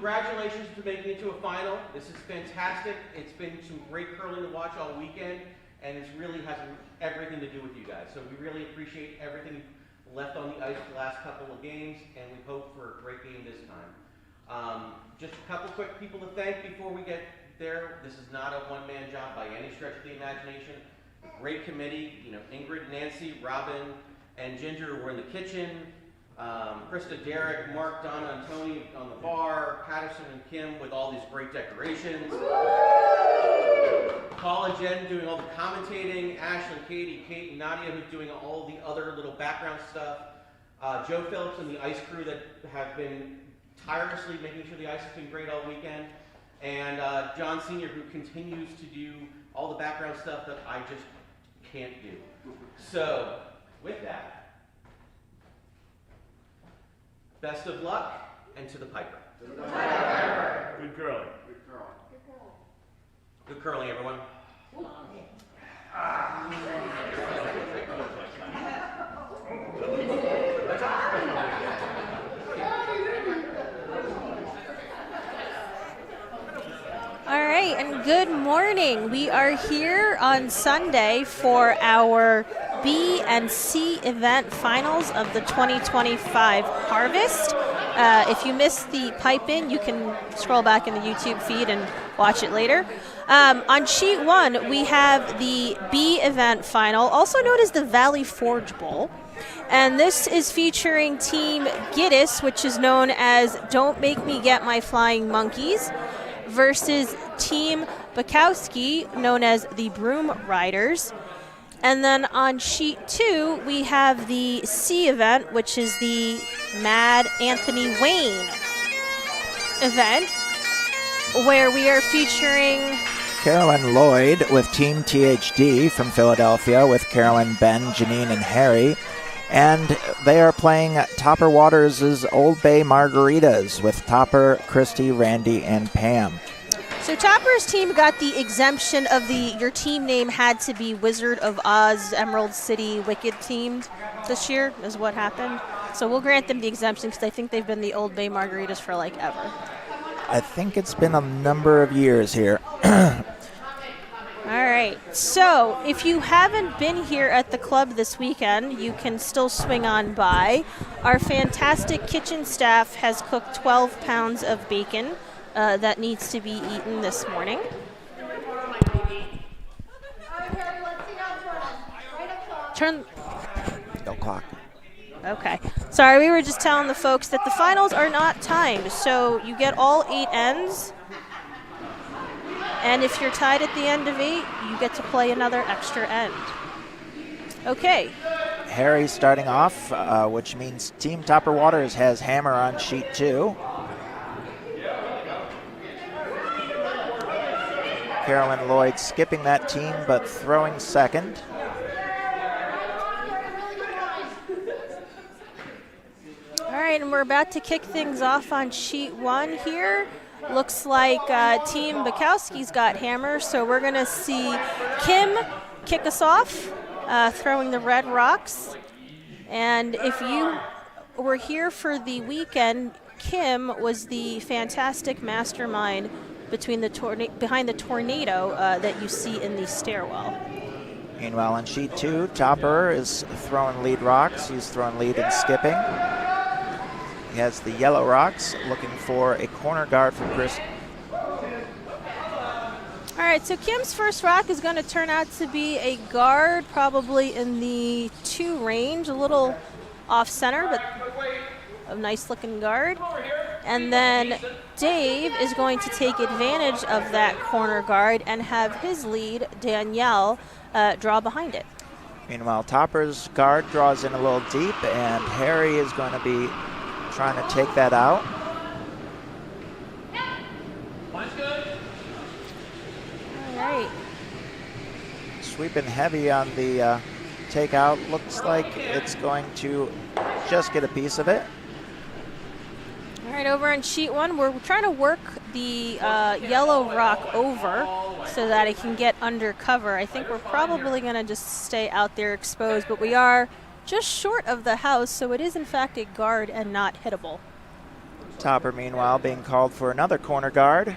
congratulations to making it to a final. This is fantastic. It's been some great curling to watch all weekend, and it really has everything to do with you guys. So we really appreciate everything left on the ice the last couple of games, and we hope for a great game this time. Just a couple quick people to thank before we get there. This is not a one-man job by any stretch of the imagination. A great committee, Ingrid, Nancy, Robin, and Ginger were in the kitchen. Krista, Derek, Mark, Donna, and Tony on the bar, Patterson and Kim with all these great decorations. Paul and Jen doing all the commentating, Ashley, Katie, Kate, and Nadia who's doing all the other little background stuff. Joe Phillips and the ice crew that have been tirelessly making sure the ice has been great all weekend. And John Sr. who continues to do all the background stuff that I just can't do. So, with that, best of luck, and to the Piper. Good curling. Good curling. Good curling, everyone. All right, and good morning. We are here on Sunday for our B and C event finals of the 2025 Harvest. If you missed the pipe in, you can scroll back in the YouTube feed and watch it later. On sheet 1, we have the B event final, also known as the Valley Forge Bowl. And this is featuring Team Gittis, which is known as Don't Make Me Get My Flying Monkeys, versus Team Bykowski, known as the Broom Riders. And then on sheet 2, we have the C event, which is the Mad Anthony Wayne event, where we are featuring Carolyn Lloyd with Team THD from Philadelphia with Carolyn, Ben, Janine, and Harry. And they are playing Topper Waters' Old Bay Margaritas with Topper, Christy, Randy, and Pam. So Topper's team got the exemption of your team name had to be Wizard of Oz, Emerald City, Wicked themed this year is what happened. So we'll grant them the exemption because I think they've been the Old Bay Margaritas for like ever. I think it's been a number of years here. All right, so if you haven't been here at the club this weekend, you can still swing on by. Our fantastic kitchen staff has cooked 12 pounds of bacon that needs to be eaten this morning. Turn. No clock. Okay. Sorry, we were just telling the folks that the finals are not timed, so you get all 8 ends. And if you're tied at the end of 8, you get to play another extra end. Okay. Harry starting off, which means Team Topper Waters has hammer on sheet 2. Carolyn Lloyd skipping that team, but throwing second. All right, and we're about to kick things off on sheet 1 here. Looks like Team Bykowski's got hammer, so we're going to see Kim kick us off, throwing the red rocks. And if you were here for the weekend, Kim was the fantastic mastermind behind the tornado that you see in the stairwell. Meanwhile, on sheet 2, Topper is throwing lead rocks. He's throwing lead and skipping. He has the yellow rocks, looking for a corner guard for Chris. All right, so Kim's first rock is going to turn out to be a guard, probably in the 2 range, a little off center, but a nice looking guard. And then Dave is going to take advantage of that corner guard and have his lead, Danielle, draw behind it. Meanwhile, Topper's guard draws in a little deep, and Harry is going to be trying to take that out. All right. Sweeping heavy on the takeout. Looks like it's going to just get a piece of it. All right, over on sheet 1, we're trying to work the yellow rock over so that it can get under cover. I think we're probably going to just stay out there exposed, but we are just short of the house, so it is in fact a guard and not hittable. Topper, meanwhile, being called for another corner guard.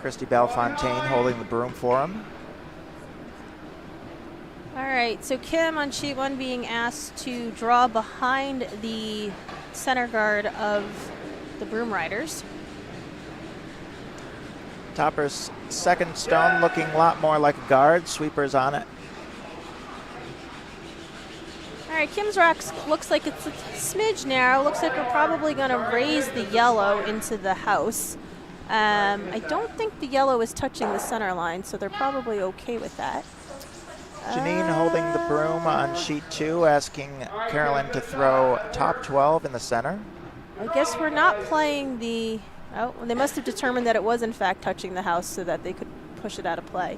Christy Belfontaine holding the broom for him. All right, so Kim on sheet 1 being asked to draw behind the center guard of the broom riders. Topper's second stone looking a lot more like a guard. Sweeper's on it. All right, Kim's rock looks like it's a smidge narrow. Looks like we're probably going to raise the yellow into the house. I don't think the yellow is touching the center line, so they're probably okay with that. Janine holding the broom on sheet 2, asking Carolyn to throw top 12 in the center. I guess we're not playing the... Oh, they must have determined that it was in fact touching the house so that they could push it out of play.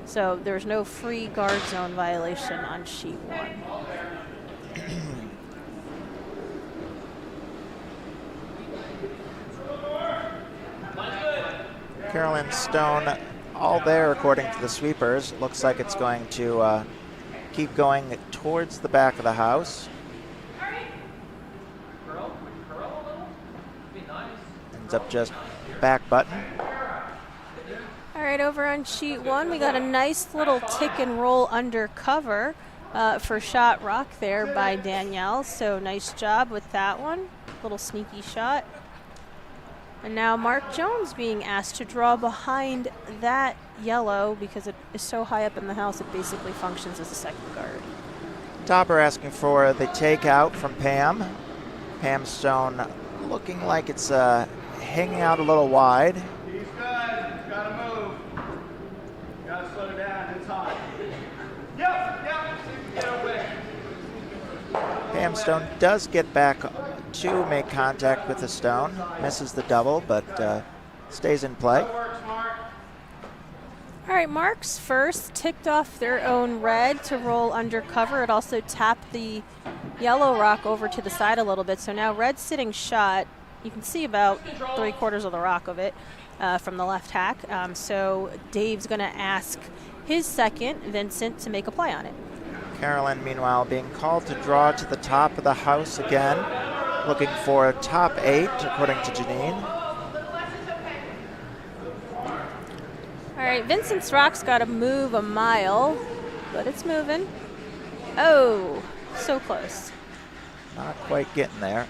So there's no free guard zone violation on sheet 1. Carolyn Stone all there according to the sweepers. Looks like it's going to keep going towards the back of the house. Ends up just back button. All right, over on sheet 1, we got a nice little tick and roll under cover for shot rock there by Danielle. So nice job with that one. Little sneaky shot. And now Mark Jones being asked to draw behind that yellow because it is so high up in the house it basically functions as a second guard. Topper asking for the takeout from Pam. Pam Stone looking like it's hanging out a little wide. He's good. Gotta move. Gotta slow it down. It's hot. Yep. Get away. Pam Stone does get back to make contact with the stone. Misses the double, but stays in play. All right, Mark's first ticked off their own red to roll under cover. It also tapped the yellow rock over to the side a little bit. So now red's sitting shot. You can see about 3/4 of the rock of it from the left hack. So Dave's going to ask his second, Vincent, to make a play on it. Carolyn, meanwhile, being called to draw to the top of the house again. Looking for a top 8, according to Janine. All right, Vincent's rock's got to move a mile, but it's moving. Oh, so close. Not quite getting there.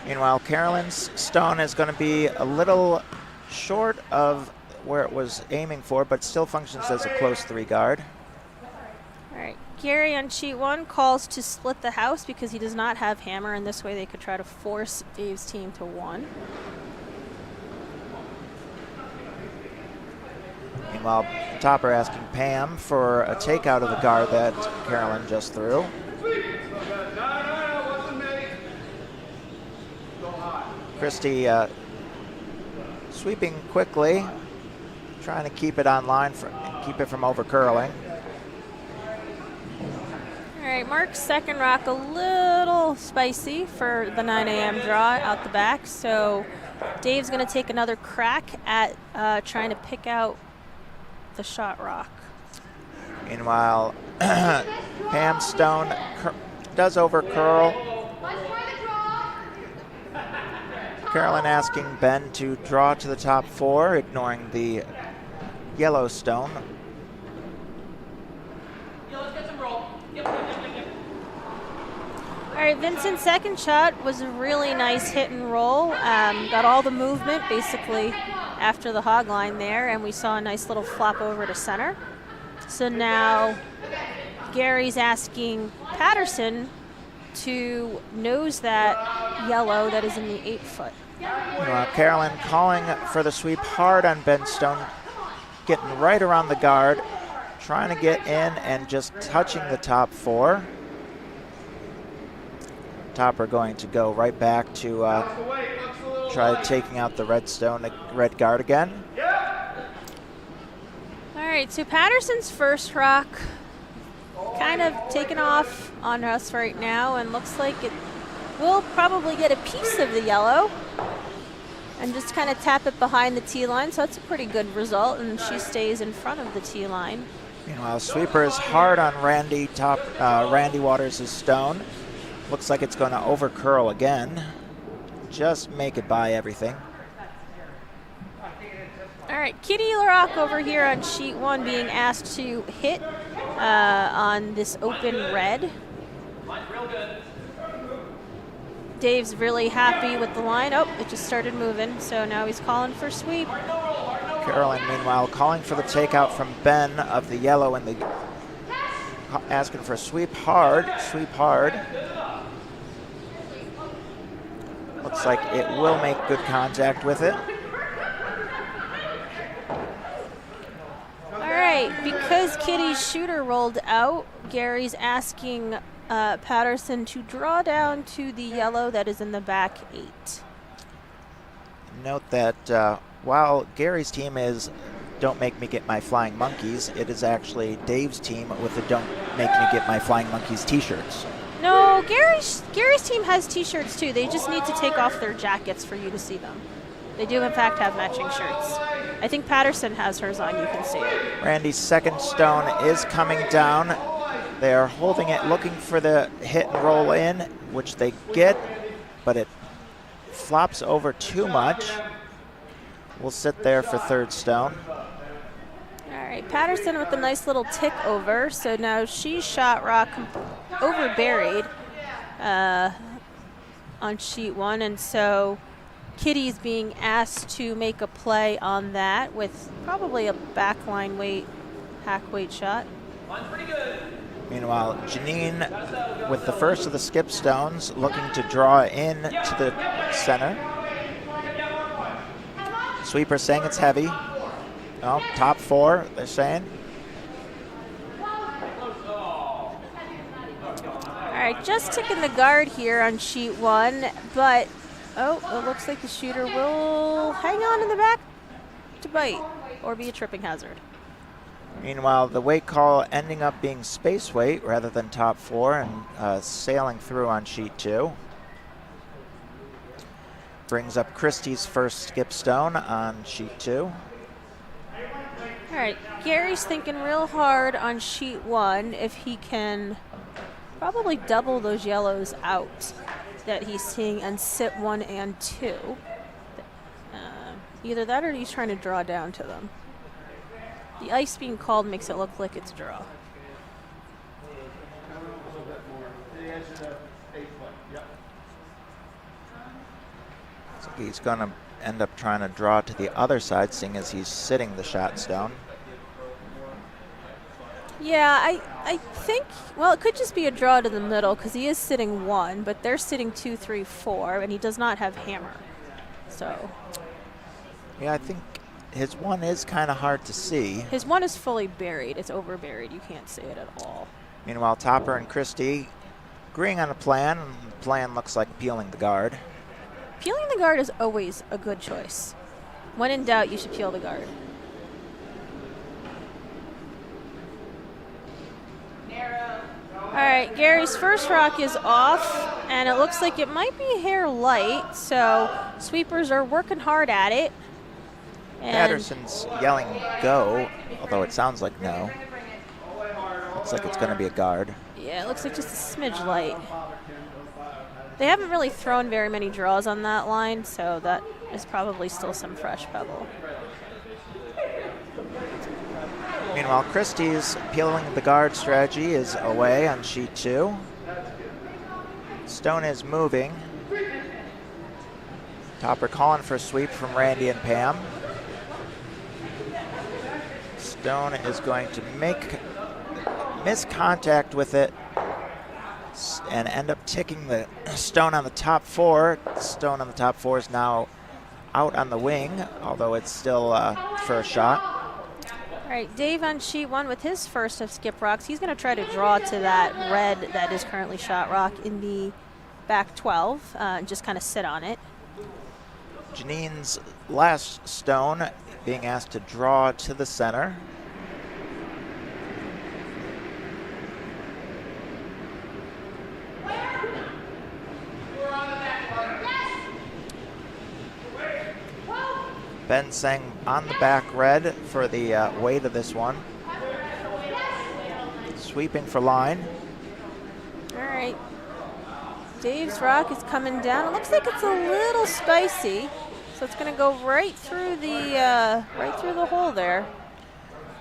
Meanwhile, Carolyn's stone is going to be a little short of where it was aiming for, but still functions as a close 3 guard. All right, Gary on sheet 1 calls to split the house because he does not have hammer, and this way they could try to force Dave's team to 1. Meanwhile, Topper asking Pam for a takeout of the guard that Carolyn just threw. Christy sweeping quickly, trying to keep it on line, keep it from over curling. All right, Mark's second rock a little spicy for the 9 a.m. draw out the back, so Dave's going to take another crack at trying to pick out the shot rock. Meanwhile, Pam Stone does over curl. Carolyn asking Ben to draw to the top 4, ignoring the yellow stone. All right, Vincent's second shot was a really nice hit and roll. Got all the movement basically after the hog line there, and we saw a nice little flop over to center. So now Gary's asking Patterson to nose that yellow that is in the 8-foot. Carolyn calling for the sweep hard on Ben Stone, getting right around the guard, trying to get in and just touching the top 4. Topper going to go right back to try taking out the red guard again. All right, so Patterson's first rock kind of taken off on us right now, and looks like it will probably get a piece of the yellow and just kind of tap it behind the tee line. So that's a pretty good result, and she stays in front of the tee line. Meanwhile, sweeper is hard on Randy Waters' stone. Looks like it's going to over curl again. just make it by everything. All right, Kitty LaRock over here on sheet 1 being asked to hit on this open red. Dave's really happy with the line. Oh, it just started moving, so now he's calling for sweep. Carolyn, meanwhile, calling for the takeout from Ben of the yellow and the asking for a sweep hard, sweep hard. Looks like it will make good contact with it. All right, because Kitty's shooter rolled out, Gary's asking Patterson to draw down to the yellow that is in the back 8. Note that while Gary's team is Don't Make Me Get My Flying Monkeys, it is actually Dave's team with the Don't Make Me Get My Flying Monkeys t-shirts. No, Gary's team has t-shirts too. They just need to take off their jackets for you to see them. They do in fact have matching shirts. I think Patterson has hers on, you can see it. Randy's second stone is coming down. They are holding it, looking for the hit and roll in, which they get, but it flops over too much. We'll sit there for third stone. All right, Patterson with a nice little tick over. So now she's shot rock over buried on sheet 1, and so Kitty's being asked to make a play on that with probably a backline weight, hack weight shot. Meanwhile, Janine with the first of the skip stones looking to draw in to the center. Sweeper saying it's heavy. Oh, top 4, they're saying. All right, just ticking the guard here on sheet 1, but oh, it looks like the shooter will hang on in the back to bite or be a tripping hazard. Meanwhile, the weight call ending up being space weight rather than top 4 and sailing through on sheet 2. Brings up Christie's first skip stone on sheet 2. All right, Gary's thinking real hard on sheet 1 if he can probably double those yellows out that he's seeing and sit 1 and 2. Either that or he's trying to draw down to them. The ice being called makes it look like it's a draw. So he's going to end up trying to draw to the other side, seeing as he's sitting the shot stone. Yeah, I think, well, it could just be a draw to the middle because he is sitting 1, but they're sitting 2, 3, 4, and he does not have hammer. So. Yeah, I think his 1 is kind of hard to see. His 1 is fully buried. It's over buried. You can't see it at all. Meanwhile, Topper and Christie agreeing on a plan. The plan looks like peeling the guard. Peeling the guard is always a good choice. When in doubt, you should peel the guard. All right, Gary's first rock is off, and it looks like it might be hair light, so sweepers are working hard at it. And Patterson's yelling go, although it sounds like no. Looks like it's going to be a guard. Yeah, it looks like just a smidge light. They haven't really thrown very many draws on that line, so that is probably still some fresh pebble. Meanwhile, Christie's peeling the guard strategy is away on sheet 2. Stone is moving. Topper calling for a sweep from Randy and Pam. Stone is going to miss contact with it and end up ticking the stone on the top 4. Stone on the top 4 is now out on the wing, although it's still for a shot. All right, Dave on sheet 1 with his first of skip rocks. He's going to try to draw to that red that is currently shot rock in the back 12 and just kind of sit on it. Janine's last stone being asked to draw to the center. Ben saying on the back red for the weight of this one. Sweeping for line. All right. Dave's rock is coming down. It looks like it's a little spicy, so it's going to go right through the hole there.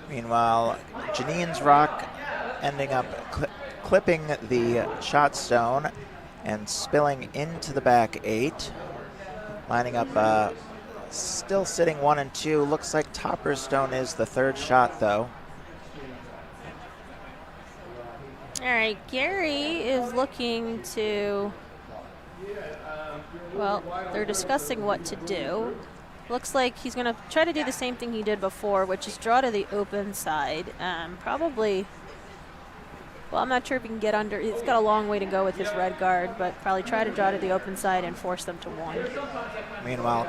Meanwhile, Janine's rock ending up clipping the shot stone and spilling into the back 8. Lining up, still sitting 1 and 2. Looks like Topper's stone is the 3rd shot, though. All right, Gary is looking to, well, they're discussing what to do. Looks like he's going to try to do the same thing he did before, which is draw to the open side. Probably, well, I'm not sure if he can get under. He's got a long way to go with his red guard, but probably try to draw to the open side and force them to 1. Meanwhile,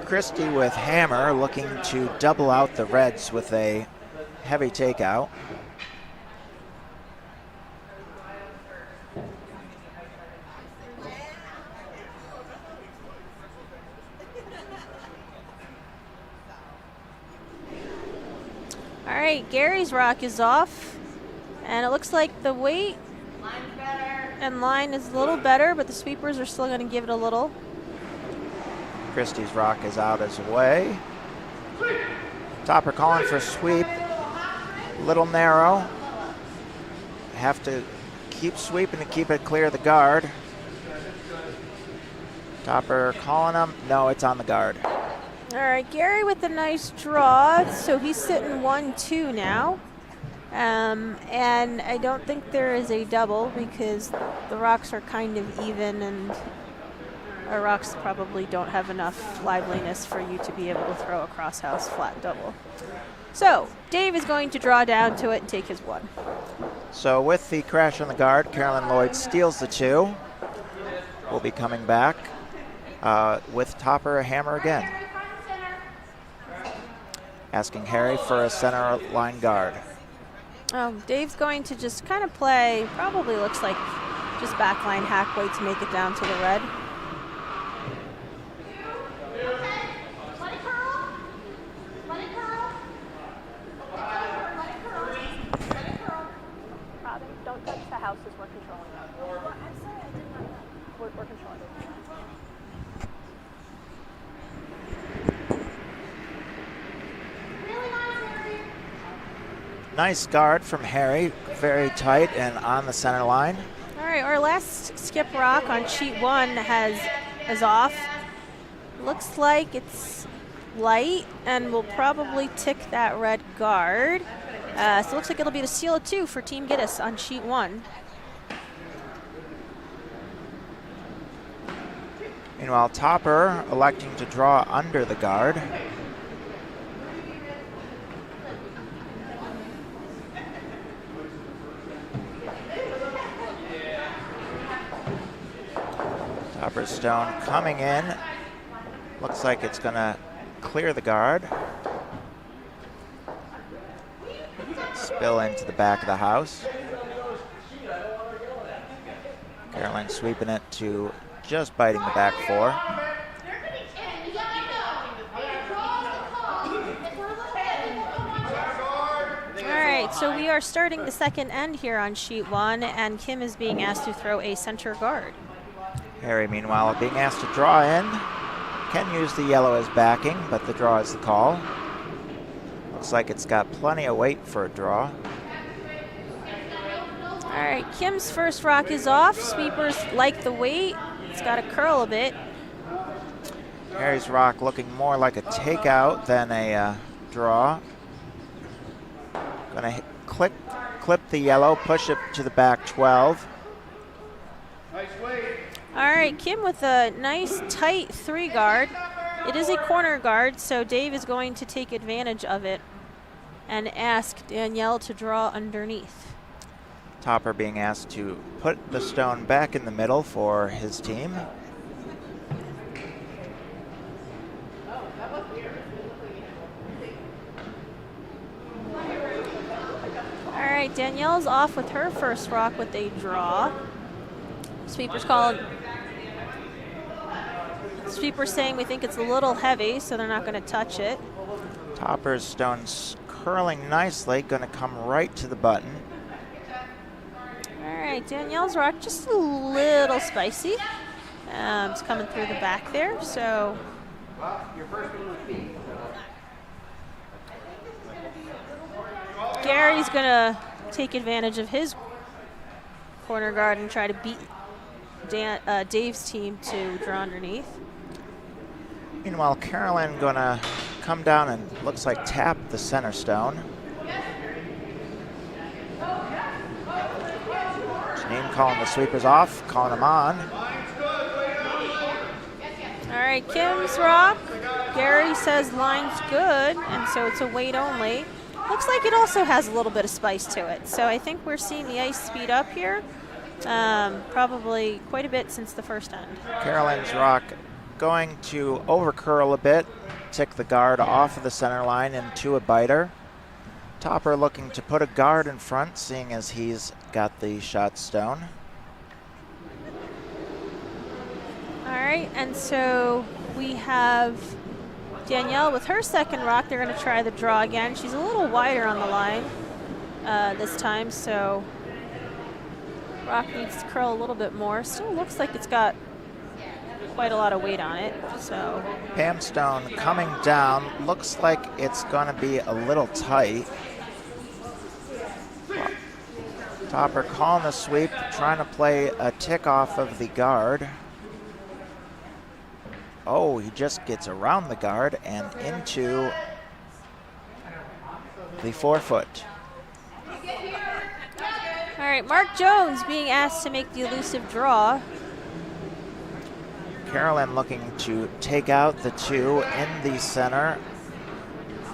Christie with hammer looking to double out the reds with a heavy takeout. All right, Gary's rock is off, and it looks like the weight and line is a little better, but the sweepers are still going to give it a little. Christie's rock is out as way. Topper calling for sweep. Little narrow. Have to keep sweeping to keep it clear of the guard. Topper calling him. No, it's on the guard. All right, Gary with a nice draw, so he's sitting 1-2 now. And I don't think there is a double because the rocks are kind of even, and our rocks probably don't have enough liveliness for you to be able to throw a crosshouse flat double. So Dave is going to draw down to it and take his 1. So with the crash on the guard, Carolyn Lloyd steals the 2. We'll be coming back with Topper a hammer again. Asking Harry for a center line guard. Dave's going to just kind of play, probably looks like just backline hack weight to make it down to the red. Robin, don't touch the houses we're controlling them. Well, I'm sorry, I did not know. We're controlling them. Nice guard from Harry, very tight and on the center line. All right, our last skip rock on sheet 1 is off. Looks like it's light and will probably tick that red guard. So it looks like it'll be the seal of 2 for Team Gittis on sheet 1. Meanwhile, Topper electing to draw under the guard. Topper's stone coming in. Looks like it's going to clear the guard. Spill into the back of the house. Carolyn sweeping it to just biting the back 4. All right, so we are starting the second end here on sheet 1, and Kim is being asked to throw a center guard. Harry, meanwhile, being asked to draw in. Can use the yellow as backing, but the draw is the call. Looks like it's got plenty of weight for a draw. All right, Kim's first rock is off. Sweepers like the weight. It's got to curl a bit. Harry's rock looking more like a takeout than a draw. Gonna clip the yellow, push it to the back 12. Nice weight. All right, Kim with a nice tight 3 guard. It is a corner guard, so Dave is going to take advantage of it and ask Danielle to draw underneath. Topper being asked to put the stone back in the middle for his team. All right, Danielle's off with her first rock with a draw. Sweeper's calling. Sweeper's saying we think it's a little heavy, so they're not going to touch it. Topper's stone's curling nicely, going to come right to the button. All right, Danielle's rock just a little spicy. It's coming through the back there, so. Your first one was B. Gary's gonna take advantage of his corner guard and try to beat Dave's team to draw underneath. Meanwhile, Carolyn gonna come down and looks like tap the center stone. Janine calling the sweepers off, calling them on. All right, Kim's rock. Gary says line's good, and so it's a weight only. Looks like it also has a little bit of spice to it. So I think we're seeing the ice speed up here, probably quite a bit since the first end. Carolyn's rock going to overcurl a bit, tick the guard off of the center line into a biter. Topper looking to put a guard in front, seeing as he's got the shot stone. All right, and so we have Danielle with her second rock. They're going to try the draw again. She's a little wider on the line this time, so rock needs to curl a little bit more. Still looks like it's got quite a lot of weight on it. So Pam Stone coming down. Looks like it's going to be a little tight. Topper calling the sweep, trying to play a tick off of the guard. Oh, he just gets around the guard and into the forefoot. all right, Mark Jones being asked to make the elusive draw. Carolyn looking to take out the two in the center.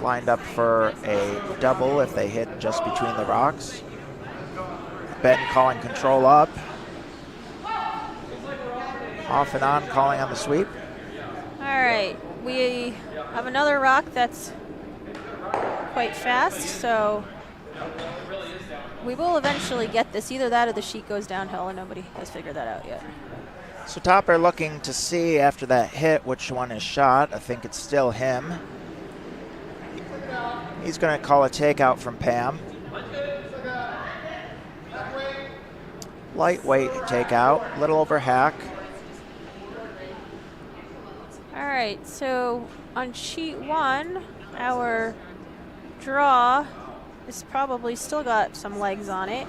Lined up for a double if they hit just between the rocks. Ben calling control up. Off and on, calling on the sweep. All right, we have another rock that's quite fast, so we will eventually get this. Either that or the sheet goes downhill, and nobody has figured that out yet. So Topper looking to see after that hit which one is shot. I think it's still him. He's going to call a takeout from Pam. Lightweight takeout, little over hack. All right, so on sheet one, our draw is probably still got some legs on it.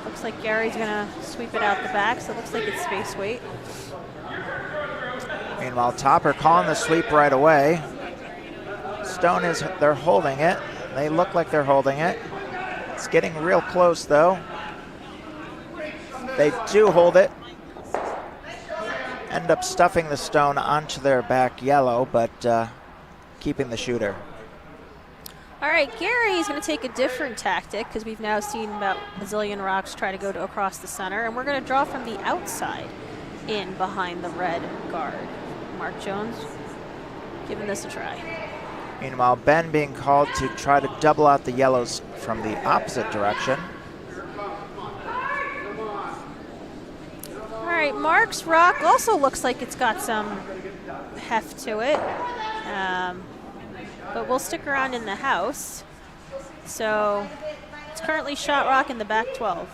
Looks like Gary's gonna sweep it out the back, so it looks like it's space weight. Meanwhile, Topper calling the sweep right away. Stone they're holding it. They look like they're holding it. It's getting real close though. They do hold it. End up stuffing the stone onto their back yellow, but keeping the shooter. All right, Gary is going to take a different tactic because we've now seen about a zillion rocks try to go across the center, and we're going to draw from the outside in behind the red guard. Mark Jones giving this a try. Meanwhile, Ben being called to try to double out the yellows from the opposite direction. All right, Mark's rock also looks like it's got some heft to it. But we'll stick around in the house. So it's currently shot rock in the back 12.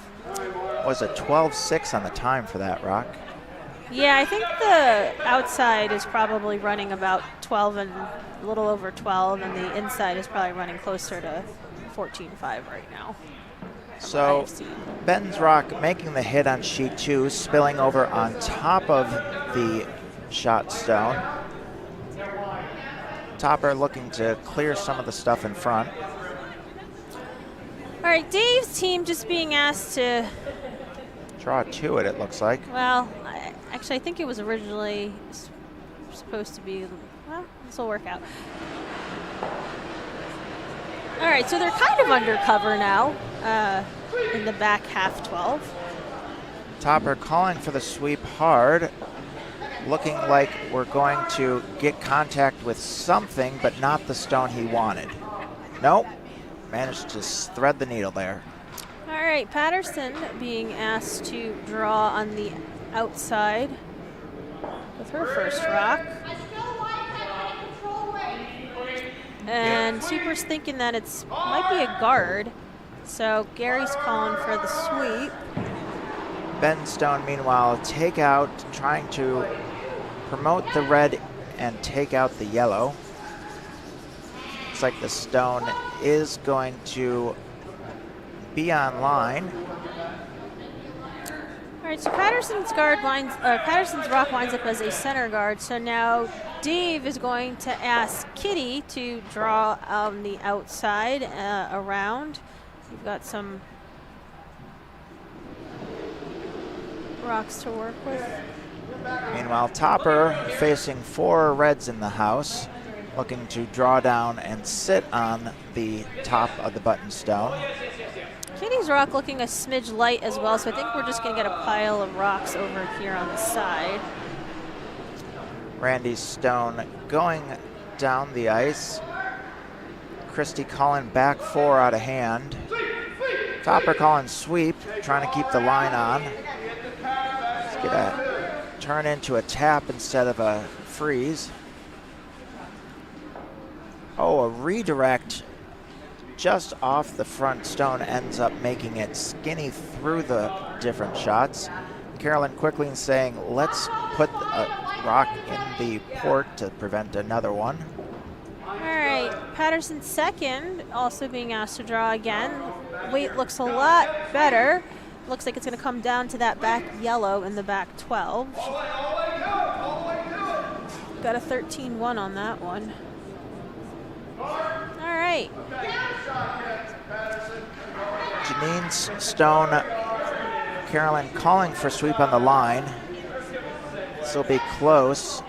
Was it 12-6 on the time for that rock? Yeah, I think the outside is probably running about 12 and a little over 12, and the inside is probably running closer to 14.5 right now. So Ben's rock making the hit on sheet 2, spilling over on top of the shot stone. Topper looking to clear some of the stuff in front. All right, Dave's team just being asked to Draw to it looks like. well, actually, I think it was originally supposed to be, well, this will work out. All right, so they're kind of undercover now in the back half 12. Topper calling for the sweep hard. Looking like we're going to get contact with something, but not the stone he wanted. Nope. Managed to thread the needle there. All right, Patterson being asked to draw on the outside with her first rock. And Super's thinking that it's might be a guard, So Gary's calling for the sweep. Ben Stone, meanwhile, take out, trying to promote the red and take out the yellow. Looks like the stone is going to be on line. All right, so Patterson's rock winds up as a center guard. So now Dave is going to ask Kitty to draw on the outside around. We've got some rocks to work with. Meanwhile, Topper facing 4 reds in the house, looking to draw down and sit on the top of the button stone. Kitty's rock looking a smidge light as well, so I think we're just going to get a pile of rocks over here on the side. Randy's stone going down the ice. Christie calling back 4 out of hand. Topper calling sweep, trying to keep the line on. Let's get a turn into a tap instead of a freeze. Oh, a redirect just off the front stone ends up making it skinny through the different shots. Carolyn quickly saying, let's put a rock in the port to prevent another one. All right, Patterson second, also being asked to draw again. Weight looks a lot better. Looks like it's going to come down to that back yellow in the back 12. Got a 13-1 on that one. All right. Janine's stone, Carolyn calling for sweep on the line. This will be close.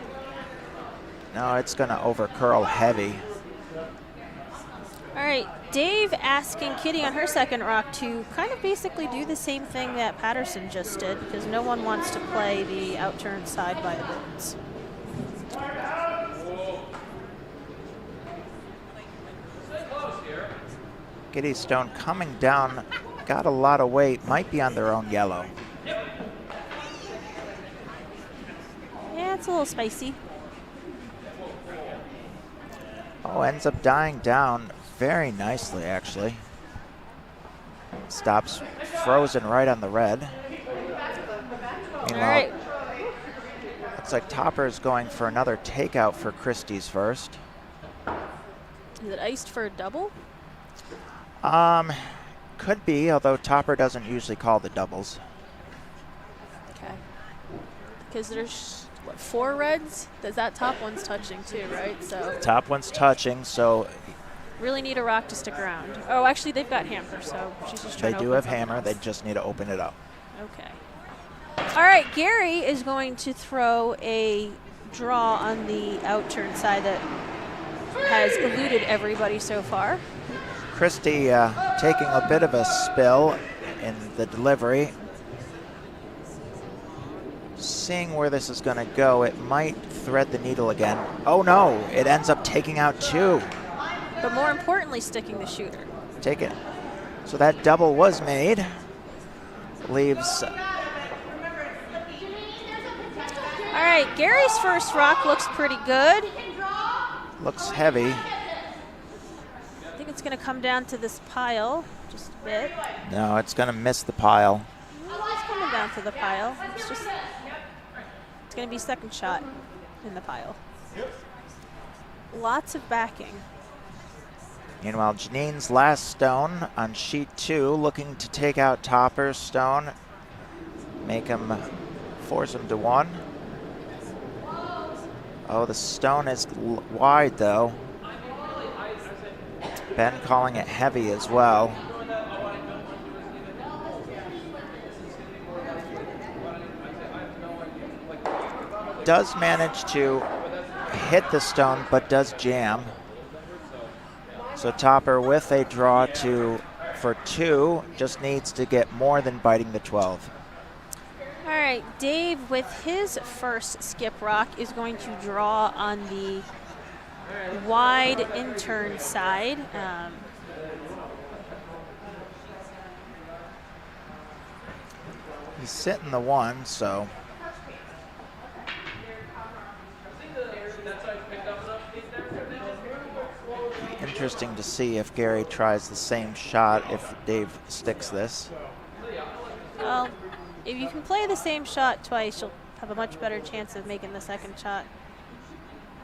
No, it's going to overcurl heavy. All right, Dave asking Kitty on her second rock to kind of basically do the same thing that Patterson just did, because no one wants to play the outturned side by the boards. Gittis stone coming down, got a lot of weight, might be on their own yellow. Yeah, it's a little spicy. Oh, ends up dying down very nicely, actually. Stops frozen right on the red. Meanwhile, All right. looks like Topper's going for another takeout for Christie's first. Is it iced for a double? Could be, although Topper doesn't usually call the doubles. Okay. Because there's, what, 4 reds? Does that top one's touching too, right? So Top one's touching, so really need a rock to stick around. Oh, actually, they've got hammer, so she's just trying they to do open have something hammer. else. They just need to open it up. Okay. All right, Gary is going to throw a draw on the outturn side that has eluded everybody so far. Christie taking a bit of a spill in the delivery. Seeing where this is going to go, it might thread the needle again. Oh no, it ends up taking out 2. But more importantly, sticking the shooter. Take it. So that double was made. Leaves. All right, Gary's first rock looks pretty good. Looks heavy. I think it's going to come down to this pile just a bit. No, it's going to miss the pile. It's coming down to the pile. It's going to be second shot in the pile. Lots of backing. Meanwhile, Janine's last stone on sheet 2, looking to take out Topper's stone, force him to 1. Oh, the stone is wide though. Ben calling it heavy as well. Does manage to hit the stone, but does jam. So Topper with a draw for 2, just needs to get more than biting the 12. All right, Dave with his first skip rock is going to draw on the wide intern side. He's sitting the 1, so. interesting to see if Gary tries the same shot if Dave sticks this. Well, if you can play the same shot twice, you'll have a much better chance of making the second shot.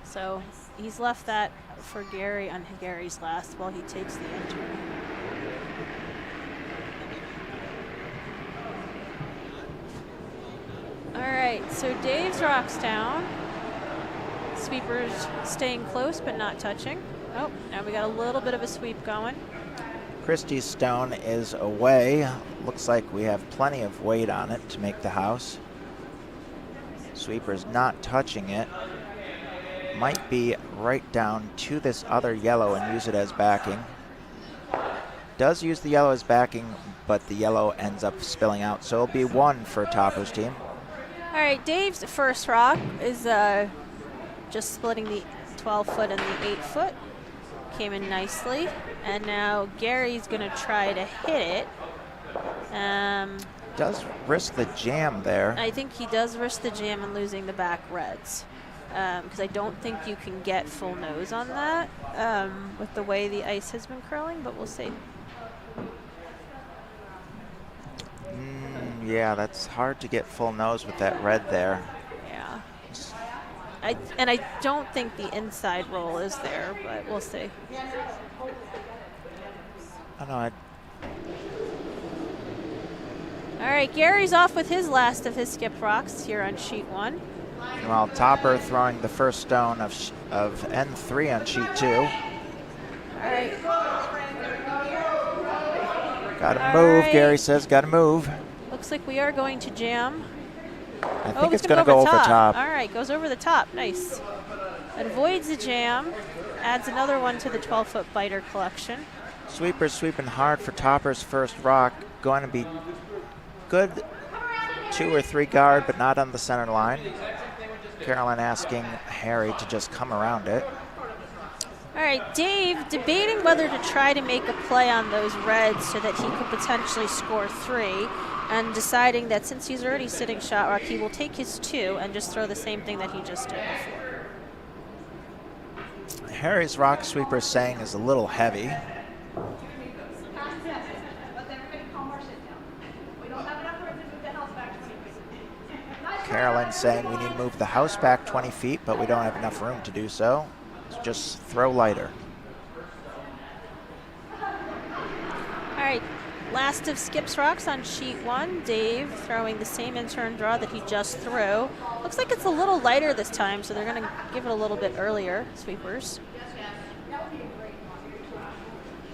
So he's left that for Gary on Gary's last while he takes the enter. All right, so Dave's rock's down. Sweeper's staying close but not touching. Oh, now we got a little bit of a sweep going. Christie's stone is away. Looks like we have plenty of weight on it to make the house. Sweeper's not touching it. Might be right down to this other yellow and use it as backing. Does use the yellow as backing, but the yellow ends up spilling out. So it'll be 1 for Topper's team. All right, Dave's first rock is just splitting the 12-foot and the 8-foot. Came in nicely. And now Gary's going to try to hit it. Does risk the jam there. I think he does risk the jam and losing the back reds. Because I don't think you can get full nose on that with the way the ice has been curling, but we'll see. Yeah, that's hard to get full nose with that red there. Yeah. I don't think the inside roll is there, but we'll see. I know. All right, Gary's off with his last of his skip rocks here on sheet 1. While Topper throwing the first stone of N3 on sheet 2. All right. Gotta move, right. Gary says, gotta move. Looks like we are going to jam. I think it's gonna go over top. All right, goes over the top, nice. Avoids the jam, adds another one to the 12-foot biter collection. Sweeper's sweeping hard for Topper's first rock. Going to be good 2 or 3 guard, but not on the center line. Carolyn asking Harry to just come around it. All right, Dave debating whether to try to make a play on those reds so that he could potentially score 3, and deciding that since he's already sitting shot rock, he will take his 2 and just throw the same thing that he just did before. Harry's rock sweeper saying is a little heavy. Carolyn saying we need to move the house back 20 feet, but we don't have enough room to do so. So just throw lighter. All right, last of Skip's rocks on sheet 1. Dave throwing the same in-turn draw that he just threw. Looks like it's a little lighter this time, so they're going to give it a little bit earlier, Sweepers.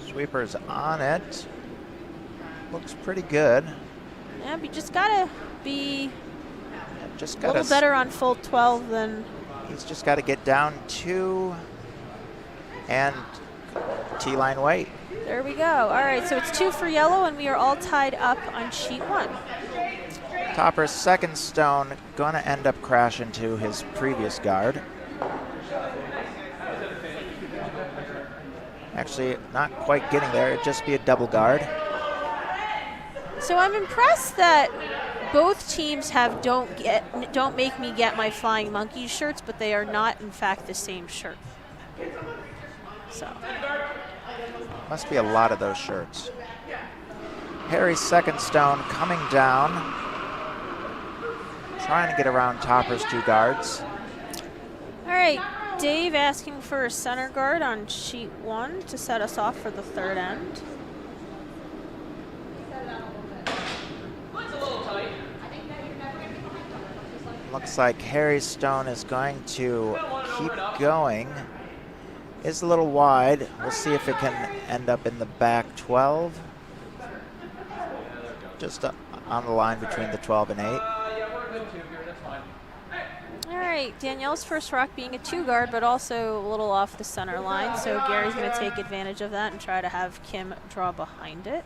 Sweeper's on it. Looks pretty good. Yeah, but you just got to be Just a got little better on full 12 than... He's just got to get down 2 and T-line weight. There we go. All right, so it's 2 for yellow, and we are all tied up on sheet 1. Topper's second stone going to end up crashing to his previous guard. Actually, not quite getting there. It'd just be a double guard. So I'm impressed that both teams have don't make me get my Flying Monkeys shirts, but they are not, in fact, the same shirt. So Must be a lot of those shirts. Harry's second stone coming down. Trying to get around Topper's 2 guards. all right, Dave asking for a center guard on sheet 1 to set us off for the third end. Looks like Harry's stone is going to keep going. Is a little wide. We'll see if it can end up in the back 12. Just on the line between the 12 and 8. All right, Danielle's first rock being a 2 guard, but also a little off the center line. So Gary's going to take advantage of that and try to have Kim draw behind it.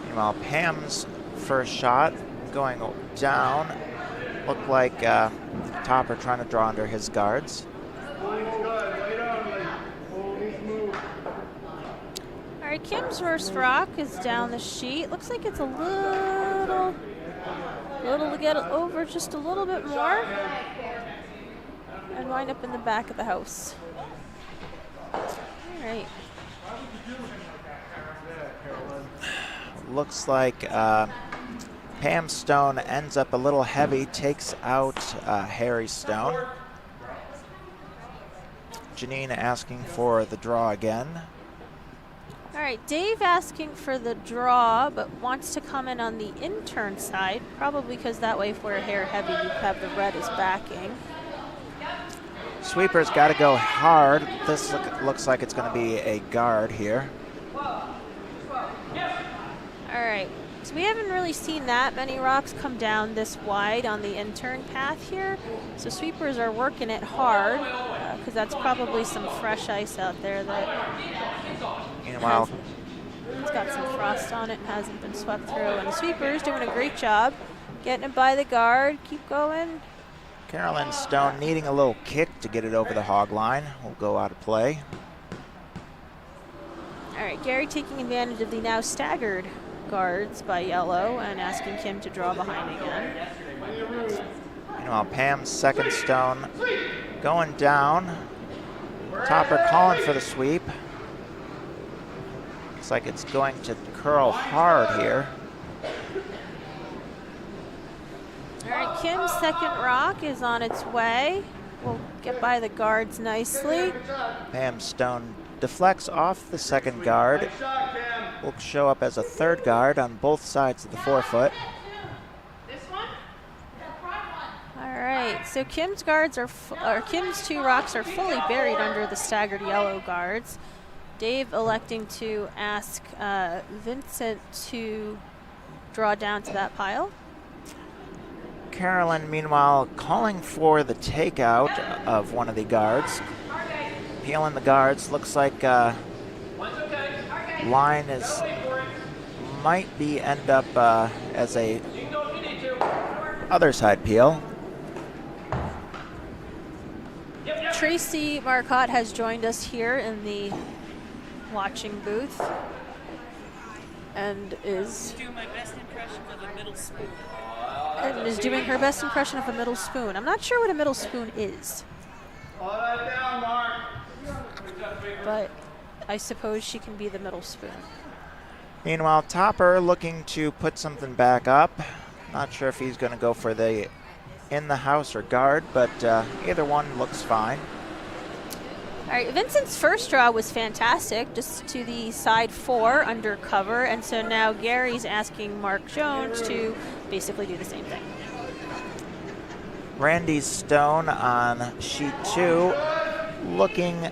Meanwhile, Pam's first shot going down. Looked like Topper trying to draw under his guards. All right, Kim's first rock is down the sheet. Looks like it's a little to get over just a little bit more and wind up in the back of the house. All right. Looks like Pam Stone ends up a little heavy, takes out Harry Stone. Janine asking for the draw again. All right, Dave asking for the draw, but wants to come in on the intern side, probably because that way if we're hair heavy, you have the red as backing. Sweeper's got to go hard. This looks like it's going to be a guard here. All right, so we haven't really seen that many rocks come down this wide on the intern path here. So sweepers are working it hard because that's probably some fresh ice out there that Meanwhile, it's got some frost on it and hasn't been swept through. And the sweeper's doing a great job getting it by the guard. Keep going. Carolyn Stone needing a little kick to get it over the hog line. Will go out of play. All right, Gary taking advantage of the now staggered guards by yellow and asking Kim to draw behind again. Meanwhile, Pam's second stone going down. Topper calling for the sweep. Looks like it's going to curl hard here. All right, Kim's second rock is on its way. We'll get by the guards nicely. Pam Stone deflects off the second guard. Will show up as a third guard on both sides of the forefoot. All right, so Kim's guards Kim's two rocks are fully buried under the staggered yellow guards. Dave electing to ask Vincent to draw down to that pile. Carolyn, meanwhile, calling for the takeout of one of the guards. Peeling the guards. Looks like line might be end up as a other side peel. Tracy Marcotte has joined us here in the watching booth and is doing my best impression of a middle spoon. And is doing her best impression of a middle spoon. I'm not sure what a middle spoon is, but I suppose she can be the middle spoon. Meanwhile, Topper looking to put something back up. Not sure if he's going to go for the in the house or guard, but either one looks fine. All right, Vincent's first draw was fantastic, just to the side four under cover, and so now Gary's asking Mark Jones to basically do the same thing. Randy Stone on sheet 2, looking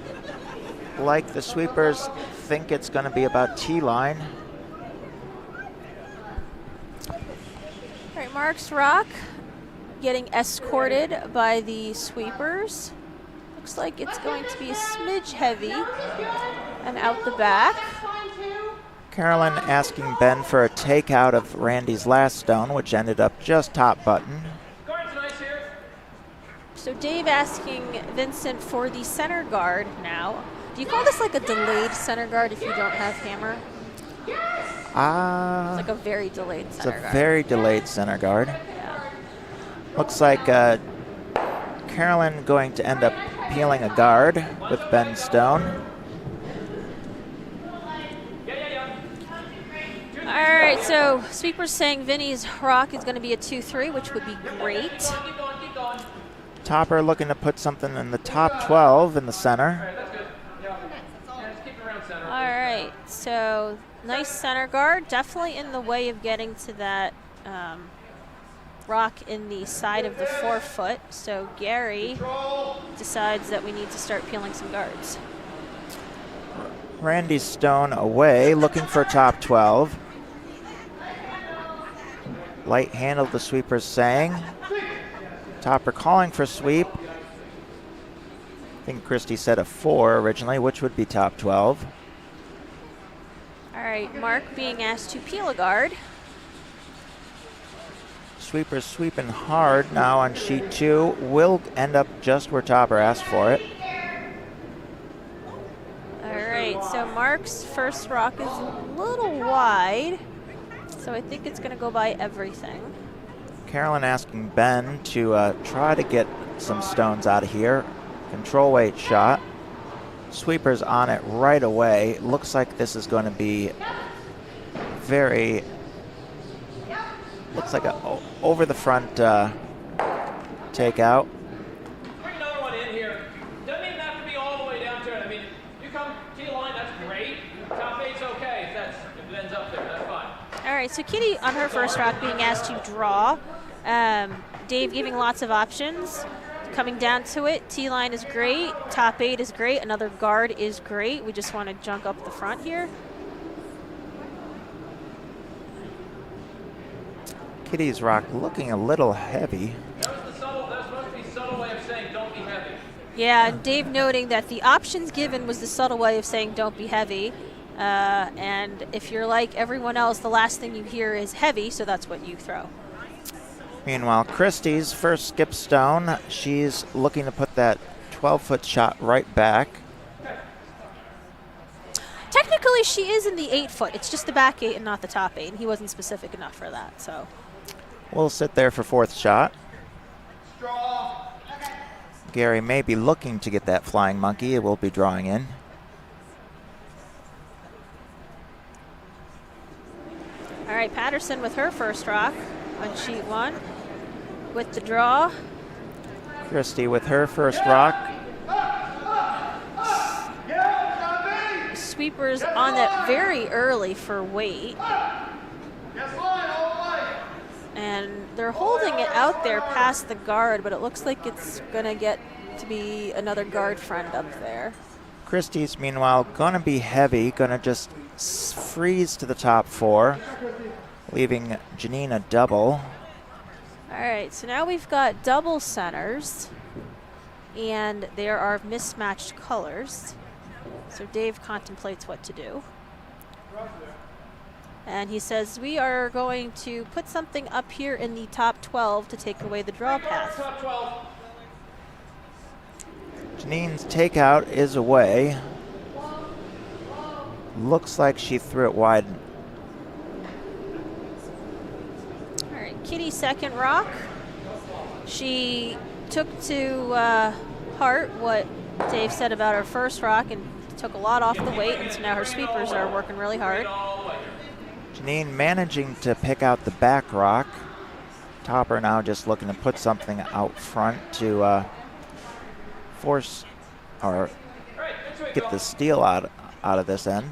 like the sweepers think it's going to be about T-line. All right, Mark's rock getting escorted by the sweepers. Looks like it's going to be a smidge heavy and out the back. Carolyn asking Ben for a takeout of Randy's last stone, which ended up just top button. So Dave asking Vincent for the center guard now. Do you call this like a delayed center guard if you don't have hammer? It's like a very delayed center guard. It's a very delayed center guard. Yeah. Looks like Carolyn going to end up peeling a guard with Ben Stone. All right, so sweeper's saying Vinny's rock is going to be a 2-3, which would be great. Topper looking to put something in the top 12 in the center. All right, so nice center guard, definitely in the way of getting to that rock in the side of the forefoot. So Gary decides that we need to start peeling some guards. Randy Stone away, looking for top 12. Light handle, the sweeper's saying. Topper calling for sweep. I think Christie said a 4 originally, which would be top 12. All right, Mark being asked to peel a guard. Sweeper's sweeping hard now on sheet 2. Will end up just where Topper asked for it. All right, so Mark's first rock is a little wide, so I think it's going to go by everything. Carolyn asking Ben to try to get some stones out of here. Control weight shot. Sweeper's on it right away. Looks like this is going to be very, looks like a over the front takeout. Bring another one in here. Doesn't even have to be all the way down to it. I mean, you come to the line, that's great. Top eight's okay if it ends up there, that's fine. All right, so Kitty on her first rock being asked to draw. Dave giving lots of options. Coming down to it, T-line is great, top 8 is great, another guard is great. We just want to junk up the front here. Kitty's rock looking a little heavy. That was supposed to be a subtle way of saying don't be heavy. Yeah, and Dave noting that the options given was the subtle way of saying don't be heavy. And if you're like everyone else, the last thing you hear is heavy, so that's what you throw. Meanwhile, Christie's first skip stone, she's looking to put that 12-foot shot right back. Technically, she is in the 8-foot. It's just the back 8 and not the top 8, and he wasn't specific enough for that, so. We'll sit there for fourth shot. Gary may be looking to get that flying monkey. It will be drawing in. All right, Patterson with her first rock on sheet 1 with the draw. Christie with her first rock. Sweepers on that very early for weight. And they're holding it out there past the guard, but it looks like it's going to get to be another guard friend up there. Christie's, meanwhile, going to be heavy, going to just freeze to the top 4, leaving Janine a double. All right, so now we've got double centers, and there are mismatched colors. So Dave contemplates what to do. And he says, we are going to put something up here in the top 12 to take away the draw path. Top 12. Janine's takeout is away. Looks like she threw it wide. All right, Kitty second rock. She took to heart what Dave said about her first rock and took a lot off the weight, and so now her sweepers are working really hard. Janine managing to pick out the back rock. Topper now just looking to put something out front to force or get the steal out of this end.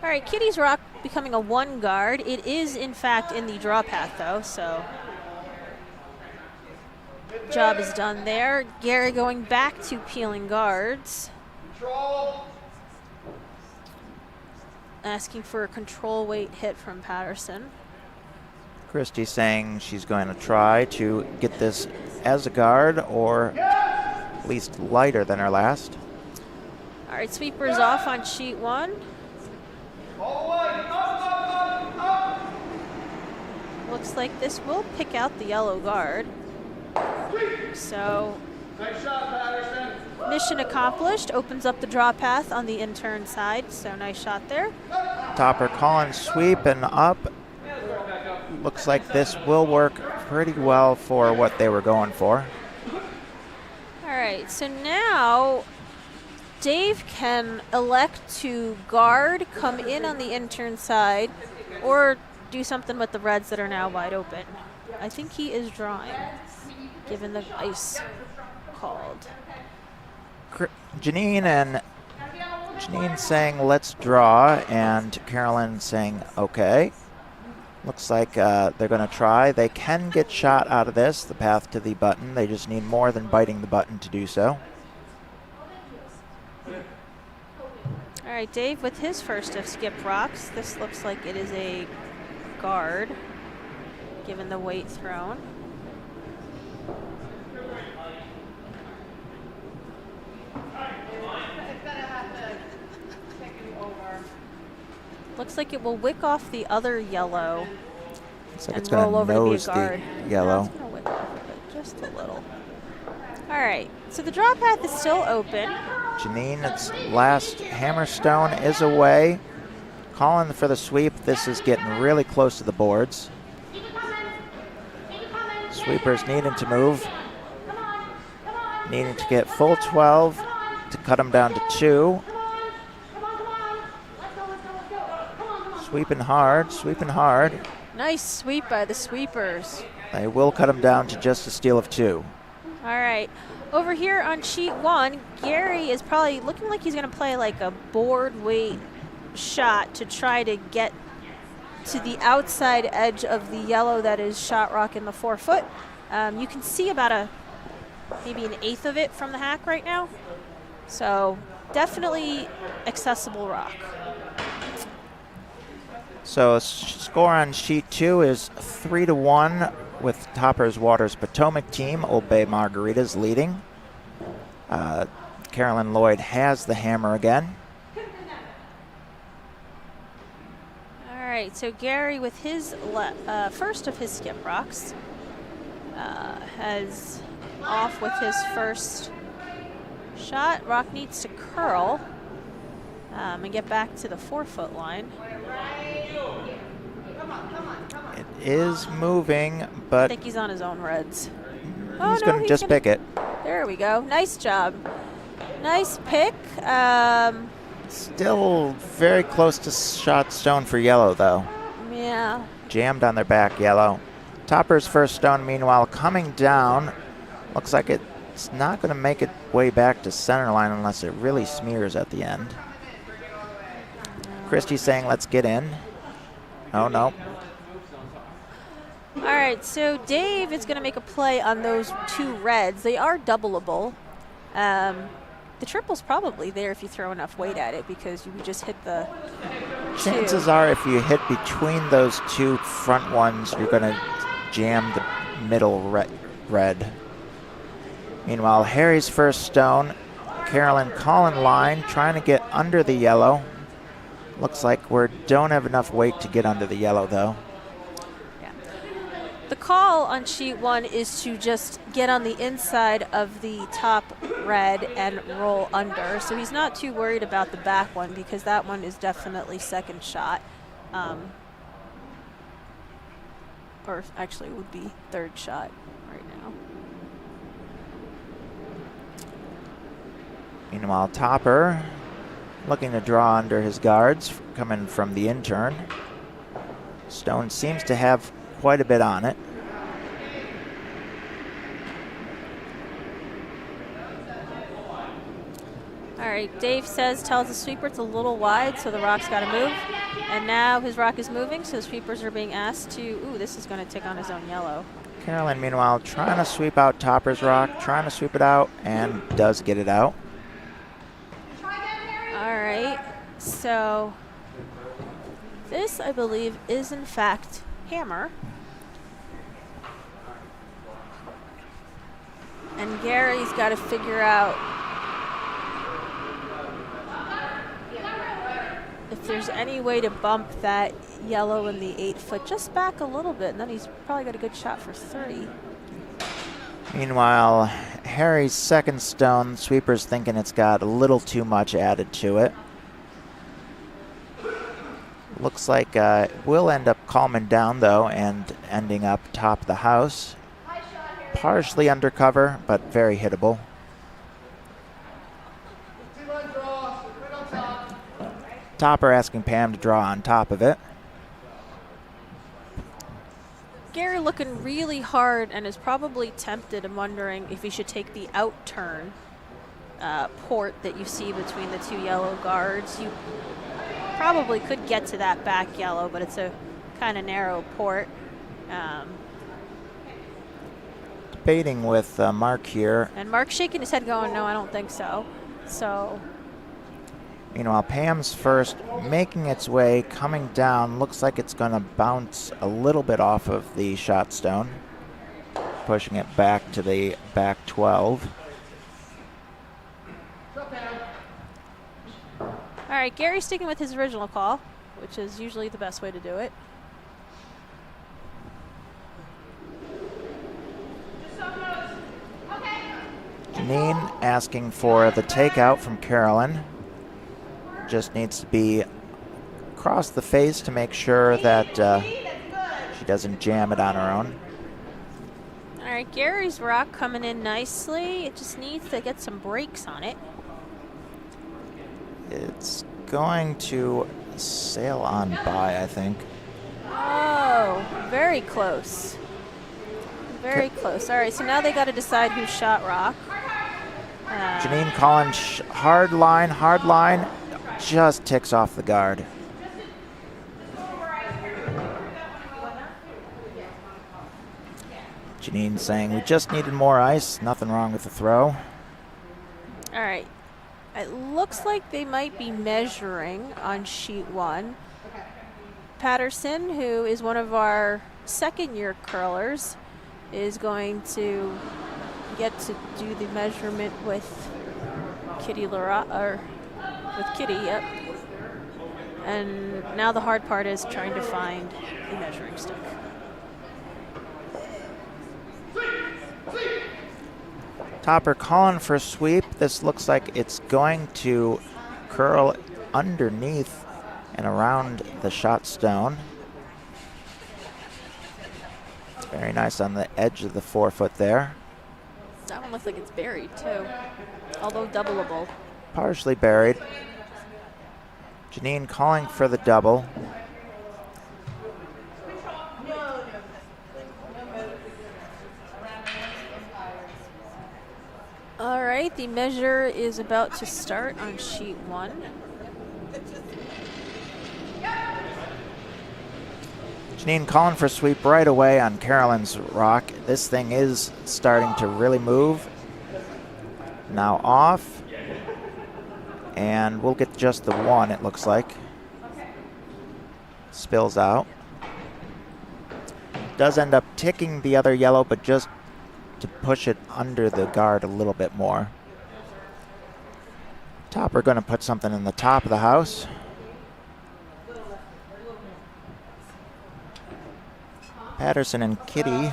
All right, Kitty's rock becoming a 1 guard. It is, in fact, in the draw path, though, so job is done there. Gary going back to peeling guards. Control. Asking for a control weight hit from Patterson. Christie saying she's going to try to get this as a guard or at least lighter than her last. All right, sweepers off on sheet 1. Looks like this will pick out the yellow guard. So Nice shot, Patterson. mission accomplished. Opens up the draw path on the intern side, so nice shot there. Topper calling sweep and up. Looks like this will work pretty well for what they were going for. All right, so now Dave can elect to guard, come in on the intern side, or do something with the reds that are now wide open. I think he is drawing, given the ice called. Janine saying let's draw, and Carolyn saying okay. Looks like they're going to try. They can get shot out of this, the path to the button. They just need more than biting the button to do so. All right, Dave with his first of skip rocks. This looks like it is a guard, given the weight thrown. Looks like it will wick off the other yellow Looks like and it's going roll to over to be a nose guard. the yellow. No, it's going to wick off of it just a little. All right, so the draw path is still open. Janine's last hammerstone is away. Calling for the sweep. This is getting really close to the boards. Sweepers needing to move. Needing to get full 12 to cut them down to 2. Sweeping hard, sweeping hard. Nice sweep by the sweepers. They will cut them down to just a steal of 2. All right. Over here on sheet 1, Gary is probably looking like he's going to play like a board weight shot to try to get to the outside edge of the yellow that is shot rock in the 4-foot. You can see about maybe an eighth of it from the hack right now. So definitely accessible rock. So score on sheet 2 is 3-1 with Topper's Waters Potomac team. Old Bay Margaritas leading. Carolyn Lloyd has the hammer again. All right, so Gary with his first of his skip rocks has off with his first shot. Rock needs to curl and get back to the 4-foot line. It is moving, I but think he's on his own reds. he's going to just pick it. There we go. Nice job. Nice pick. Still very close to shot stone for yellow, though. Yeah. Jammed on their back, yellow. Topper's first stone, meanwhile, coming down. Looks like it's not going to make its way back to center line unless it really smears at the end. Christie's saying, let's get in. Oh, no. All right, so Dave is going to make a play on those 2 reds. They are doubleable. The triple's probably there if you throw enough weight at it because you would just hit the 2. Chances are if you hit between those 2 front ones, you're going to jam the middle red. Meanwhile, Harry's first stone. Carolyn calling line, trying to get under the yellow. Looks like we don't have enough weight to get under the yellow, though. Yeah. The call on sheet 1 is to just get on the inside of the top red and roll under. So he's not too worried about the back one because that one is definitely second shot. Or actually it would be third shot right now. Meanwhile, Topper looking to draw under his guards coming from the intern. Stone seems to have quite a bit on it. All right, Dave tells the sweeper it's a little wide, so the rock's got to move. And now his rock is moving, so the sweepers are being asked to, ooh, this is going to tick on his own yellow. Carolyn, meanwhile, trying to sweep out Topper's rock, trying to sweep it out, and does get it out. All right, so this, I believe, is in fact hammer. And Gary's got to figure out if there's any way to bump that yellow in the 8-foot just back a little bit, and then he's probably got a good shot for 3. Meanwhile, Harry's second stone, sweeper's thinking it's got a little too much added to it. Looks like it will end up calming down, though, and ending up top of the house. Partially undercover, but very hittable. Topper asking Pam to draw on top of it. Gary looking really hard and is probably tempted and wondering if he should take the out turn port that you see between the 2 yellow guards. You probably could get to that back yellow, but it's a kind of narrow port. Debating with Mark here. And Mark's shaking his head going, no, I don't think so. So. Meanwhile, Pam's first making its way, coming down. Looks like it's going to bounce a little bit off of the shot stone, pushing it back to the back 12. All right, Gary's sticking with his original call, which is usually the best way to do it. Janine asking for the takeout from Carolyn. Just needs to be across the face to make sure that she doesn't jam it on her own. All right, Gary's rock coming in nicely. It just needs to get some brakes on it. It's going to sail on by, I think. Oh, very close. Very close. All right, so now they got to decide who shot rock. Janine calling hard line, just ticks off the guard. Janine saying we just needed more ice, nothing wrong with the throw. All right, it looks like they might be measuring on sheet 1. Patterson, who is one of our second-year curlers, is going to get to do the measurement with Kitty Yep. And now the hard part is trying to find the measuring stick. Topper calling for a sweep. This looks like it's going to curl underneath and around the shot stone. Very nice on the edge of the 4-foot there. That one looks like it's buried too, although doubleable. Partially buried. Janine calling for the double. All right, the measure is about to start on sheet 1. Janine calling for sweep right away on Carolyn's rock. This thing is starting to really move. Now off. And we'll get just the 1, it looks like. Spills out. Does end up ticking the other yellow, but just to push it under the guard a little bit more. Topper going to put something in the top of the house. Patterson and Kitty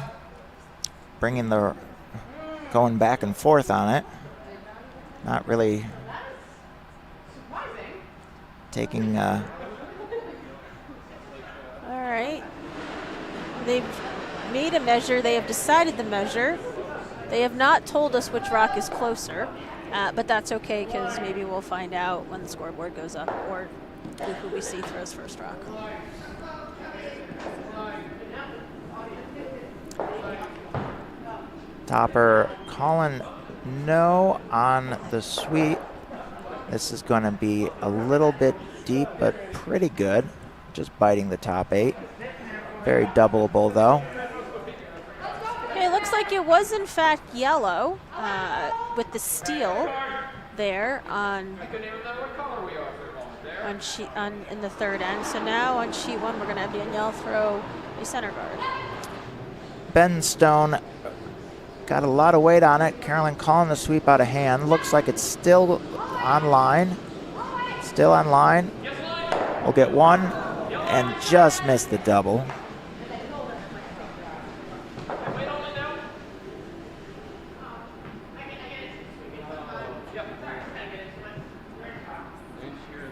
going back and forth on it. Not really taking. All right. They've made a measure. They have decided the measure. They have not told us which rock is closer, but that's okay because maybe we'll find out when the scoreboard goes up or who we see throws first rock. Topper calling no on the sweep. This is going to be a little bit deep, but pretty good. Just biting the top 8. Very doubleable, though. Okay, it looks like it was, in fact, yellow with the steel there on in the third end. So now on sheet 1, we're going to have Danielle throw a center guard. Ben Stone got a lot of weight on it. Carolyn calling the sweep out of hand. Looks like it's still on line. Still on line. We'll get 1 and just missed the double.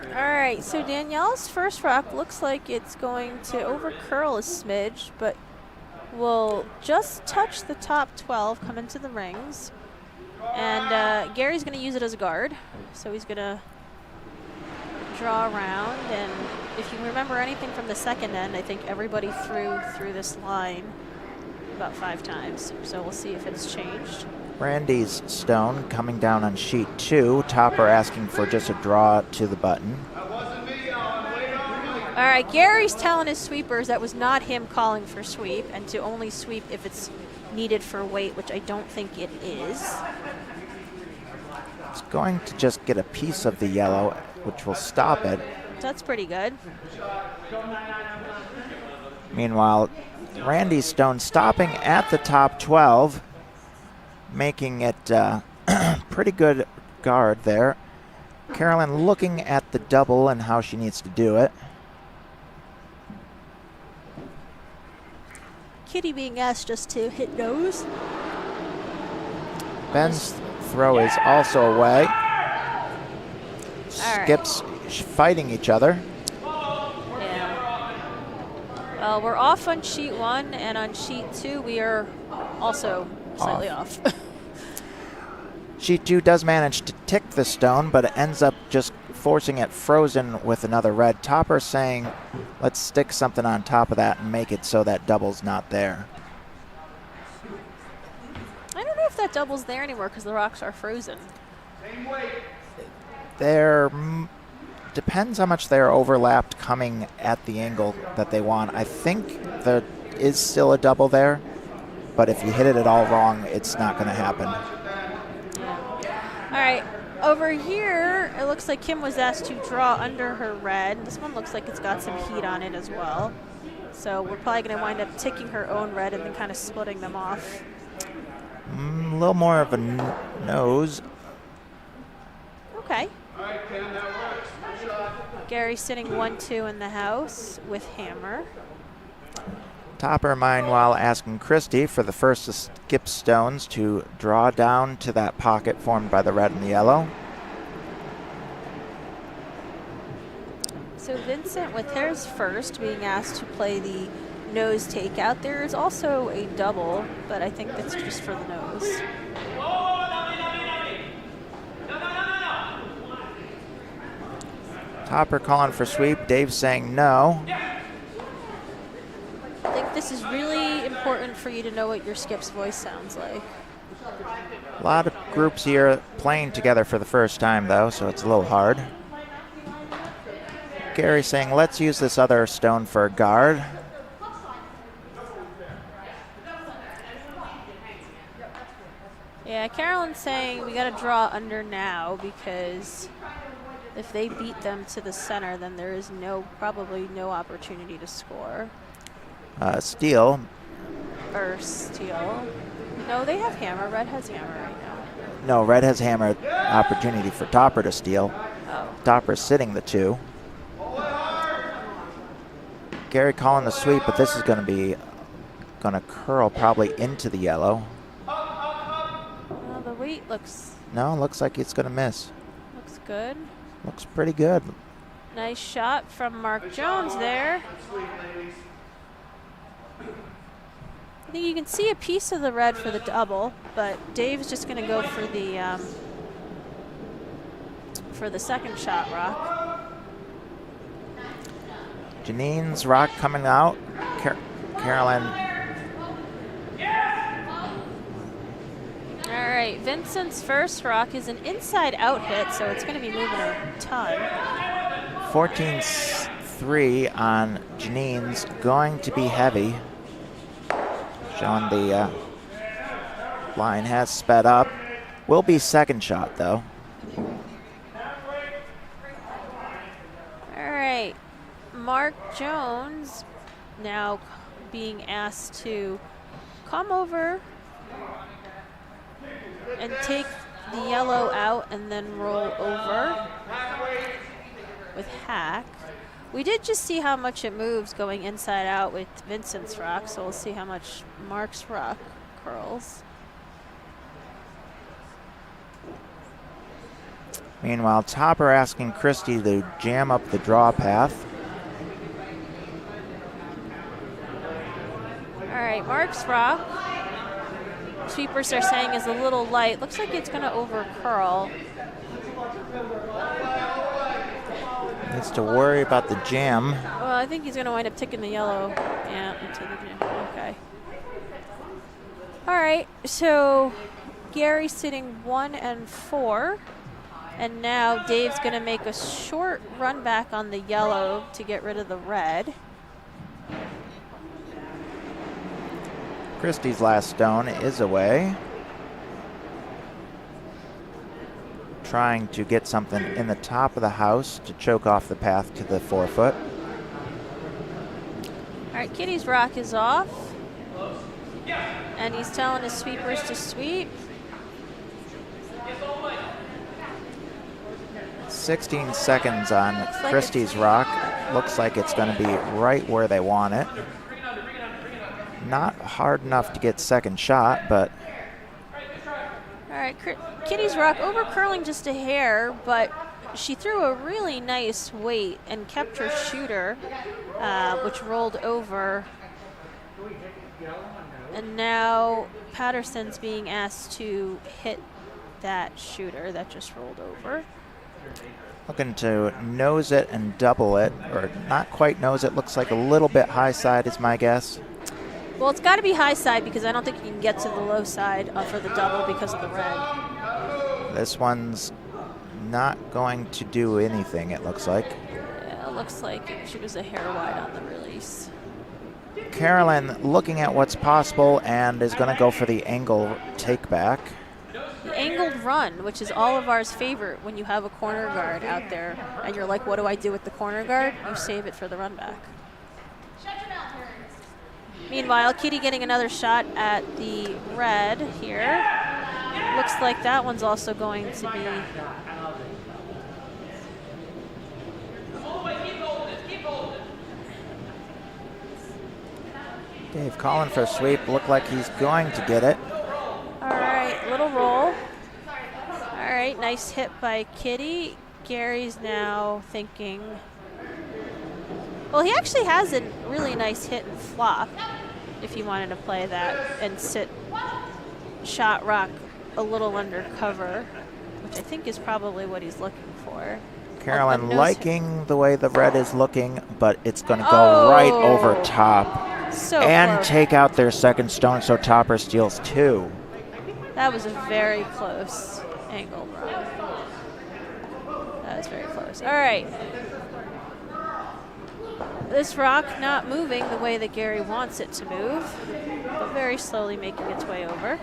All right, so Danielle's first rock looks like it's going to over curl a smidge, but will just touch the top 12, come into the rings. And Gary's going to use it as a guard. So he's going to draw around. And if you remember anything from the second end, I think everybody through this line about 5 times. So we'll see if it's changed. Randy's stone coming down on sheet 2. Topper asking for just a draw to the button. All right, Gary's telling his sweepers that was not him calling for sweep and to only sweep if it's needed for weight, which I don't think it is. It's going to just get a piece of the yellow, which will stop it. That's pretty good. Meanwhile, Randy Stone stopping at the top 12, making it pretty good guard there. Carolyn looking at the double and how she needs to do it. Kitty being asked just to hit nose. Ben's throw is also away. right. Skips fighting each other. Yeah. Well, we're off on sheet 1, and on sheet 2 we are also slightly off. Sheet 2 does manage to tick the stone, but it ends up just forcing it frozen with another red. Topper saying, let's stick something on top of that and make it so that double's not there. I don't know if that double's there anymore because the rocks are frozen. There depends how much they're overlapped coming at the angle that they want. I think there is still a double there, but if you hit it at all wrong, it's not going to happen. All right, over here, it looks like Kim was asked to draw under her red. This one looks like it's got some heat on it as well. So we're probably going to wind up ticking her own red and then kind of splitting them off. A little more of a nose. Okay. Gary sitting 1-2 in the house with hammer. Topper, meanwhile, asking Christy for the first of skip stones to draw down to that pocket formed by the red and the yellow. So Vincent with hers first, being asked to play the nose takeout. There is also a double, but I think that's just for the nose. Topper calling for sweep. Dave saying no. I think this is really important for you to know what your skip's voice sounds like. A lot of groups here playing together for the first time, though, so it's a little hard. Gary saying, let's use this other stone for a guard. Yeah, Carolyn's saying we got to draw under now because if they beat them to the center, then there is probably no opportunity to score. Steal. Or steal. No, they have hammer. Red has hammer right now. No, red has hammer. Opportunity for Topper to steal. Oh. Topper's sitting the 2. Gary calling the sweep, but this is going to curl probably into the yellow. Well, the weight looks Looks like it's going to miss. good. Looks pretty good. Nice shot from Mark Jones there. I think you can see a piece of the red for the double, but Dave's just going to go for the second shot rock. Janine's rock coming out. Carolyn. All right, Vincent's first rock is an inside-out hit, so it's going to be moving a ton. 14-3 on Janine's. Going to be heavy. Showing the line has sped up. Will be second shot, though. All right, Mark Jones now being asked to come over and take the yellow out and then roll over with hack. We did just see how much it moves going inside out with Vincent's rock, so we'll see how much Mark's rock curls. Meanwhile, Topper asking Christy to jam up the draw path. All right, Mark's rock, sweepers are saying is a little light. Looks like it's going to over curl. Needs to worry about the jam. Well, I think he's going to wind up ticking the yellow. Yeah, into the jam. Okay. All right, so Gary's sitting 1 and 4. And now Dave's going to make a short run back on the yellow to get rid of the red. Christy's last stone is away. Trying to get something in the top of the house to choke off the path to the 4-foot. All right, Kitty's rock is off. And he's telling his sweepers to sweep. 16 seconds on Christy's rock. Looks like it's going to be right where they want it. Not hard enough to get second shot, but... All right, right, Kitty's rock over curling just a hair, but she threw a really nice weight and kept her shooter, which rolled over. And now Patterson's being asked to hit that shooter that just rolled over. Looking to nose it and double it, or not quite nose it. Looks like a little bit high side is my guess. Well, it's got to be high side because I don't think you can get to the low side for the double because of the red. This one's not going to do anything, it looks like. Yeah, it looks like she was a hair wide on the release. Carolyn looking at what's possible and is going to go for the angle take back. The angled run, which is all of ours favorite when you have a corner guard out there and you're like, what do I do with the corner guard? You save it for the run back. Meanwhile, Kitty getting another shot at the red here. Looks like that one's also going to be... Dave calling for a sweep. Looked like he's going to get it. All right, little roll. All right, nice hit by Kitty. Gary's now thinking... Well, he actually has a really nice hit and flop if he wanted to play that and sit shot rock a little under cover, which I think is probably what he's looking for. Carolyn liking the way the red is looking, but it's going to go right over top and close. take out their second stone, so Topper steals 2. That was a very close angle run. That was very close. All right. This rock not moving the way that Gary wants it to move, but very slowly making its way over.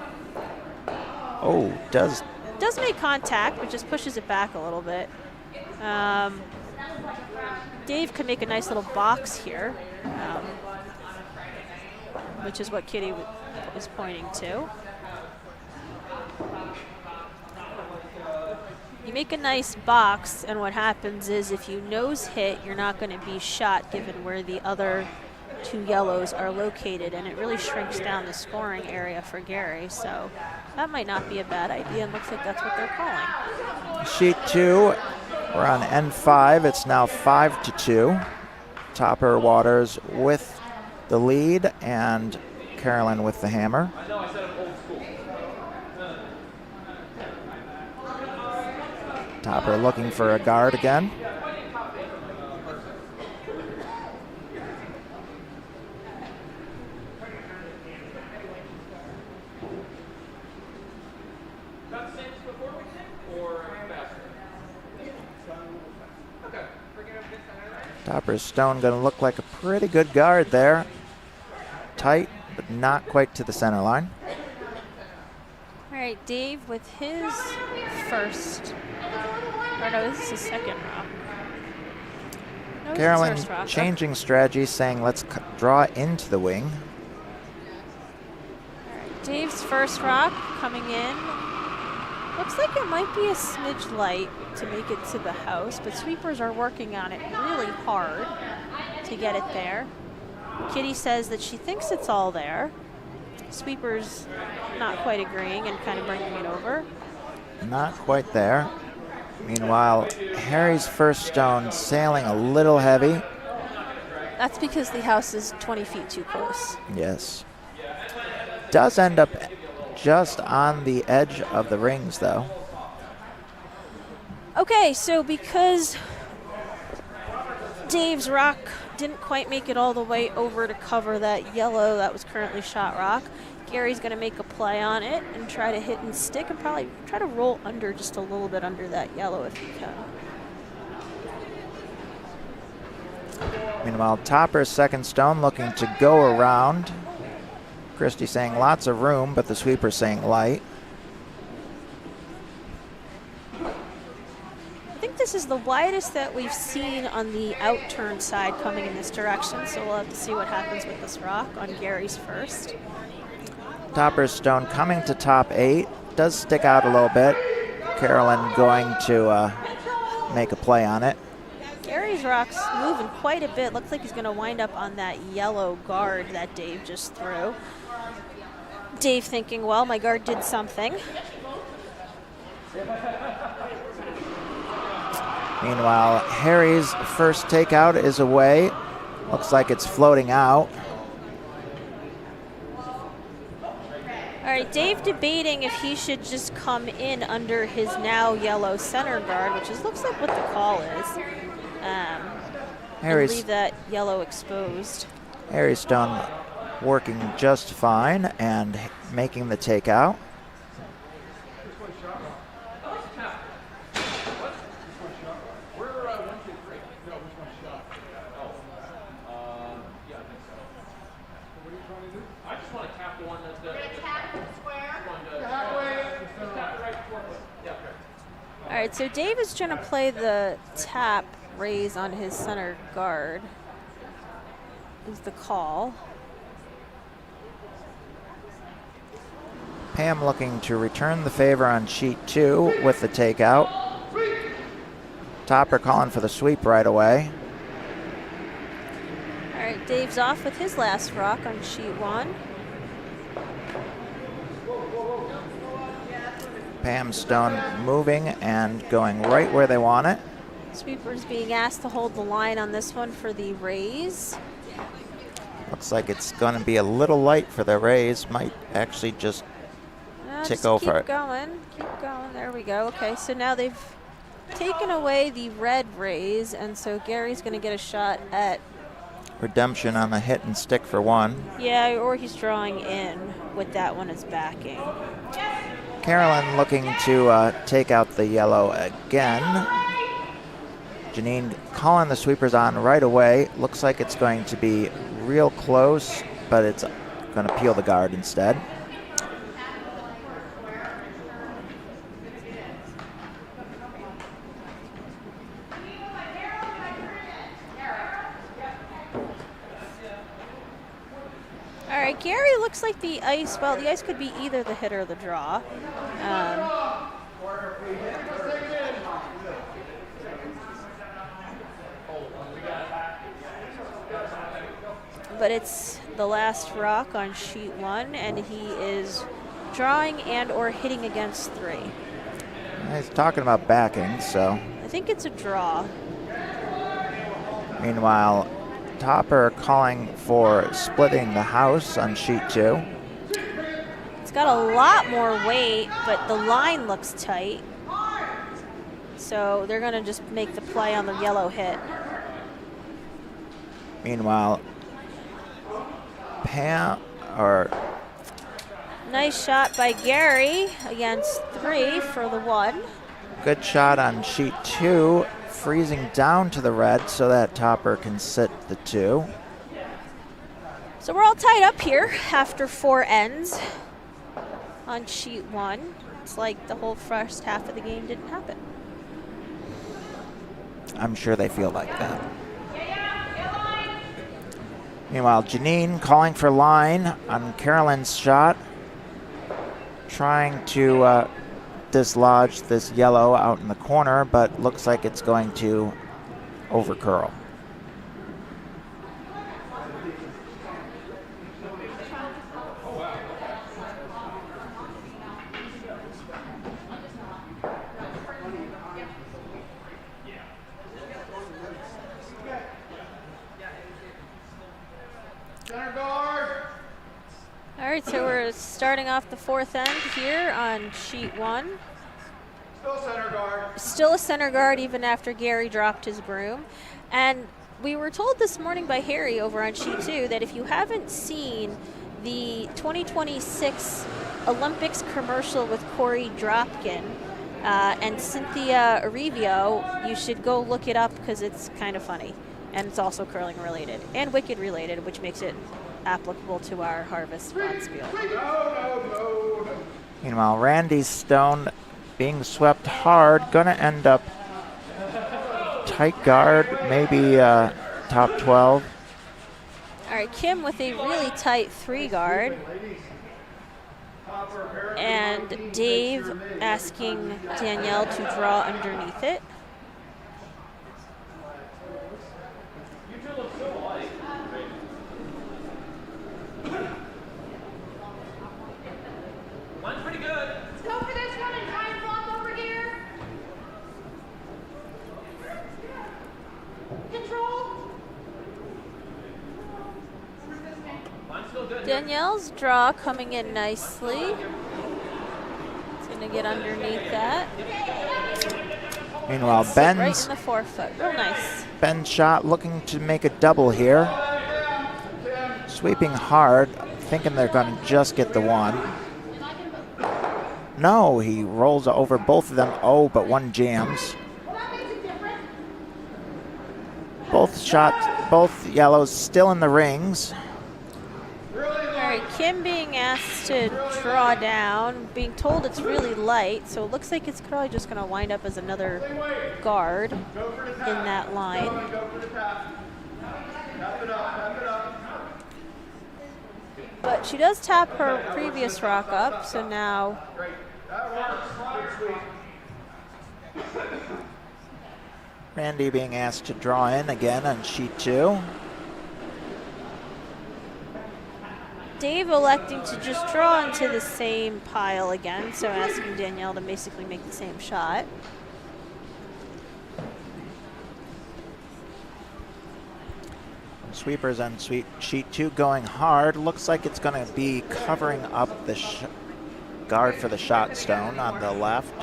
Oh, does make contact, but just pushes it back a little bit. Dave could make a nice little box here, which is what Kitty was pointing to. You make a nice box, and what happens is if you nose hit, you're not going to be shot given where the other 2 yellows are located, and it really shrinks down the scoring area for Gary. So that might not be a bad idea, and looks like that's what they're calling. Sheet 2, we're on N5. It's now 5-2. Topper Waters with the lead, and Carolyn with the hammer. I know I said I'm old school. Topper looking for a guard again. About the same as before, we think, or faster? Okay. Topper's stone going to look like a pretty good guard there. Tight, but not quite to the center line. All right, Dave with his first. Or no, this is his second rock. No, Carolyn first rock. changing strategy, saying let's draw into the wing. All right, Dave's first rock coming in. Looks like it might be a smidge light to make it to the house, but sweepers are working on it really hard to get it there. Kitty says that she thinks it's all there. Sweepers not quite agreeing and kind of bringing it over. Not quite there. Meanwhile, Harry's first stone sailing a little heavy. That's because the house is 20 feet too close. Yes. Does end up just on the edge of the rings, though. Okay, so because Dave's rock didn't quite make it all the way over to cover that yellow that was currently shot rock, Gary's going to make a play on it and try to hit and stick and probably try to roll under just a little bit under that yellow if he can. Meanwhile, Topper's second stone looking to go around. Christie saying lots of room, but the sweeper saying light. I think this is the widest that we've seen on the outturn side coming in this direction, so we'll have to see what happens with this rock on Gary's first. Topper's stone coming to top 8. Does stick out a little bit. Carolyn going to make a play on it. Gary's rock's moving quite a bit. Looks like he's going to wind up on that yellow guard that Dave just threw. Dave thinking, well, my guard did something. Meanwhile, Harry's first takeout is away. Looks like it's floating out. All right, Dave debating if he should just come in under his now yellow center guard, which looks like what the call is. And leave that yellow exposed. Harry Stone working just fine and making the takeout. All right, so Dave is trying to play the tap raise on his center guard is the call. Pam looking to return the favor on sheet 2 with the takeout. Topper calling for the sweep right away. All right, Dave's off with his last rock on sheet 1. Pam Stone moving and going right where they want it. Sweeper's being asked to hold the line on this one for the raise. Looks like it's going to be a little light for the raise. Might actually just tick over it. Keep going. There we go. Okay, so now they've taken away the red raise, and so Gary's going to get a shot at redemption on the hit and stick for 1. Yeah, or he's drawing in with that one as backing. Carolyn looking to take out the yellow again. Janine calling the sweepers on right away. Looks like it's going to be real close, but it's going to peel the guard instead. All right, Gary looks like the ice, well, the ice could be either the hit or the draw. But it's the last rock on sheet 1, and he is drawing and or hitting against 3. He's talking about backing, so. I think it's a draw. Meanwhile, Topper calling for splitting the house on sheet 2. It's got a lot more weight, but the line looks tight. So they're going to just make the play on the yellow hit. Meanwhile, Nice shot by Gary against 3 for the 1. Good shot on sheet 2. Freezing down to the red so that Topper can sit the 2. So we're all tied up here after 4 ends on sheet 1. It's like the whole first half of the game didn't happen. I'm sure they feel like that. Meanwhile, Janine calling for line on Carolyn's shot, trying to dislodge this yellow out in the corner, but looks like it's going to overcurl. All right, so we're starting off the 4th end here on sheet 1. Still center guard. Still a center guard even after Gary dropped his broom. And we were told this morning by Harry over on sheet 2 that if you haven't seen the 2026 Olympics commercial with Corey Dropkin and Cynthia Arevio, you should go look it up because it's kind of funny. And it's also curling related and wicked related, which makes it applicable to our Harvest Bonspiel. Meanwhile, Randy Stone being swept hard, gonna end up tight guard, maybe top 12. All right, Kim with a really tight 3 guard. And Dave asking Danielle to draw underneath it. Line's pretty good. Let's go for this one and try and flop over Gary. Danielle's draw coming in nicely. It's going to get underneath that. Meanwhile, Sit Ben's right in the forefoot. Real nice. Ben's shot looking to make a double here. Sweeping hard, thinking they're going to just get the one. No, he rolls over both of them. Oh, but one jams. Both shots, both yellows still in the rings. All right, Kim being asked to draw down, being told it's really light, so it looks like it's probably just going to wind up as another guard in that line. But she does tap her previous rock up, so now Randy being asked to draw in again on sheet 2. Dave electing to just draw into the same pile again, so asking Danielle to basically make the same shot. Sweepers on sheet 2 going hard. Looks like it's going to be covering up the guard for the shot stone on the left.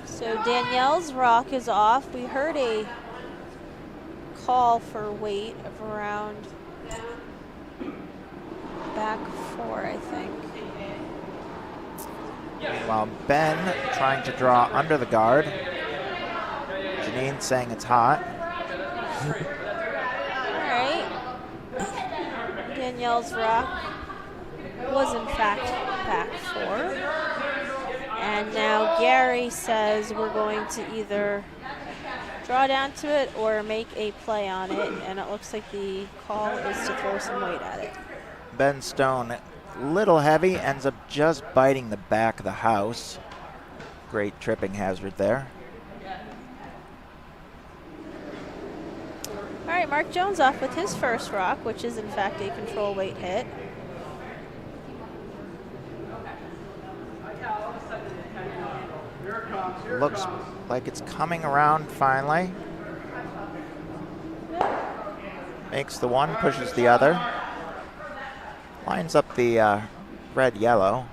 So Danielle's rock is off. We heard a call for weight of around back 4, I think. While Ben trying to draw under the guard. Janine saying it's hot. All right. Danielle's rock was in fact back 4. And now Gary says we're going to either draw down to it or make a play on it, and it looks like the call is to throw some weight at it. Ben Stone, little heavy, ends up just biting the back of the house. Great tripping hazard there. All right, Mark Jones off with his first rock, which is in fact a control weight hit. Looks like it's coming around finally. Makes the one, pushes the other. Lines up the red-yellow.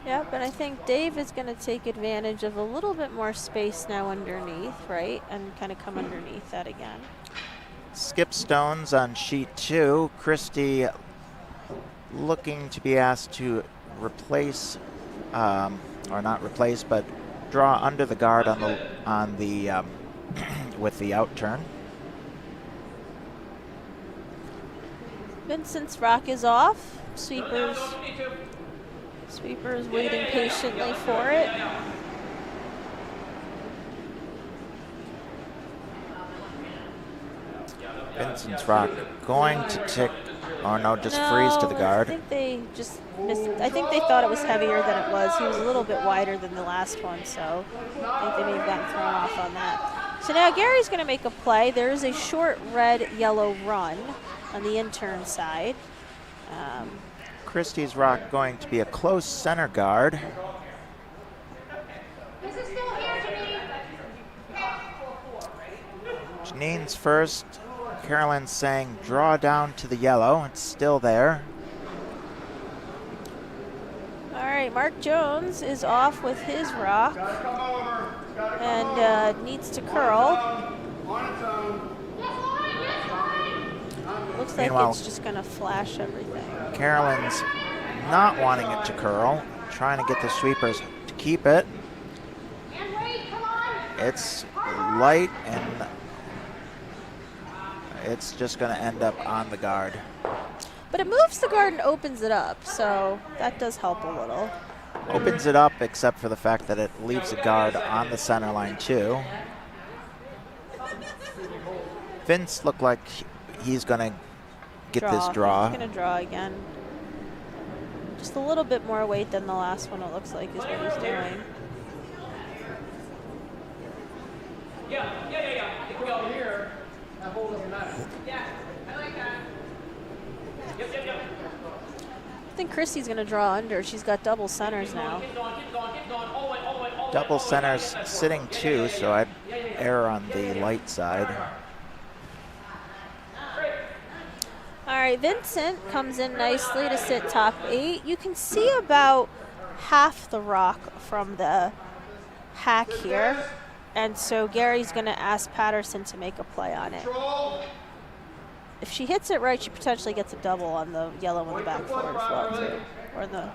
Yep, and I think Dave is going to take advantage of a little bit more space now underneath, right? And kind of come underneath that again. Skip stones on sheet 2. Christie looking to be asked to replace, or not replace, but draw under the guard on the with the out turn. Vincent's rock is off. Sweepers waiting patiently for it. Vincent's rock going to tick, or no, just freeze to the guard. I think they just missed. I think they thought it was heavier than it was. He was a little bit wider than the last one, so I think they may have gotten thrown off on that. So now Gary's going to make a play. There is a short red-yellow run on the intern side. Christie's rock going to be a close center guard. Is it still here, Janine? Janine's first. Carolyn's saying draw down to the yellow. It's still there. All right, Mark Jones is off with his rock and needs to curl. Looks like Meanwhile, it's just going to flash everything. Carolyn's not wanting it to curl, trying to get the sweepers to keep it. It's light and it's just going to end up on the guard. But it moves the guard and opens it up, so that does help a little. Opens it up, except for the fact that it leaves a guard on the center line too. Vince looked like he's going to get this draw. He's going to draw again. Just a little bit more weight than the last one, it looks like, is what he's doing. Yeah. You can go here. That hole doesn't matter. Yeah, I like that. Yep. I think Christie's going to draw under. She's got double centers now. Keep going. All the way. Double centers sitting too, so I'd err on the light side. right, Vincent comes in nicely to sit top 8. You can see about half the rock from the hack here. And so Gary's going to ask Patterson to make a play on it. If she hits it right, she potentially gets a double on the yellow in the back 4 as well, too. Or in the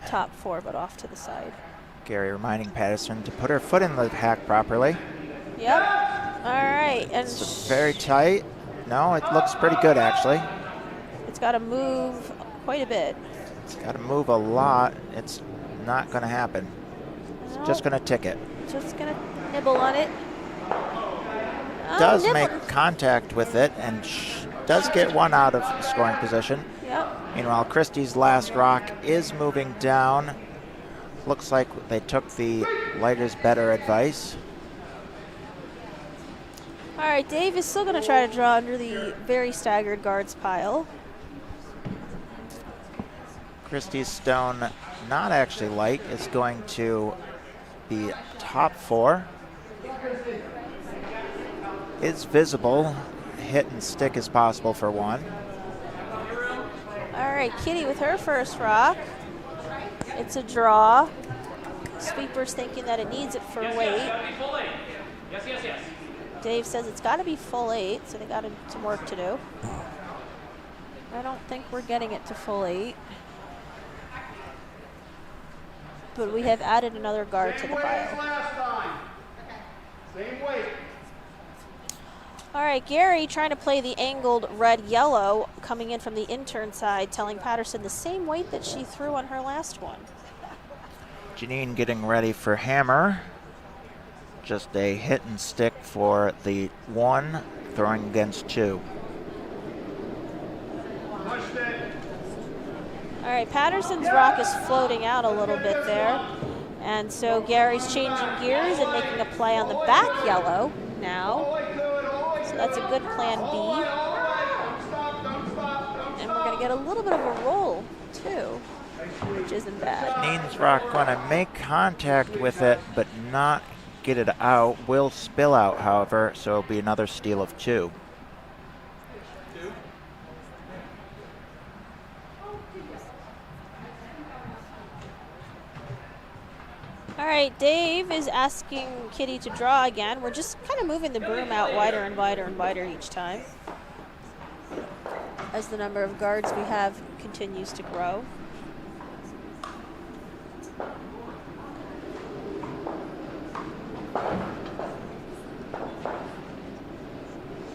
top 4, but off to the side. Gary reminding Patterson to put her foot in the hack properly. Yep. All right. And It's very tight. No, it looks pretty good, actually. it's got to move quite a bit. It's got to move a lot. It's not going to happen. It's just going to tick it. Just going to nibble on it. Does nibble. make contact with it and does get one out of scoring position. Yep. Meanwhile, Christie's last rock is moving down. Looks like they took the lighter's better advice. All right, Dave is still going to try to draw under the very staggered guards pile. Christie's stone, not actually light, is going to be top 4. Is visible. Hit and stick is possible for 1. All right, Kitty with her first rock. It's a draw. Sweeper's thinking that it needs it for weight. Yes. Dave says it's got to be full 8, so they got some work to do. I don't think we're getting it to full 8. But we have added another guard to the pile. Last time. Same weight. All right, Gary trying to play the angled red-yellow, coming in from the intern side, telling Patterson the same weight that she threw on her last one. Janine getting ready for hammer. Just a hit and stick for the 1, throwing against 2. Pushed it. All right, Patterson's rock is floating out a little bit there. And so Gary's changing gears and making a play on the back yellow now. So that's a good plan B. And we're going to get a little bit of a roll, too, which isn't bad. Janine's rock going to make contact with it, but not get it out. Will spill out, however, so it'll be another steal of 2. All right, Dave is asking Kitty to draw again. We're just kind of moving the broom out wider and wider and wider each time as the number of guards we have continues to grow.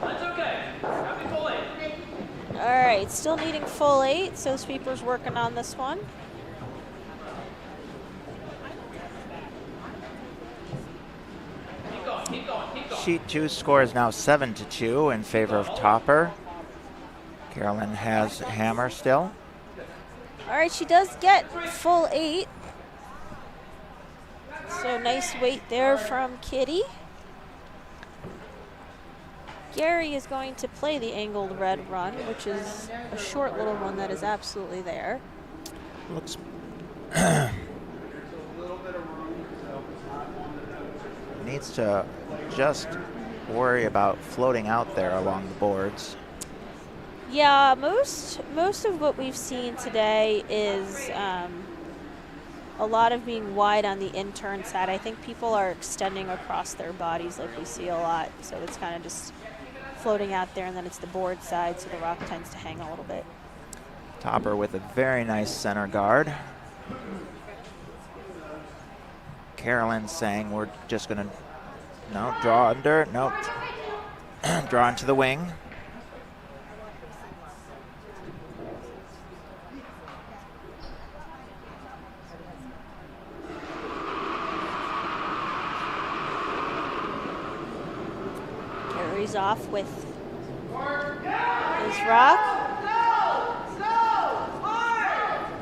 That's okay. Happy full 8. All right, still needing full 8, so Sweeper's working on this one. Keep going. Sheet 2 score is now 7-2 in favor of Topper. Carolyn has hammer still. All right, she does get full 8. So nice weight there from Kitty. Gary is going to play the angled red run, which is a short little one that is absolutely there. Looks needs to just worry about floating out there along the boards. Yeah, most of what we've seen today is a lot of being wide on the intern side. I think people are extending across their bodies like we see a lot, so it's kind of just floating out there, and then it's the board side, so the rock tends to hang a little bit. Topper with a very nice center guard. Carolyn saying we're just going to, no, draw under, nope. Draw into the wing. Carries off with his rock.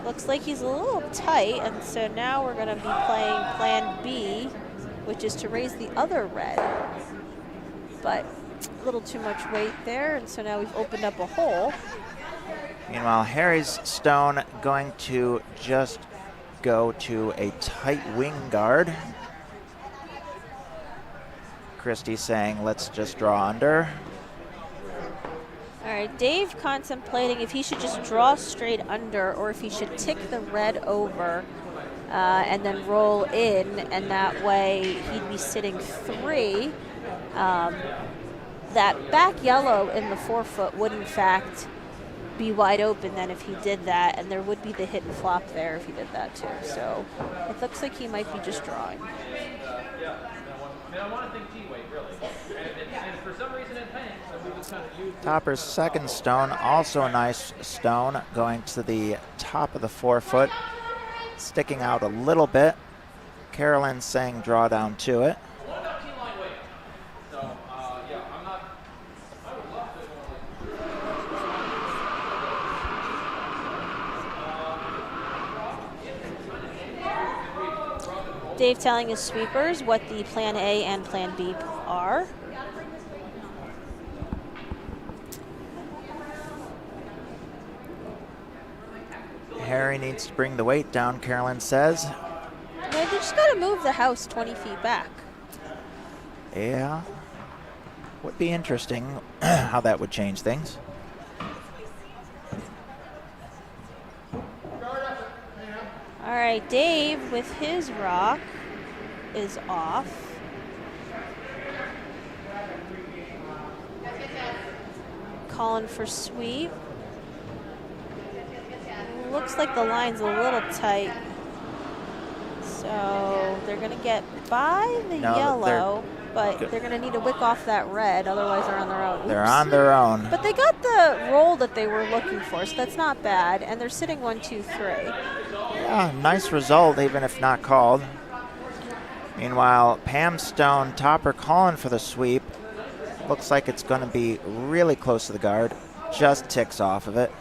Looks like he's a little tight, and so now we're going to be playing plan B, which is to raise the other red. But a little too much weight there, and so now we've opened up a hole. Meanwhile, Harry's stone going to just go to a tight wing guard. Christie saying, let's just draw under. All right, Dave contemplating if he should just draw straight under or if he should tick the red over and then roll in, and that way he'd be sitting 3. That back yellow in the 4-foot would in fact be wide open then if he did that, and there would be the hit and flop there if he did that too. So it looks like he might be just drawing. I want to think T-weight, really. And for some reason it hangs, so we just kind of use Topper's second stone, also a nice stone, going to the top of the 4-foot, sticking out a little bit. Carolyn saying draw down to it. What about T-line weight? So, yeah, I'm not, I would love to Dave telling his sweepers what the plan A and plan B are. Harry needs to bring the weight down, Carolyn says. They just got to move the house 20 feet back. Yeah. Would be interesting how that would change things. All right, Dave with his rock is off. Calling for sweep. Looks like the line's a little tight. So they're going to get by the yellow, but they're going to need to wick off that red, otherwise they're on their own. Oops. They're on their own. But they got the roll that they were looking for, so that's not bad. And they're sitting 1, 2, 3. Yeah, nice result, even if not called. Meanwhile, Pam Stone, Topper calling for the sweep. Looks like it's going to be really close to the guard. Just ticks off of it.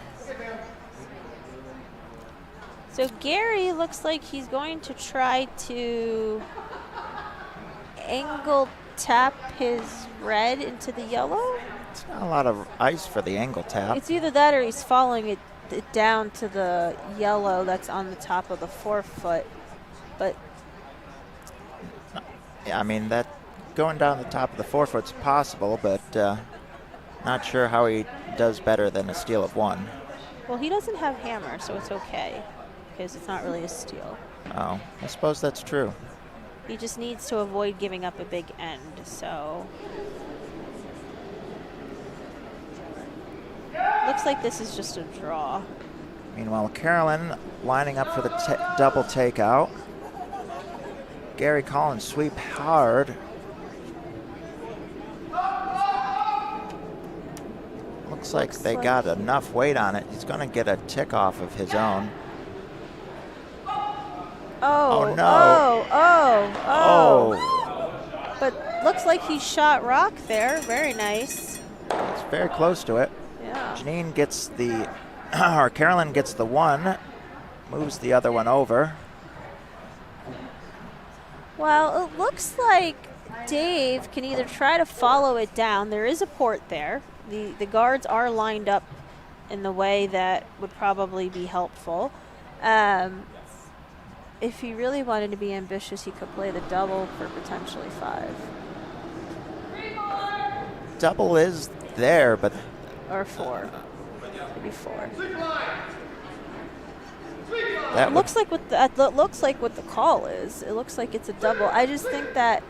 So Gary looks like he's going to try to angle tap his red into the yellow. It's not a lot of ice for the angle tap. It's either that or he's following it down to the yellow that's on the top of the 4-foot. But Yeah, I mean, that going down the top of the 4-foot's possible, but not sure how he does better than a steal of 1. well, he doesn't have hammer, so it's okay because it's not really a steal. Oh, I suppose that's true. He just needs to avoid giving up a big end, so. Looks like this is just a draw. Meanwhile, Carolyn lining up for the double takeout. Gary Collins sweep hard. Looks like they got enough weight on it. He's going to get a tick off of his own. Oh, no. oh. But looks like he shot rock there. Very nice. It's very close to it. Yeah. Janine gets the, or Carolyn gets the 1, moves the other one over. Well, it looks like Dave can either try to follow it down. There is a port there. The guards are lined up in the way that would probably be helpful. If he really wanted to be ambitious, he could play the double for potentially 5. Double is there, but Or 4. Maybe 4. that would, Looks like what the call is. It looks like it's a double. I just think that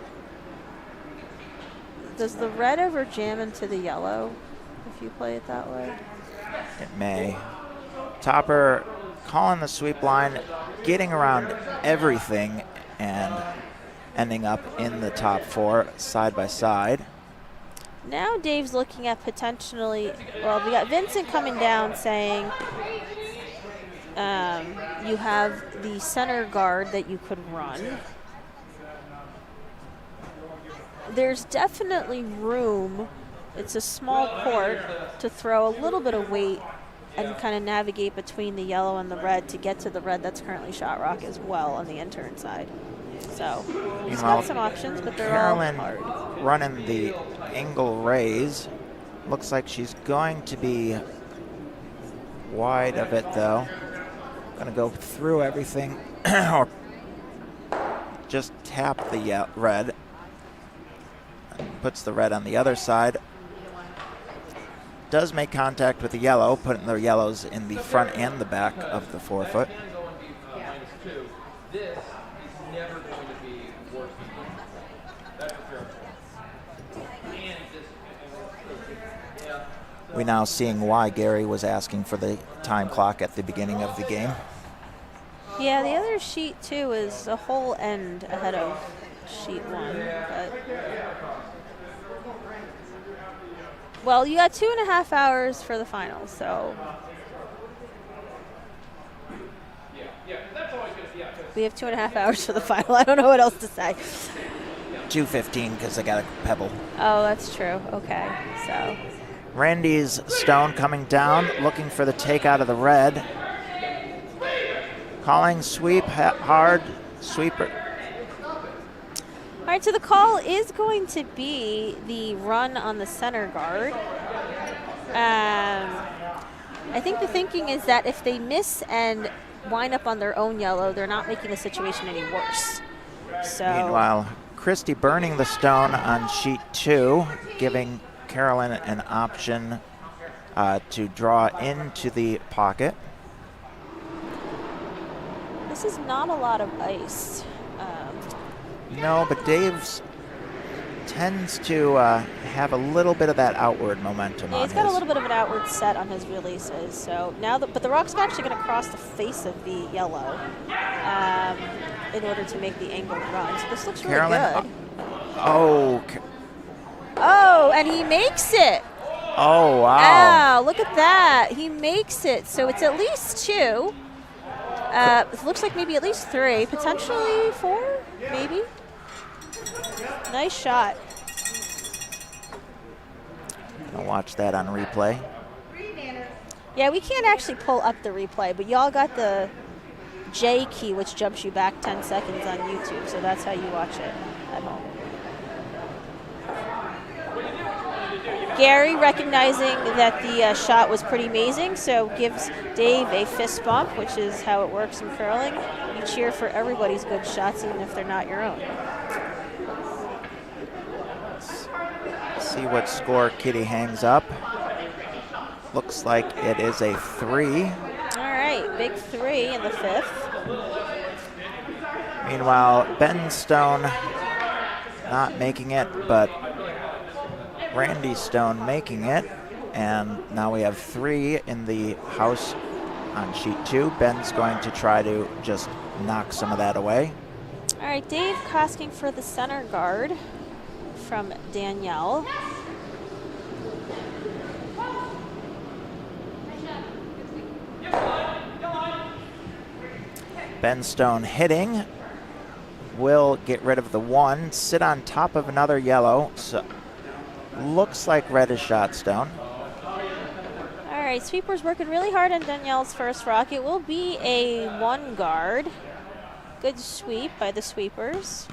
does the red ever jam into the yellow if you play it that way? it may. Topper calling the sweep line, getting around everything, and ending up in the top 4 side by side. Now Dave's looking at potentially, well, we got Vincent coming down saying you have the center guard that you could run. There's definitely room. It's a small court to throw a little bit of weight and kind of navigate between the yellow and the red to get to the red that's currently shot rock as well on the intern side. So he's got some options, but they're Carolyn all hard. running the angle raise. Looks like she's going to be wide of it though. Gonna go through everything or just tap the red. Puts the red on the other side. does make contact with the yellow, putting the yellows in the front and the back of the forefoot. That can go and be -2. This is never going to be worse than that. That's for sure. And this, yeah. We now seeing why Gary was asking for the time clock at the beginning of the game. Yeah, the other sheet too is a whole end ahead of sheet 1. But well, you got 2.5 hours for the finals, so Yeah, that's always going to, yeah. we have 2.5 hours for the final. I don't know what else to say. 2:15 because I got a pebble. Oh, that's true. Okay, so Randy's stone coming down, looking for the take out of the red. Calling sweep, hard, sweeper. all right, so the call is going to be the run on the center guard. I think the thinking is that if they miss and wind up on their own yellow, they're not making the situation any worse. So Meanwhile, Christy burning the stone on sheet 2, giving Carolyn an option to draw into the pocket. this is not a lot of ice. No, but Dave's tends to have a little bit of that outward momentum Yeah, on he's got a his. little bit of an outward set on his releases. So now, but the rock's actually going to cross the face of the yellow in order to make the angled run. So this looks really Carolyn, good. oh, And he makes it. oh, wow. Wow, look at that. He makes it. So it's at least 2. It looks like maybe at least 3, potentially 4, maybe. Nice shot. I'll watch that on replay. Yeah, we can't actually pull up the replay, but y'all got the J key, which jumps you back 10 seconds on YouTube, so that's how you watch it at home. Gary, recognizing that the shot was pretty amazing, so gives Dave a fist bump, which is how it works in curling. You cheer for everybody's good shots, even if they're not your own. See what score Kitty hangs up. Looks like it is a 3. All right, big 3 in the 5th. Meanwhile, Ben Stone not making it, but Randy Stone making it. And now we have 3 in the house on sheet 2. Ben's going to try to just knock some of that away. All right, Dave asking for the center guard from Danielle. Ben Stone hitting. Will get rid of the 1, sit on top of another yellow. So looks like red is shot stone. All right, sweeper's working really hard on Danielle's first rock. It will be a 1 guard. Good sweep by the sweepers.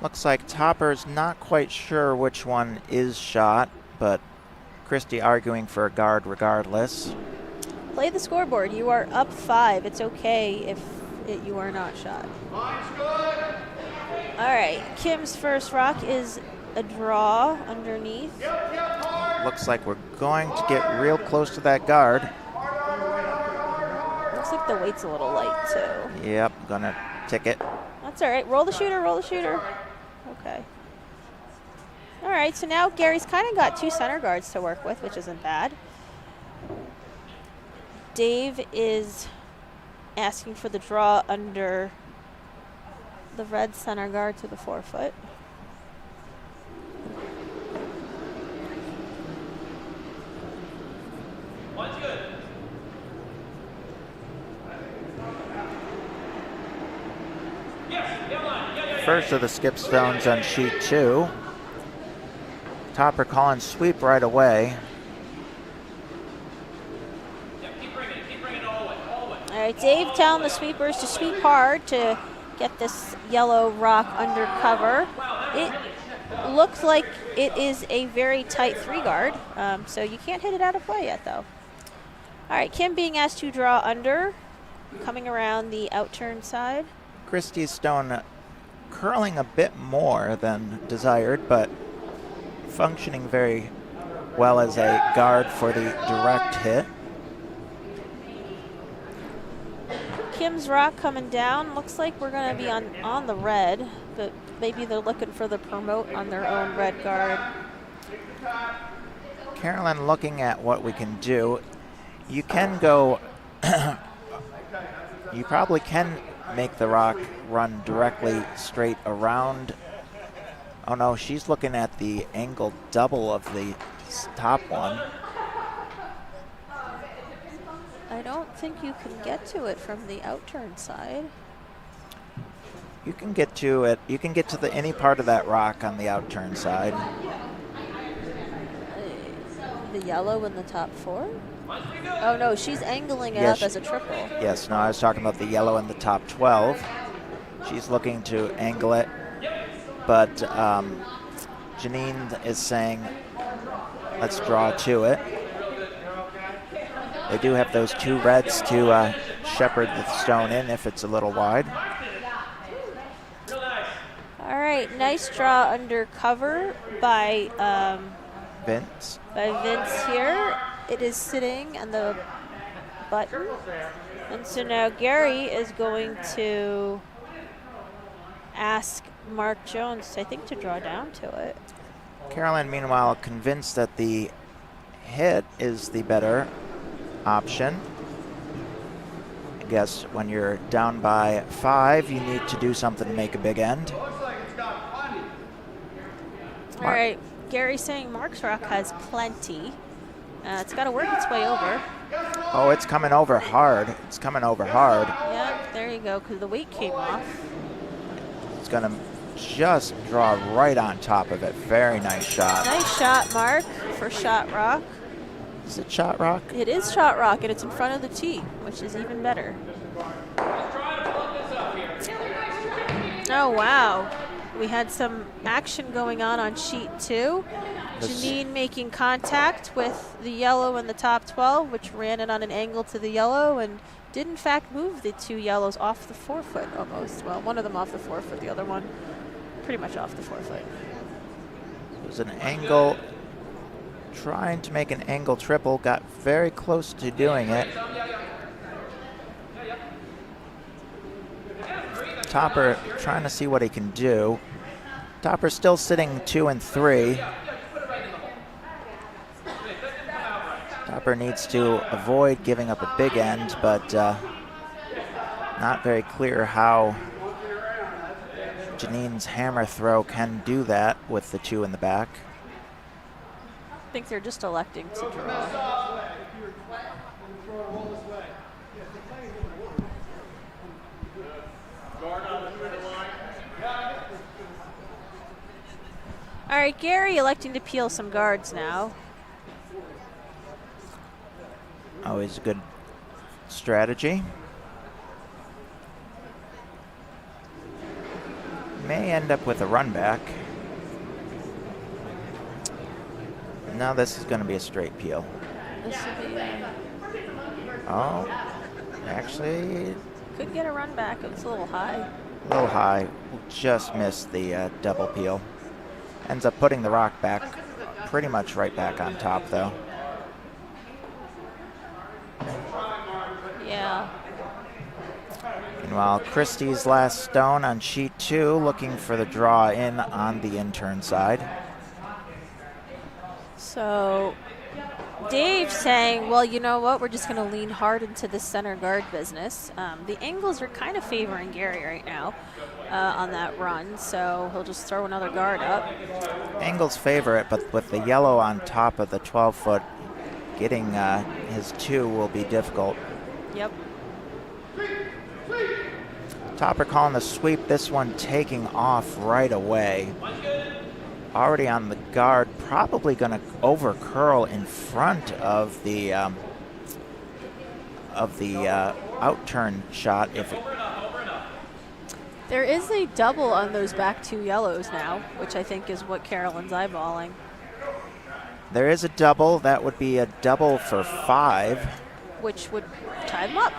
Looks like Topper's not quite sure which one is shot, but Christie arguing for a guard regardless. Play the scoreboard. You are up 5. It's okay if you are not shot. Line's good. All right, Kim's first rock is a draw underneath. Yep, hard. Looks like we're going to get real close to that guard. Looks like the weight's a little light too. Yep, gonna tick it. That's all right. Roll the shooter, roll the shooter. Okay. All right, so now Gary's kind of got 2 center guards to work with, which isn't bad. Dave is asking for the draw under the red center guard to the forefoot. One's good. Yes, yeah, line. Yeah. First of the skip stones on sheet 2. Topper calling sweep right away. Yeah, keep bringing it all the way. All right, Dave telling the sweepers to sweep hard to get this yellow rock under cover. It looks like it is a very tight 3 guard, so you can't hit it out of play yet, though. All right, Kim being asked to draw under, coming around the outturn side. Christie Stone curling a bit more than desired, but functioning very well as a guard for the direct hit. Kim's rock coming down. Looks like we're going to be on the red, but maybe they're looking for the promote on their own red guard. Carolyn looking at what we can do. You can go, you probably can make the rock run directly straight around. Oh no, she's looking at the angled double of the top one. I don't think you can get to it from the outturn side. You can get to it. You can get to any part of that rock on the outturn side. The yellow in the top 4? Oh no, she's angling it Yes, up as a triple. Yes, no, I was talking about the yellow in the top 12. She's looking to angle it, but Janine is saying, let's draw to it. They do have those 2 reds to shepherd the stone in if it's a little wide. All right, nice draw under cover by Vince. Vince here. It is sitting on the button. And so now Gary is going to ask Mark Jones, I think, to draw down to it. Carolyn, meanwhile, convinced that the hit is the better option. I guess when you're down by 5, you need to do something to make a big end. All right, Gary's saying Mark's rock has plenty. It's got to work its way over. Oh, it's coming over hard. It's coming over hard. Yeah, there you go, because the weight came off. It's going to just draw right on top of it. Very nice shot. Nice shot, Mark, for shot rock. Is it shot rock? It is shot rock, and it's in front of the tee, which is even better. Oh, wow. We had some action going on sheet 2. Janine making contact with the yellow in the top 12, which ran it on an angle to the yellow and did in fact move the 2 yellows off the 4-foot almost. Well, one of them off the 4-foot, the other one pretty much off the 4-foot. It was an angle, trying to make an angle triple, got very close to doing it. Topper trying to see what he can do. Topper still sitting 2 and 3. Topper needs to avoid giving up a big end, but not very clear how Janine's hammer throw can do that with the 2 in the back. I think they're just electing to draw. All right, Gary electing to peel some guards now. Always a good strategy. May end up with a run back. Now this is going to be a straight peel. This would be Oh, actually, could get a run back. It's a little high. a little high. Just missed the double peel. Ends up putting the rock back pretty much right back on top, though. Yeah. Meanwhile, Christie's last stone on sheet 2, looking for the draw in on the in-turn side. So Dave's saying, well, you know what? We're just going to lean hard into the center guard business. The angles are kind of favoring Gary right now on that run, so he'll just throw another guard up. Angles favor it, but with the yellow on top of the 12-foot, getting his 2 will be difficult. Yep. Topper calling the sweep, this one taking off right away. Already on the guard, probably going to over curl in front of the outturn shot. There is a double on those back 2 yellows now, which I think is what Carolyn's eyeballing. There is a double. That would be a double for 5. Which would tie them up.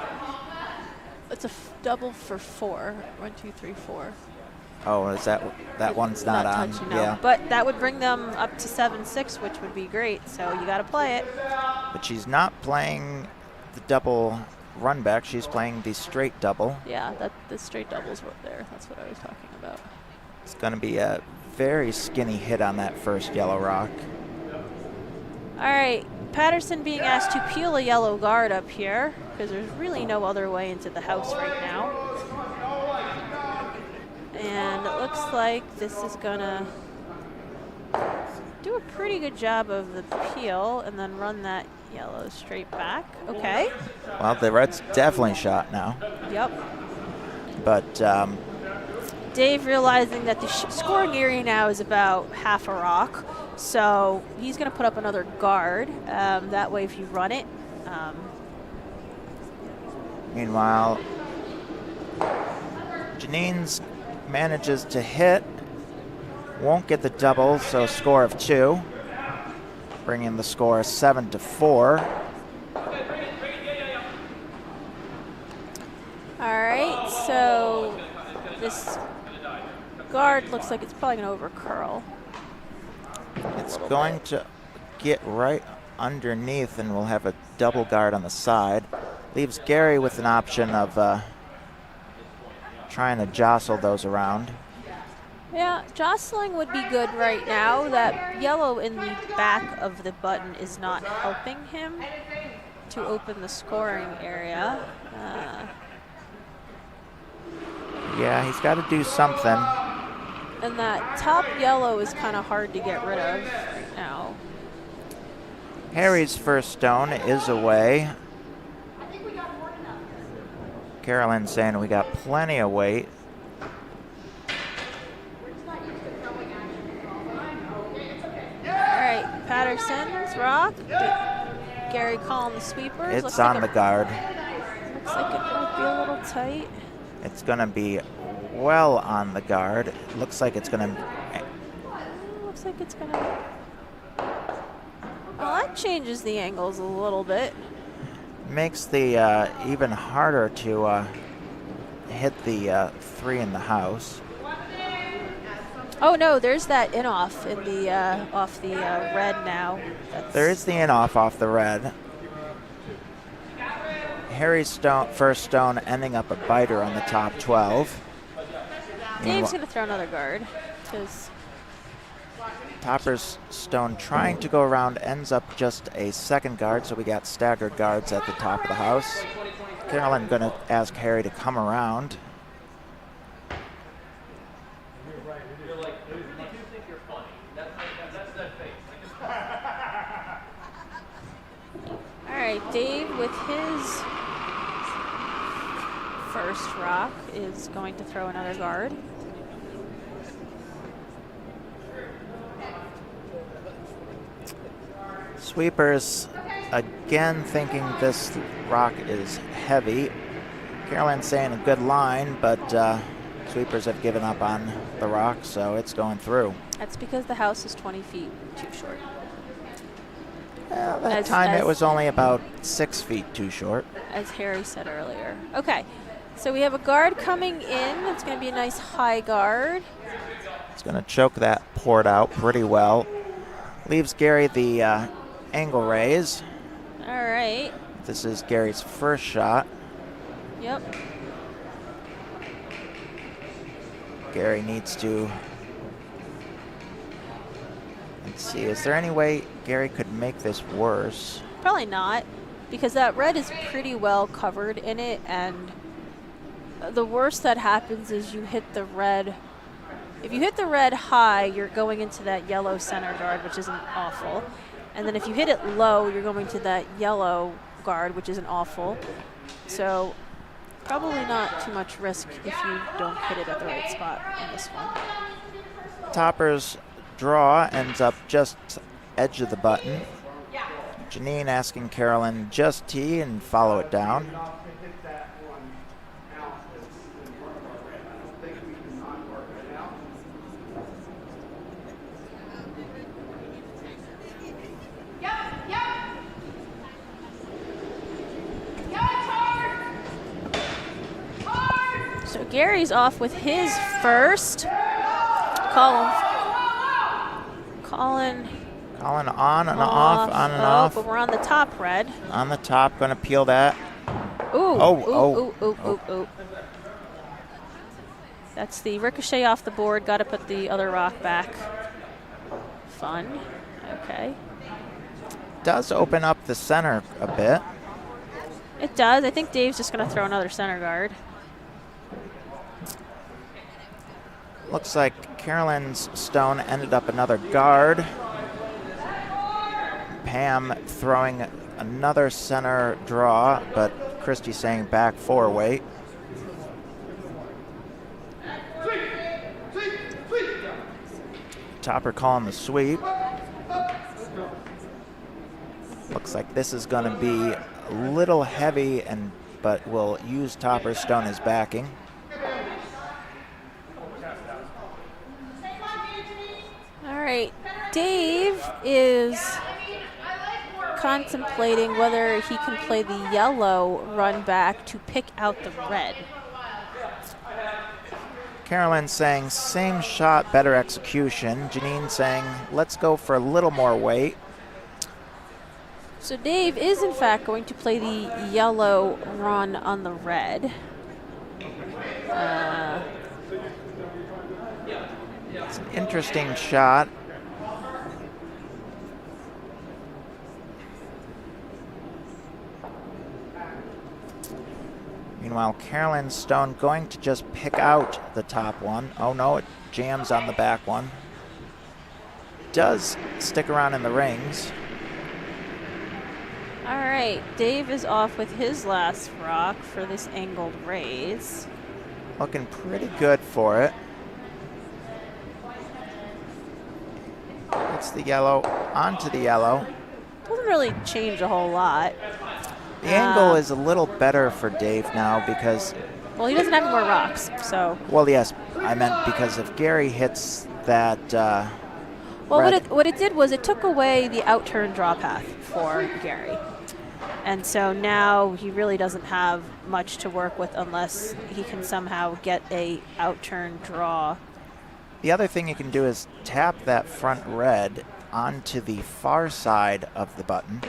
It's a double for 4. 1, 2, 3, 4. Oh, is that one's not on? touching, no. Yeah, But that would bring them up to 7-6, which would be great. So you got to play it. but she's not playing the double run back. She's playing the straight double. Yeah, the straight doubles were there. That's what I was talking about. It's going to be a very skinny hit on that first yellow rock. All right, Patterson being asked to peel a yellow guard up here because there's really no other way into the house right now. And it looks like this is gonna do a pretty good job of the peel and then run that yellow straight back. Okay. Well, the red's definitely shot now. Yep. But Dave realizing that the scoring area now is about half a rock, so he's going to put up another guard. That way, if you run it. Meanwhile, Janine's manages to hit, won't get the double, so score of 2, bringing the score 7-4. All right, so this guard looks like it's probably going to over curl. It's going to get right underneath, and we'll have a double guard on the side. Leaves Gary with an option of trying to jostle those around. Yeah, jostling would be good right now. That yellow in the back of the button is not helping him to open the scoring area. Yeah, he's got to do something. And that top yellow is kind of hard to get rid of right now. Harry's first stone is away. Carolyn saying we got plenty of weight. All right, Patterson's rock. Gary calling the sweepers. It's on the guard. Looks like it might be a little tight. It's going to be well on the guard. It looks like it's going to... Looks like it's gonna. Well, that changes the angles a little bit. Makes the even harder to hit the 3 in the house. Oh no, there's that in off in the off the red now. There is the in off the red. Harry's first stone ending up a biter on the top 12. Dave's gonna throw another guard because Topper's stone trying to go around ends up just a second guard, so we got staggered guards at the top of the house. Carolyn going to ask Harry to come around. You're like, you do think you're funny. That's that face. all right, Dave with his first rock is going to throw another guard. Sweepers again thinking this rock is heavy. Carolyn's saying a good line, but sweepers have given up on the rock, so it's going through. That's because the house is 20 feet too short. Well, that time it was only about 6 feet too short. As Harry said earlier. Okay, so we have a guard coming in. It's going to be a nice high guard. It's going to choke that port out pretty well. Leaves Gary the angle raise. All right. This is Gary's first shot. Yep. Gary needs to... Let's see, is there any way Gary could make this worse? Probably not, because that red is pretty well covered in it, and the worst that happens is you hit the red. If you hit the red high, you're going into that yellow center guard, which isn't awful. And then if you hit it low, you're going to that yellow guard, which isn't awful. So probably not too much risk if you don't hit it at the right spot on this one. Topper's draw ends up just edge of the button. Janine asking Carolyn just tee and follow it down. Gary's off with his first. Colin on and off, on and off. But we're on the top, Red. On the top, going to peel that. Ooh. Oh. Ooh. That's the ricochet off the board. Got to put the other rock back. Fun. Okay. Does open up the center a bit. It does. I think Dave's just going to throw another center guard. Looks like Carolyn's stone ended up another guard. Pam throwing another center draw, but Christy saying back 4 weight. Topper calling the sweep. Looks like this is going to be a little heavy, but will use Topper's stone as backing. All right, Dave is contemplating whether he can play the yellow run back to pick out the red. Carolyn saying same shot, better execution. Janine saying let's go for a little more weight. So Dave is in fact going to play the yellow run on the red. It's an interesting shot. Meanwhile, Carolyn Stone going to just pick out the top one. Oh no, it jams on the back one. Does stick around in the rings. All right, Dave is off with his last rock for this angled raise. Looking pretty good for it. It's the yellow, onto the yellow. Doesn't really change a whole lot. The angle is a little better for Dave now because... Well, he doesn't have any more rocks, so... Well, yes, I meant because if Gary hits that well, red... what it did was it took away the outturn draw path for Gary. And so now he really doesn't have much to work with unless he can somehow get a outturn draw. The other thing you can do is tap that front red onto the far side of the button.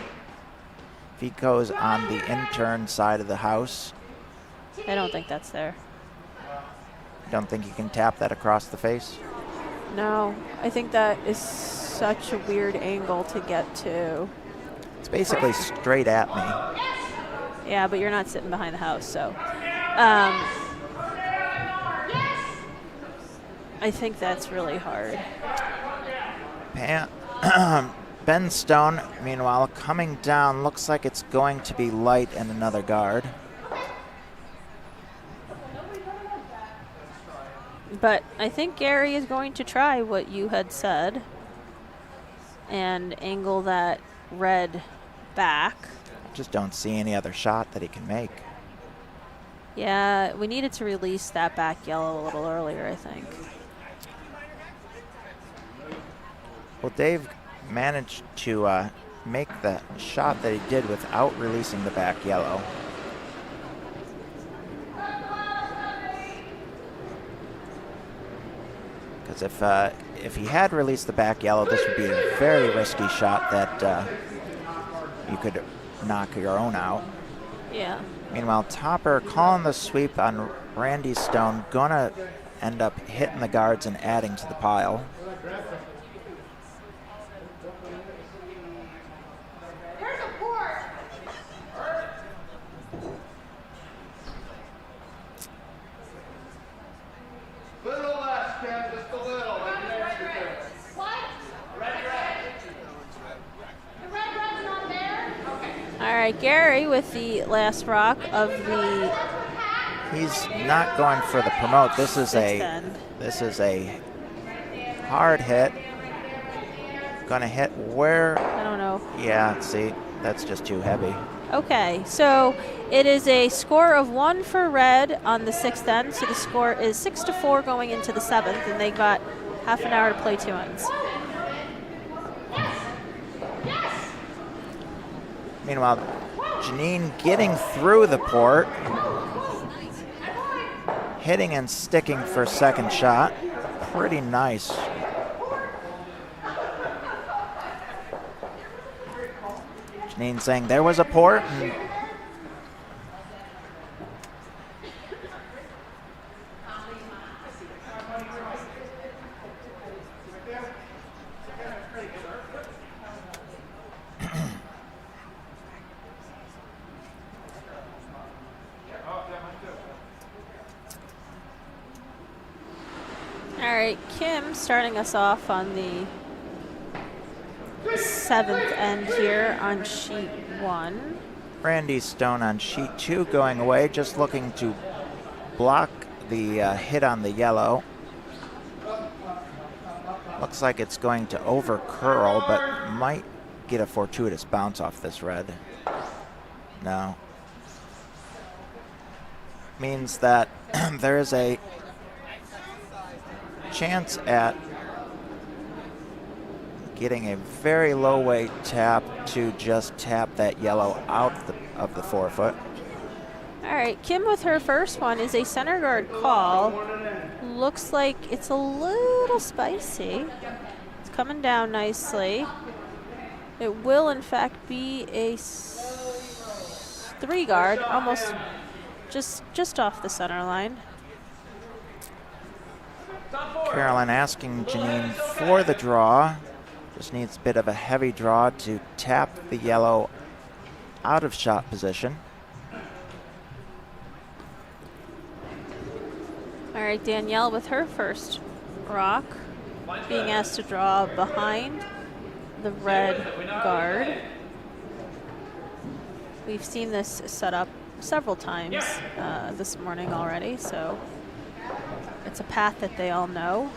If he goes on the in-turn side of the house. I don't think that's there. Don't think you can tap that across the face? No, I think that is such a weird angle to get to. It's basically straight at me. Yeah, but you're not sitting behind the house, so. I think that's really hard. Ben Stone, meanwhile, coming down, looks like it's going to be light and another guard. But I think Gary is going to try what you had said and angle that red back. Just don't see any other shot that he can make. Yeah, we needed to release that back yellow a little earlier, I think. Well, Dave managed to make the shot that he did without releasing the back yellow. Because if he had released the back yellow, this would be a very risky shot that you could knock your own out. Yeah. Meanwhile, Topper calling the sweep on Randy Stone, gonna end up hitting the guards and adding to the pile. Little less, Ken, just a little. What? The red red's not there? Okay. All right, Gary with the last rock of the He's not going for the promote. This is sixth end. a hard hit. Gonna hit where? I don't know. Yeah, see, that's just too heavy. Okay, so it is a score of 1 for red on the sixth end. So the score is 6-4 going into the seventh, and they got half an hour to play 2 ends. Meanwhile, Janine getting through the port. hitting and sticking for second shot. Pretty nice. Janine saying there was a port. All right, Kim starting us off on the 7th end here on sheet 1. Brandy Stone on sheet 2 going away, just looking to block the hit on the yellow. Looks like it's going to over curl, but might get a fortuitous bounce off this red. No. Means that there is a chance at getting a very low weight tap to just tap that yellow out of the forefoot. All right, Kim with her first one is a center guard call. Looks like it's a little spicy. It's coming down nicely. It will in fact be a 3 guard, almost just off the center line. Carolyn asking Janine for the draw. Just needs a bit of a heavy draw to tap the yellow out of shot position. All right, Danielle with her first rock, being asked to draw behind the red guard. We've seen this set up several times this morning already, so it's a path that they all know.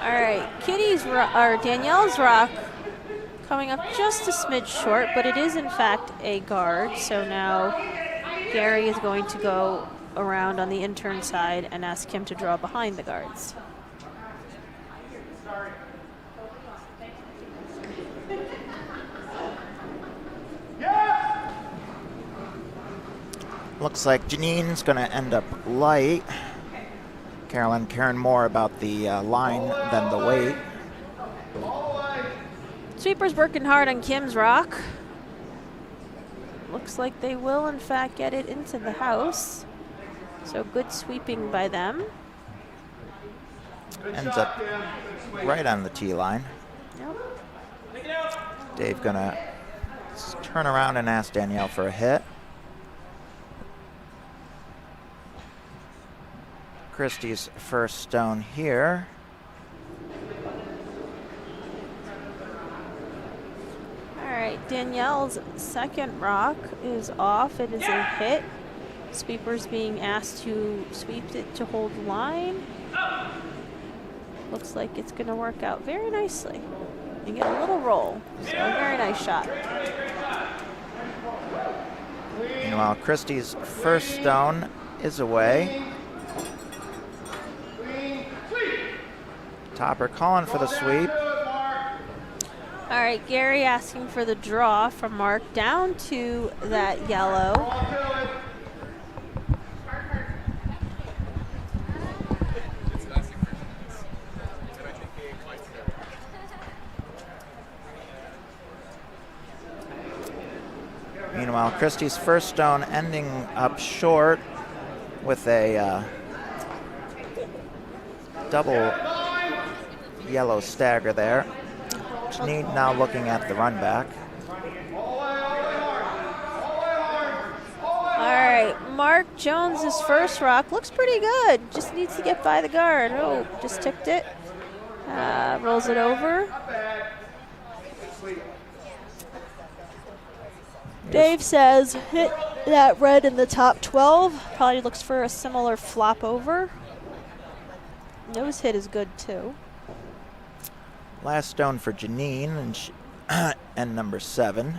All right, Danielle's rock coming up just a smidge short, but it is in fact a guard. So now Gary is going to go around on the intern side and ask him to draw behind the guards. Looks like Janine's going to end up light. Carolyn caring more about the line than the weight. Sweeper's working hard on Kim's rock. Looks like they will in fact get it into the house. So good sweeping by them. Ends up right on the tee line. Yep. Dave gonna turn around and ask Danielle for a hit. Christie's first stone here. All right, Danielle's second rock is off. It is a hit. Sweeper's being asked to sweep it to hold the line. Looks like it's going to work out very nicely. You get a little roll. So a very nice shot. Meanwhile, Christie's first stone is away. Topper calling for the sweep. All right, Gary asking for the draw from Mark down to that yellow. Meanwhile, Christie's first stone ending up short with a double yellow stagger there. Janine now looking at the run back. All right, Mark Jones's first rock looks pretty good. Just needs to get by the guard. Oh, just tipped it. Rolls it over. Dave says hit that red in the top 12. Probably looks for a similar flop over. Nose hit is good too. Last stone for Janine and number 7.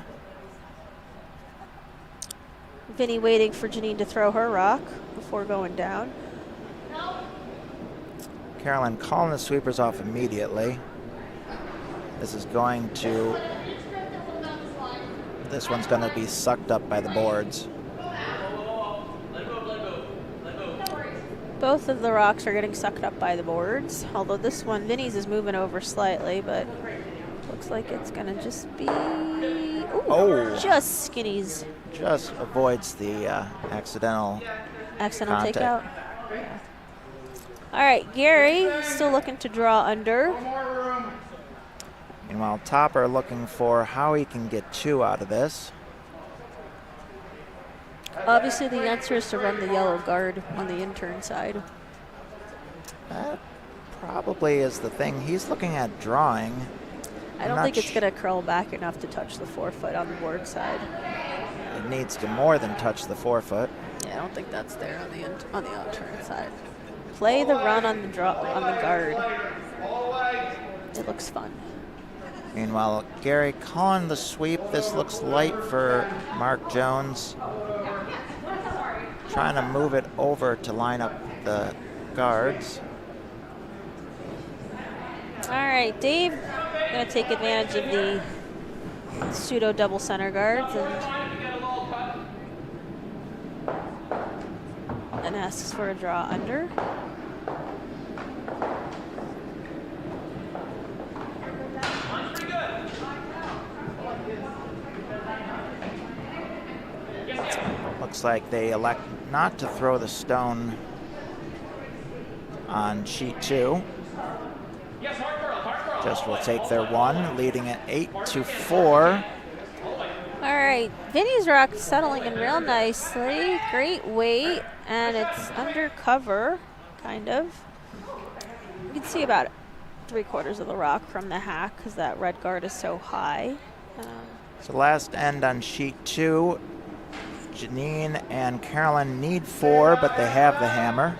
Vinny waiting for Janine to throw her rock before going down. Carolyn calling the sweepers off immediately. This is going to, this one's going to be sucked up by the boards. Both of the rocks are getting sucked up by the boards, although this one, Vinny's, is moving over slightly, but looks like it's going to just be, just Skinny's. Just avoids the accidental contact. Takeout. Yeah. All right, Gary still looking to draw under. Meanwhile, Topper looking for how he can get 2 out of this. Obviously, the answer is to run the yellow guard on the intern side. That probably is the thing. He's looking at drawing. I don't think it's going to curl back enough to touch the 4-foot on the board side. It needs to more than touch the 4-foot. Yeah, I don't think that's there on the intern side. Play the run on the guard. It looks fun. Meanwhile, Gary calling the sweep. This looks light for Mark Jones. Trying to move it over to line up the guards. All right, Dave going to take advantage of the pseudo double center guards and asks for a draw under. Looks like they elect not to throw the stone on sheet 2. Just will take their 1, leading it 8-4. All right, Vinny's rock settling in real nicely. Great weight, and it's under cover, kind of. You can see about 3/4 of the rock from the hack because that red guard is so high. So last end on sheet 2. Janine and Carolyn need 4, but they have the hammer.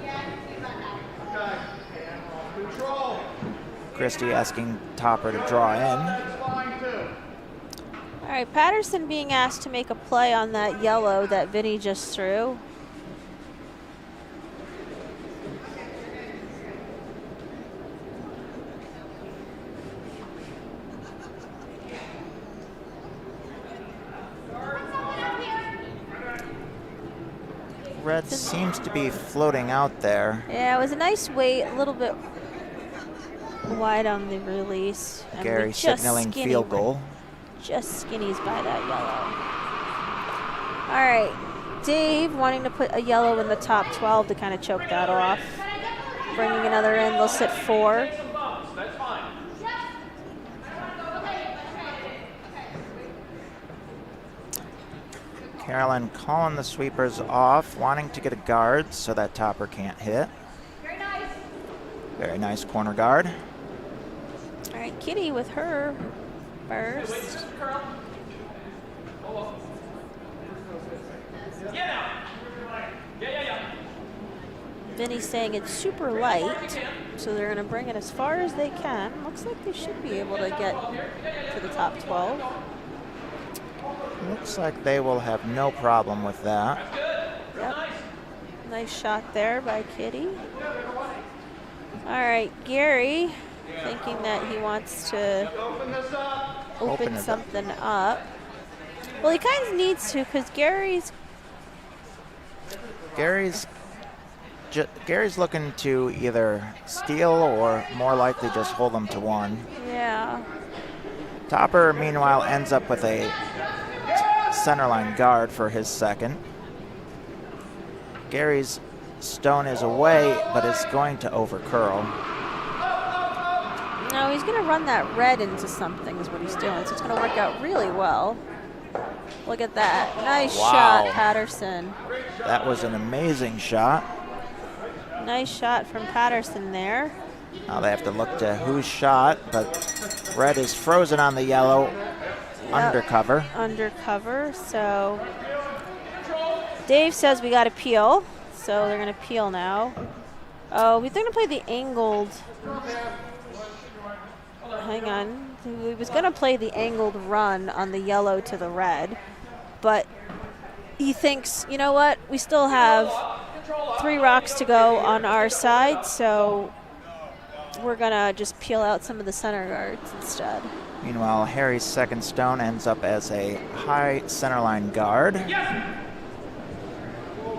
Christie asking Topper to draw in. All right, Patterson being asked to make a play on that yellow that Vinny just threw. Red seems to be floating out there. Yeah, it was a nice weight, a little bit wide on the release. And Gary signaling field goal. Just Skinny's by that yellow. All right, Dave wanting to put a yellow in the top 12 to kind of choke that off. Bringing another in, they'll sit 4. Carolyn calling the sweepers off, wanting to get a guard so that Topper can't hit. Very nice corner guard. All right, Kitty with her first. Vinny's saying it's super light, so they're going to bring it as far as they can. Looks like they should be able to get to the top 12. Looks like they will have no problem with that. Yep. Nice shot there by Kitty. All right, Gary thinking that he wants to open something up. Well, he kind of needs to because Gary's looking to either steal or more likely just hold them to 1. Yeah. Topper, meanwhile, ends up with a centerline guard for his second. Gary's stone is away, but it's going to overcurl. No, he's going to run that red into something is what he's doing, so it's going to work out really well. Look at that. Nice shot, Patterson. That was an amazing shot. Nice shot from Patterson there. Now they have to look to whose shot, but red is frozen on the yellow. Undercover. Undercover, so Dave says we got to peel, so they're going to peel now. Oh, they're going to play the angled. Hang on. He was going to play the angled run on the yellow to the red, but he thinks, you know what, we still have 3 rocks to go on our side, so we're going to just peel out some of the center guards instead. Meanwhile, Harry's second stone ends up as a high centerline guard.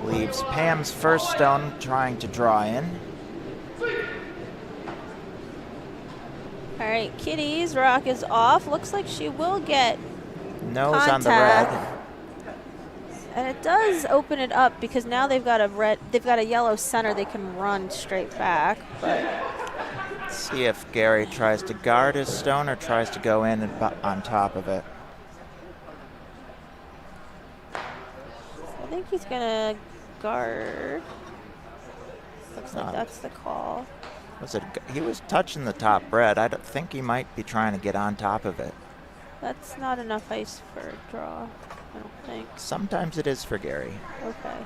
Leaves Pam's first stone trying to draw in. All right, Kitty's rock is off. Looks like she will get Nose on the red. contact. And it does open it up because now they've got a yellow center they can run straight back. But Let's see if Gary tries to guard his stone or tries to go in and on top of it. I think he's gonna guard. Looks like that's the call. He was touching the top red. I don't think he might be trying to get on top of it. That's not enough ice for a draw, I don't think. Sometimes it is for Gary. Okay.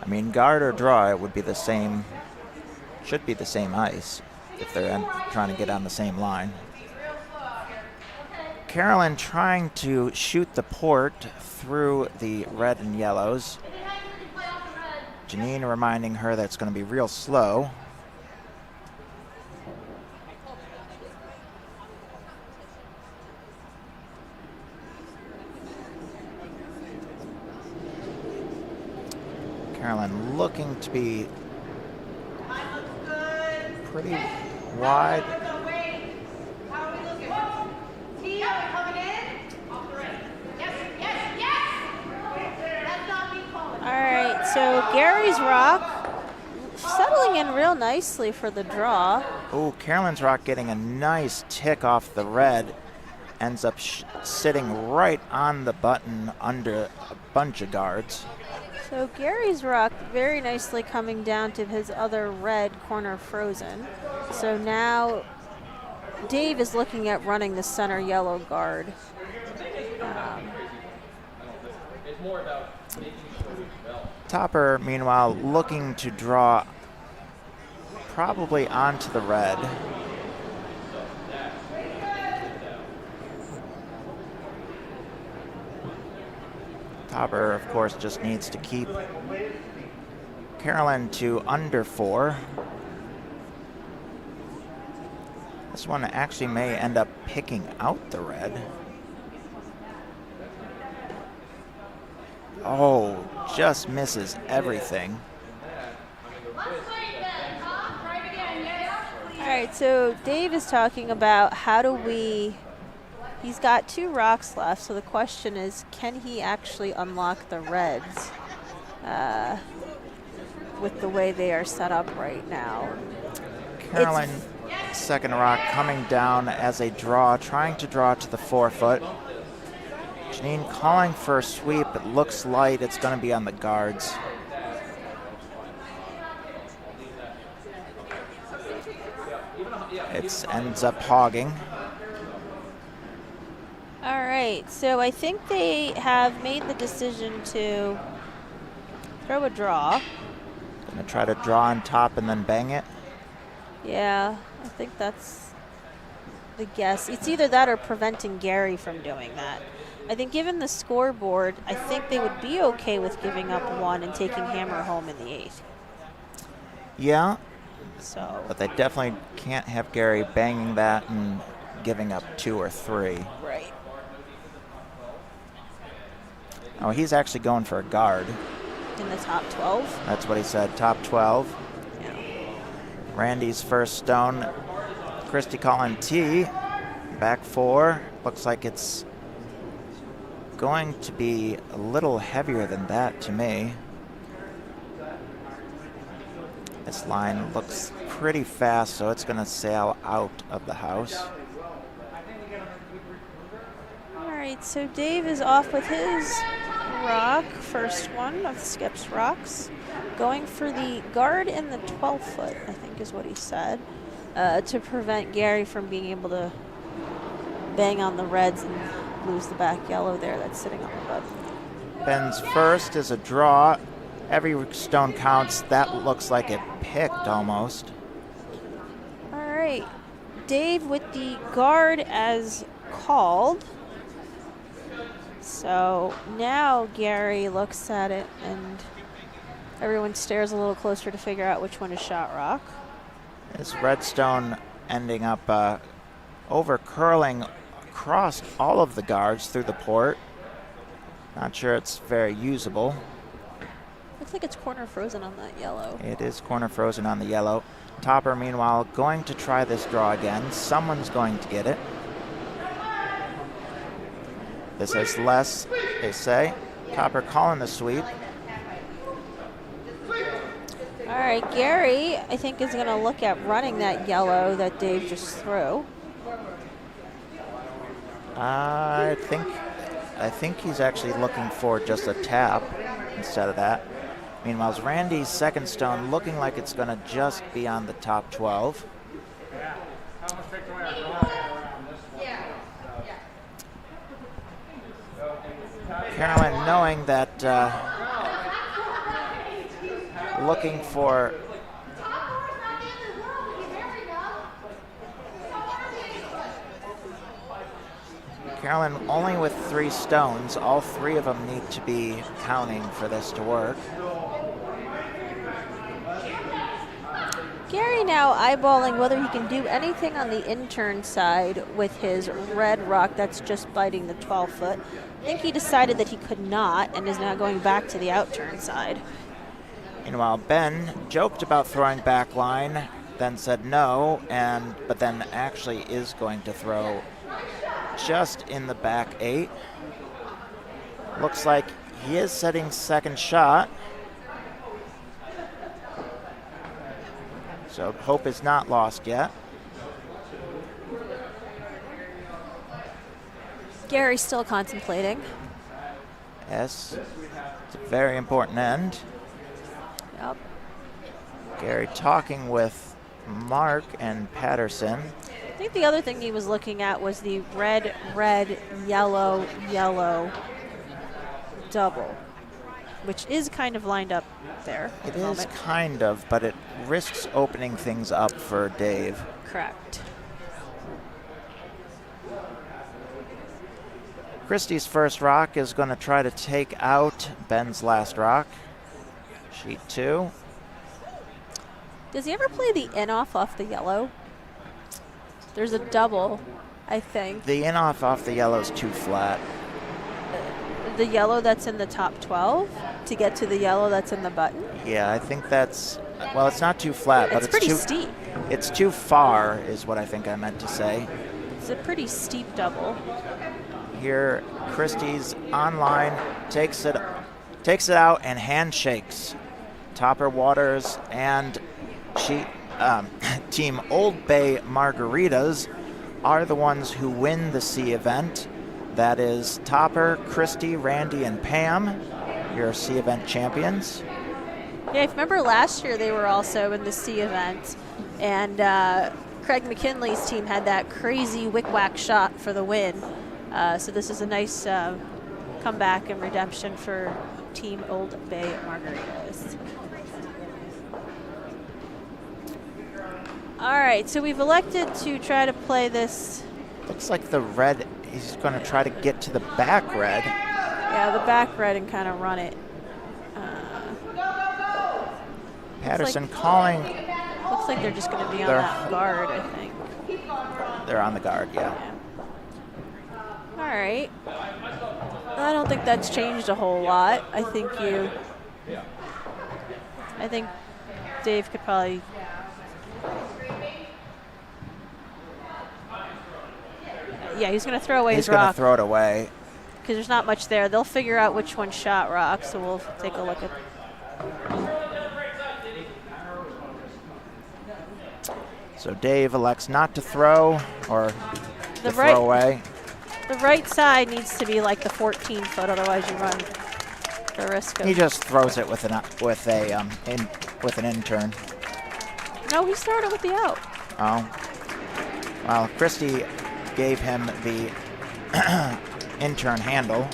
I mean, guard or draw, it would be the same, should be the same ice if they're trying to get on the same line. Carolyn trying to shoot the port through the red and yellows. Janine reminding her that it's going to be real slow. Carolyn looking to be pretty wide. How are we looking? T, are we coming in? Off the right. Yes, yes, yes! That's not me calling. All right, so Gary's rock settling in real nicely for the draw. Oh, Carolyn's rock getting a nice tick off the red. Ends up sitting right on the button under a bunch of guards. So Gary's rock very nicely coming down to his other red corner frozen. So now Dave is looking at running the center yellow guard. It's more about making sure we develop. Topper, meanwhile, looking to draw probably onto the red. Topper, of course, just needs to keep Carolyn to under 4. This one actually may end up picking out the red. Oh, just misses everything. All right, so Dave is talking about how do we, he's got 2 rocks left, so the question is, can he actually unlock the reds with the way they are set up right now? Carolyn, second rock coming down as a draw, trying to draw to the 4-foot. Janine calling for a sweep. It looks light. It's going to be on the guards. It ends up hogging. All right, so I think they have made the decision to throw a draw. Going to try to draw on top and then bang it. Yeah, I think that's the guess. It's either that or preventing Gary from doing that. I think given the scoreboard, I think they would be okay with giving up 1 and taking Hammer home in the 8th. Yeah, So, but they definitely can't have Gary banging that and giving up 2 or 3. right. Oh, he's actually going for a guard. In the top 12. That's what he said, top 12. Yeah. Randy's first stone. Christy calling T. Back 4. Looks like it's going to be a little heavier than that to me. This line looks pretty fast, so it's going to sail out of the house. All right, so Dave is off with his rock, first one of Skip's rocks, going for the guard in the 12-foot, I think is what he said, to prevent Gary from being able to bang on the reds and lose the back yellow there that's sitting on the button. Ben's first is a draw. Every stone counts. That looks like it picked almost. All right, Dave with the guard as called. So now Gary looks at it and everyone stares a little closer to figure out which one is shot rock. This redstone ending up over curling across all of the guards through the port. Not sure it's very usable. Looks like it's corner frozen on that yellow. It is corner frozen on the yellow. Topper, meanwhile, going to try this draw again. Someone's going to get it. This is less, they say. Topper calling the sweep. All right, Gary, I think, is going to look at running that yellow that Dave just threw. I think he's actually looking for just a tap instead of that. Meanwhile, Randy's second stone looking like it's going to just be on the top 12. Carolyn, knowing that, looking for Carolyn only with 3 stones. All 3 of them need to be counting for this to work. Gary now eyeballing whether he can do anything on the intern side with his red rock that's just biting the 12-foot. I think he decided that he could not and is now going back to the outturn side. Meanwhile, Ben joked about throwing back line, then said no, but then actually is going to throw just in the back 8. Looks like he is setting second shot. So hope is not lost yet. Gary's still contemplating. Yes, it's a very important end. Yep. Gary talking with Mark and Patterson. I think the other thing he was looking at was the red, red, yellow, yellow double, which is kind of lined up there at It the is moment. kind of, but it risks opening things up for Dave. Correct. Christie's first rock is going to try to take out Ben's last rock. Sheet 2. Does he ever play the in-off the yellow? There's a double, I think. The in-off off the yellow is too flat. The yellow that's in the top 12 to get to the yellow that's in the button. Yeah, I think that's, well, it's not too flat, but It's it's pretty too steep. It's too far is what I think I meant to say. It's a pretty steep double. Here, Christie's online, takes it out and handshakes. Topper Waters and Team Old Bay Margaritas are the ones who win the C event. That is Topper, Christie, Randy, and Pam, your C event champions. Yeah, if you remember last year they were also in the C event, and Craig McKinley's team had that crazy wick-whack shot for the win. So this is a nice comeback and redemption for Team Old Bay Margaritas. All right, so we've elected to try to play this. Looks like the red, he's going to try to get to the back red. Yeah, the back red and kind of run it. Patterson calling. Looks like they're just going to be on that guard, I think. They're on the guard, yeah. All right. I don't think that's changed a whole lot. I think Dave could probably. Yeah, he's going to throw away his rock. He's going to throw it away. Because there's not much there. They'll figure out which one shot rock, so we'll take a look at. So Dave elects not to throw or to The throw away. The right side needs to be like the 14-foot, otherwise you run the risk of. He just throws it with an intern. No, he's throwing it with the out. Oh. Well, Christie gave him the intern handle.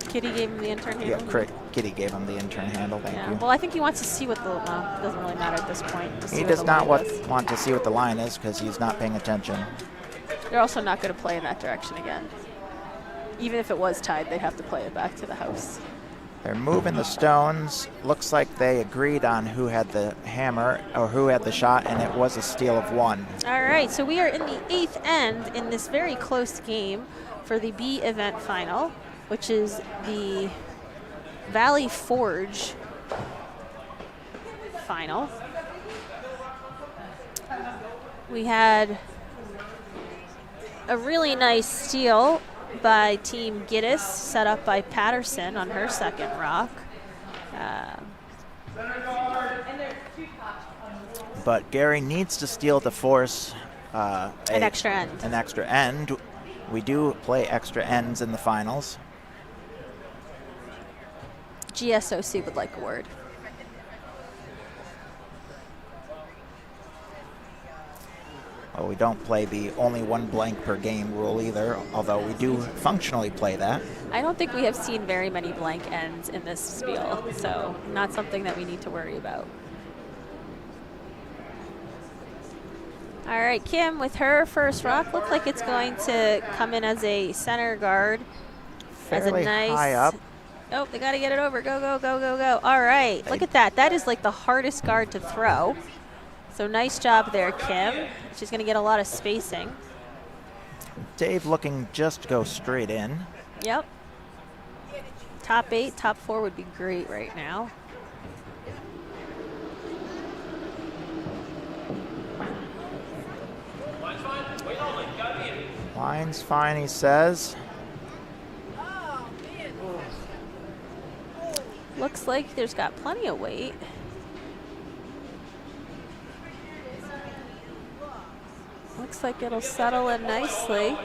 Kitty gave him the intern handle. Yeah, Kitty gave him the intern handle. Thank you. Well, I think he wants to see what the. It doesn't really matter at this point. To see He what does the not line is. want to see what the line is because he's not paying attention. They're also not going to play in that direction again. Even if it was tied, they'd have to play it back to the house. They're moving the stones. Looks like they agreed on who had the hammer or who had the shot, and it was a steal of 1. All right, so we are in the 8th end in this very close game for the B event final, which is the Valley Forge final. We had a really nice steal by Team Gittis, set up by Patterson on her second rock. But Gary needs to steal to force An extra end. An extra end. We do play extra ends in the finals. GSOC would like a word. Well, we don't play the only 1 blank per game rule either, although we do functionally play that. I don't think we have seen very many blank ends in this spiel, so not something that we need to worry about. All right, Kim with her first rock. Looks like it's going to come in as a center guard. Fairly as a nice, high up. Oh, they got to get it over. Go, go, go, go, go. All right, look at that. That is like the hardest guard to throw. So nice job there, Kim. She's going to get a lot of spacing. Dave looking just to go straight in. Yep. Top 8, top 4 would be great right now. Line's fine, he says. Looks like there's got plenty of weight. Looks like it'll settle in nicely.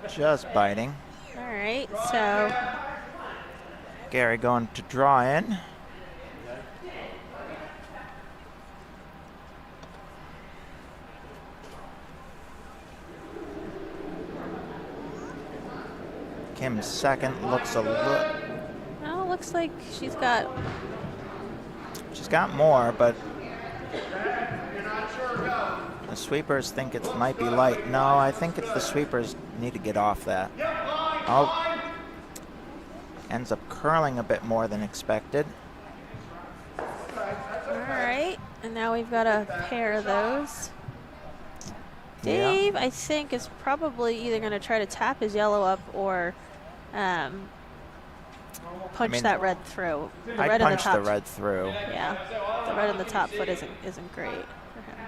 Just biting. All right, so Gary going to draw in. Kim's second looks a little. oh, looks like she's got. She's got more, but the sweepers think it might be light. No, I think the sweepers need to get off that. Oh, ends up curling a bit more than expected. All right, and now we've got to pair those. Yeah. Dave, I think, is probably either going to try to tap his yellow up or punch that red through. The I red in the punched top. the red through. Yeah, the red in the top foot isn't great for him.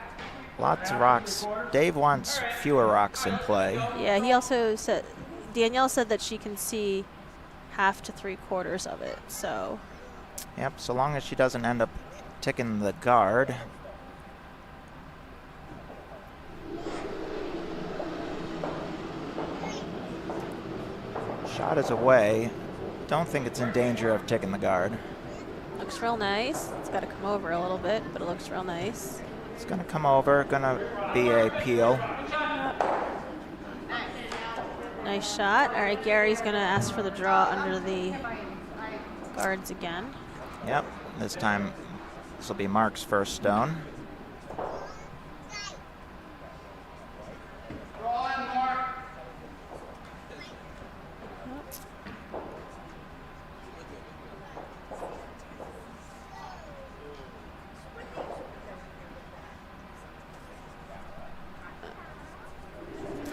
Lots of rocks. Dave wants fewer rocks in play. Yeah, he also said, Danielle said that she can see 1/2 to 3/4 of it, so. Yep, so long as she doesn't end up ticking the guard. Shot is away. Don't think it's in danger of ticking the guard. Looks real nice. It's got to come over a little bit, but it looks real nice. It's gonna come over, gonna be a peel. Nice shot. All right, Gary's going to ask for the draw under the guards again. Yep, this time this will be Mark's first stone.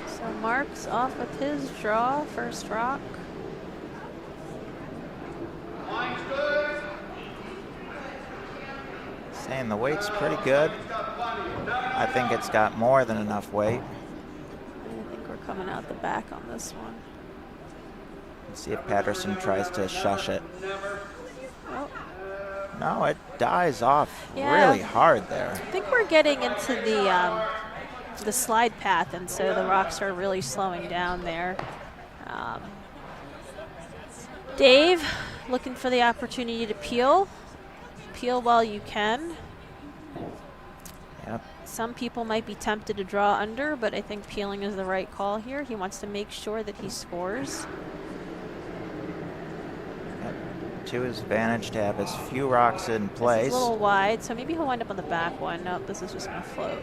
So Mark's off with his draw, first rock. Saying the weight's pretty good. I think it's got more than enough weight. I think we're coming out the back on this one. Let's see if Patterson tries to shush it. Oh, No, it dies off Yeah. really hard there. I think we're getting into the slide path, and so the rocks are really slowing down there. Dave, looking for the opportunity to peel. Peel while you can. Yep. Some people might be tempted to draw under, but I think peeling is the right call here. He wants to make sure that he scores. To his advantage to have as few rocks in This place. is a little wide, so maybe he'll wind up on the back one. Nope, this is just going to float.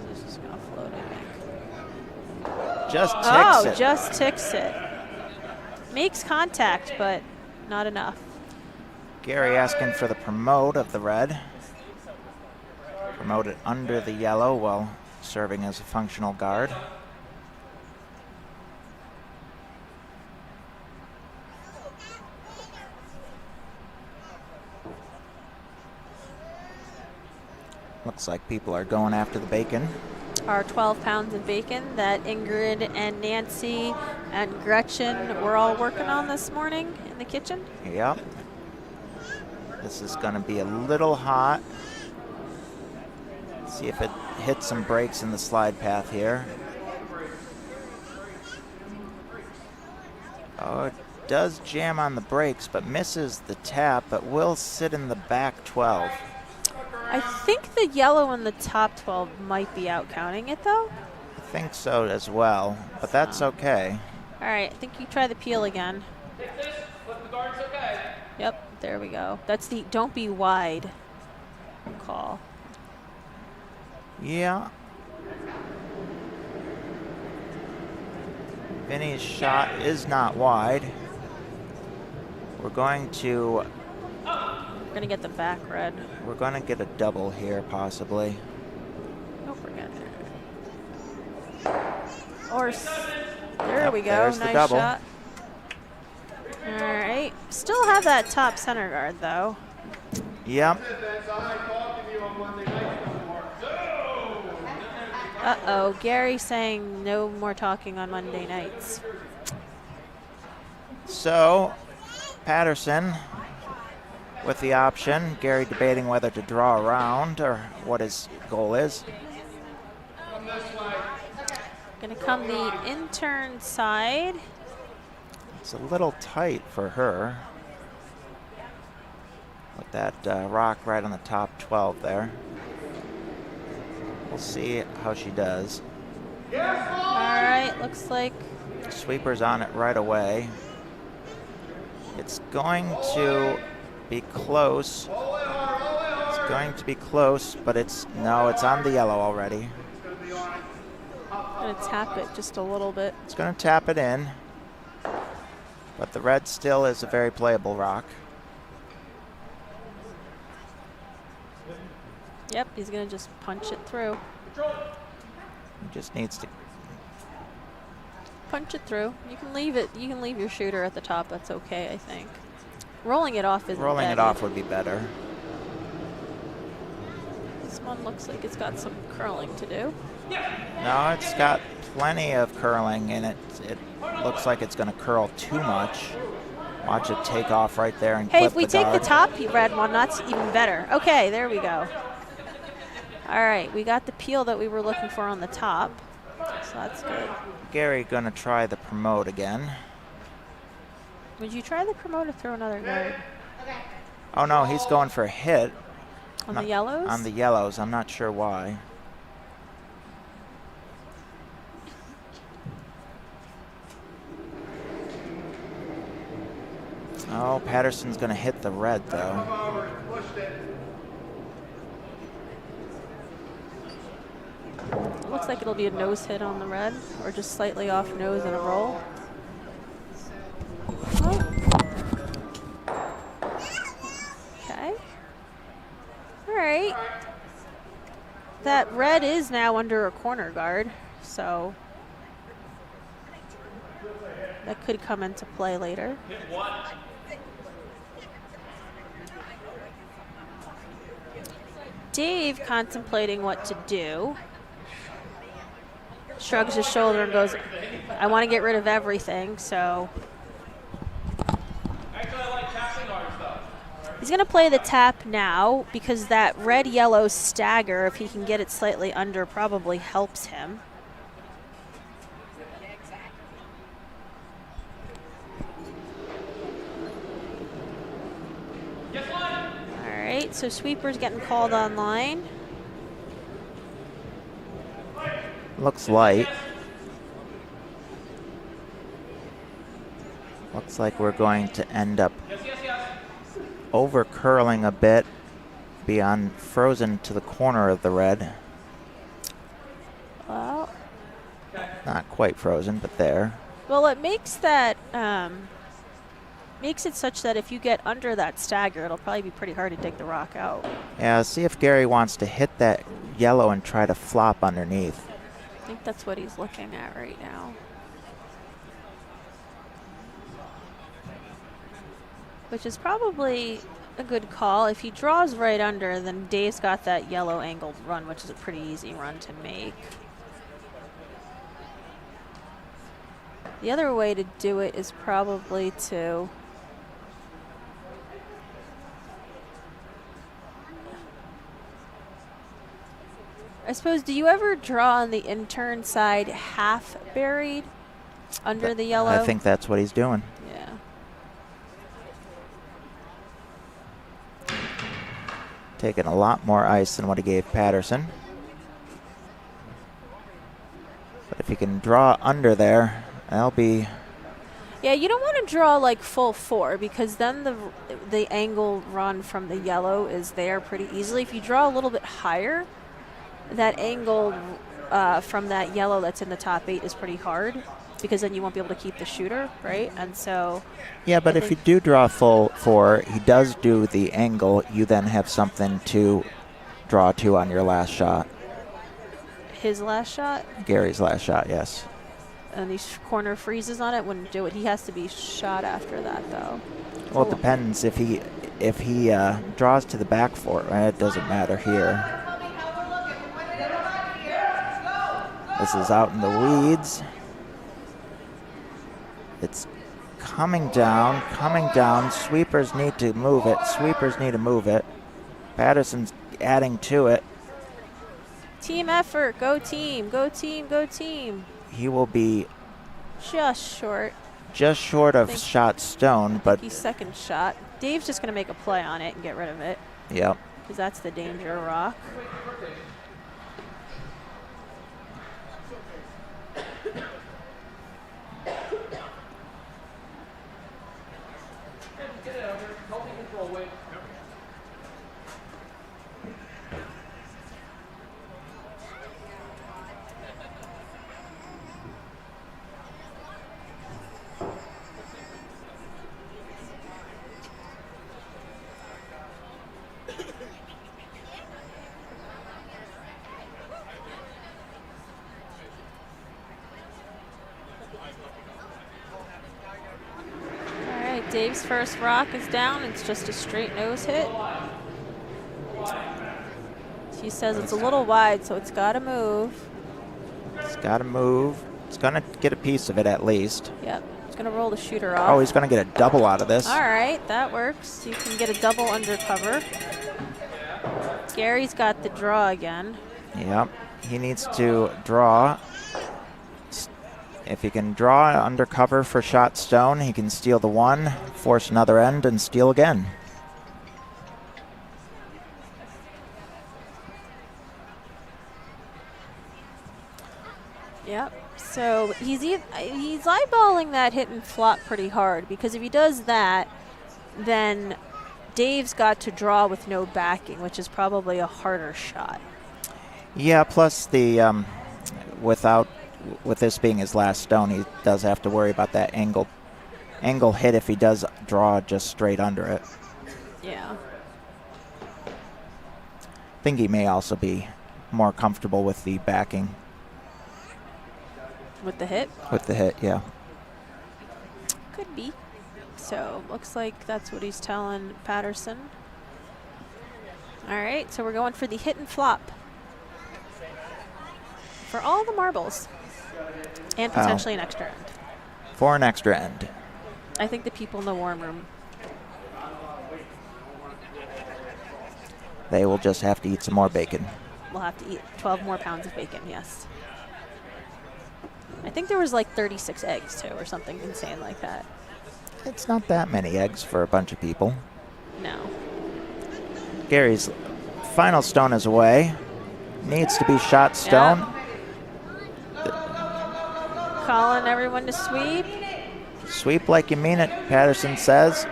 This is just going to float, I think. just ticks Oh, it. just ticks it. Makes contact, but not enough. Gary asking for the promote of the red. Promote it under the yellow while serving as a functional guard. Looks like people are going after the bacon. Our 12 pounds of bacon that Ingrid and Nancy and Gretchen were all working on this morning in the kitchen. Yep. This is going to be a little hot. See if it hits some brakes in the slide path here. Oh, it does jam on the brakes, but misses the tap, but will sit in the back 12. I think the yellow in the top 12 might be out counting it, though. I think so as well, but that's okay. All right, I think you try the peel again. Flip the guard's okay. Yep, there we go. That's the don't be wide call. Yeah. Vinny's shot is not wide. We're going to We're gonna get the back red. We're going to get a double here, possibly. Don't forget. Or there Yep, we go. there's the Nice double. shot. All right. Still have that top center guard though. Yep. That's all I talking to you on Monday night no more. Uh-oh. Gary saying no more talking on Monday nights. So, Patterson with the option. Gary debating whether to draw around or what his goal is. Gonna come the intern side. It's a little tight for her. With that rock right on the top 12 there. We'll see how she does. All right. Looks like Sweeper's on it right away. It's going to be close. It's going to be close, but it's on the yellow already. gonna tap it just a little bit. It's going to tap it in, but the red still is a very playable rock. Yep, he's gonna just punch it through. He just needs to. Punch it through. You can leave it. You can leave your shooter at the top. That's okay, I think. Rolling it off isn't Rolling it bad. off would be better. This one looks like it's got some curling to do. No, it's got plenty of curling in it. It looks like it's going to curl too much. Watch it take off right there and Hey, clip if we the take the guard. top red one, that's even better. Okay, there we go. All right, we got the peel that we were looking for on the top, so that's good. Gary going to try the promote again. Would you try the promote or throw another guard? Oh no, he's going for a hit. On the yellows? On the yellows. I'm not sure why. Oh, Patterson's going to hit the red though. Looks like it'll be a nose hit on the red, or just slightly off nose and a roll. Okay. All right. That red is now under a corner guard, so that could come into play later. Dave contemplating what to do. Shrugs his shoulder and goes, I want to get rid of everything, so. Actually, I like tapping our stuff. He's going to play the tap now because that red-yellow stagger, if he can get it slightly under, probably helps him. All right, so Sweeper's getting called online. Looks light. Looks like we're going to end up over curling a bit beyond frozen to the corner of the red. Well, Not quite frozen, but there. Well, it makes that makes it such that if you get under that stagger, it'll probably be pretty hard to dig the rock out. Yeah, see if Gary wants to hit that yellow and try to flop underneath. I think that's what he's looking at right now. Which is probably a good call. If he draws right under, then Dave's got that yellow angled run, which is a pretty easy run to make. The other way to do it is probably to I suppose, do you ever draw on the intern side half buried under the yellow? I think that's what he's doing. Yeah. Taking a lot more ice than what he gave Patterson. But if he can draw under there, that'll be... Yeah, you don't want to draw like full 4 because then the angle run from the yellow is there pretty easily. If you draw a little bit higher, that angle from that yellow that's in the top 8 is pretty hard because then you won't be able to keep the shooter, right? And so... Yeah, but if you do draw full 4, he does do the angle. You then have something to draw to on your last shot. His last shot? Gary's last shot, yes. And these corner freezes on it wouldn't do it. He has to be shot after that, though. Well, it depends. If he draws to the back 4, it doesn't matter here. This is out in the weeds. It's coming down. Sweepers need to move it. Patterson's adding to it. Team effort. Go team. Go team. Go team. He will be just short of shot stone, but he's second shot. Dave's just going to make a play on it and get rid of it. Yep. Because that's the danger rock. Dave's first rock is down. It's just a straight nose hit. He says it's a little wide, so it's got to move. It's got to move. It's going to get a piece of it at least. Yep. It's going to roll the shooter off. Oh, he's going to get a double out of this. All right, that works. You can get a double undercover. Gary's got the draw again. Yep. He needs to draw. If he can draw undercover for shot stone, he can steal the 1, force another end, and steal again. Yep. So he's eyeballing that hit and flop pretty hard because if he does that, then Dave's got to draw with no backing, which is probably a harder shot. Yeah. Plus the with this being his last stone, he does have to worry about that angle hit if he does draw just straight under it. Yeah. I think he may also be more comfortable with the backing. With the hit? With the hit, yeah. Could be. So looks like that's what he's telling Patterson. All right, so we're going for the hit and flop. For all the marbles. And potentially an extra end. For an extra end. I think the people in the warm room. They will just have to eat some more bacon. We'll have to eat 12 more pounds of bacon, yes. I think there was like 36 eggs, too, or something insane like that. It's not that many eggs for a bunch of people. No. Gary's final stone is away. Needs to be shot stone. Yep. Calling everyone to sweep. Sweep like you mean it, Patterson says.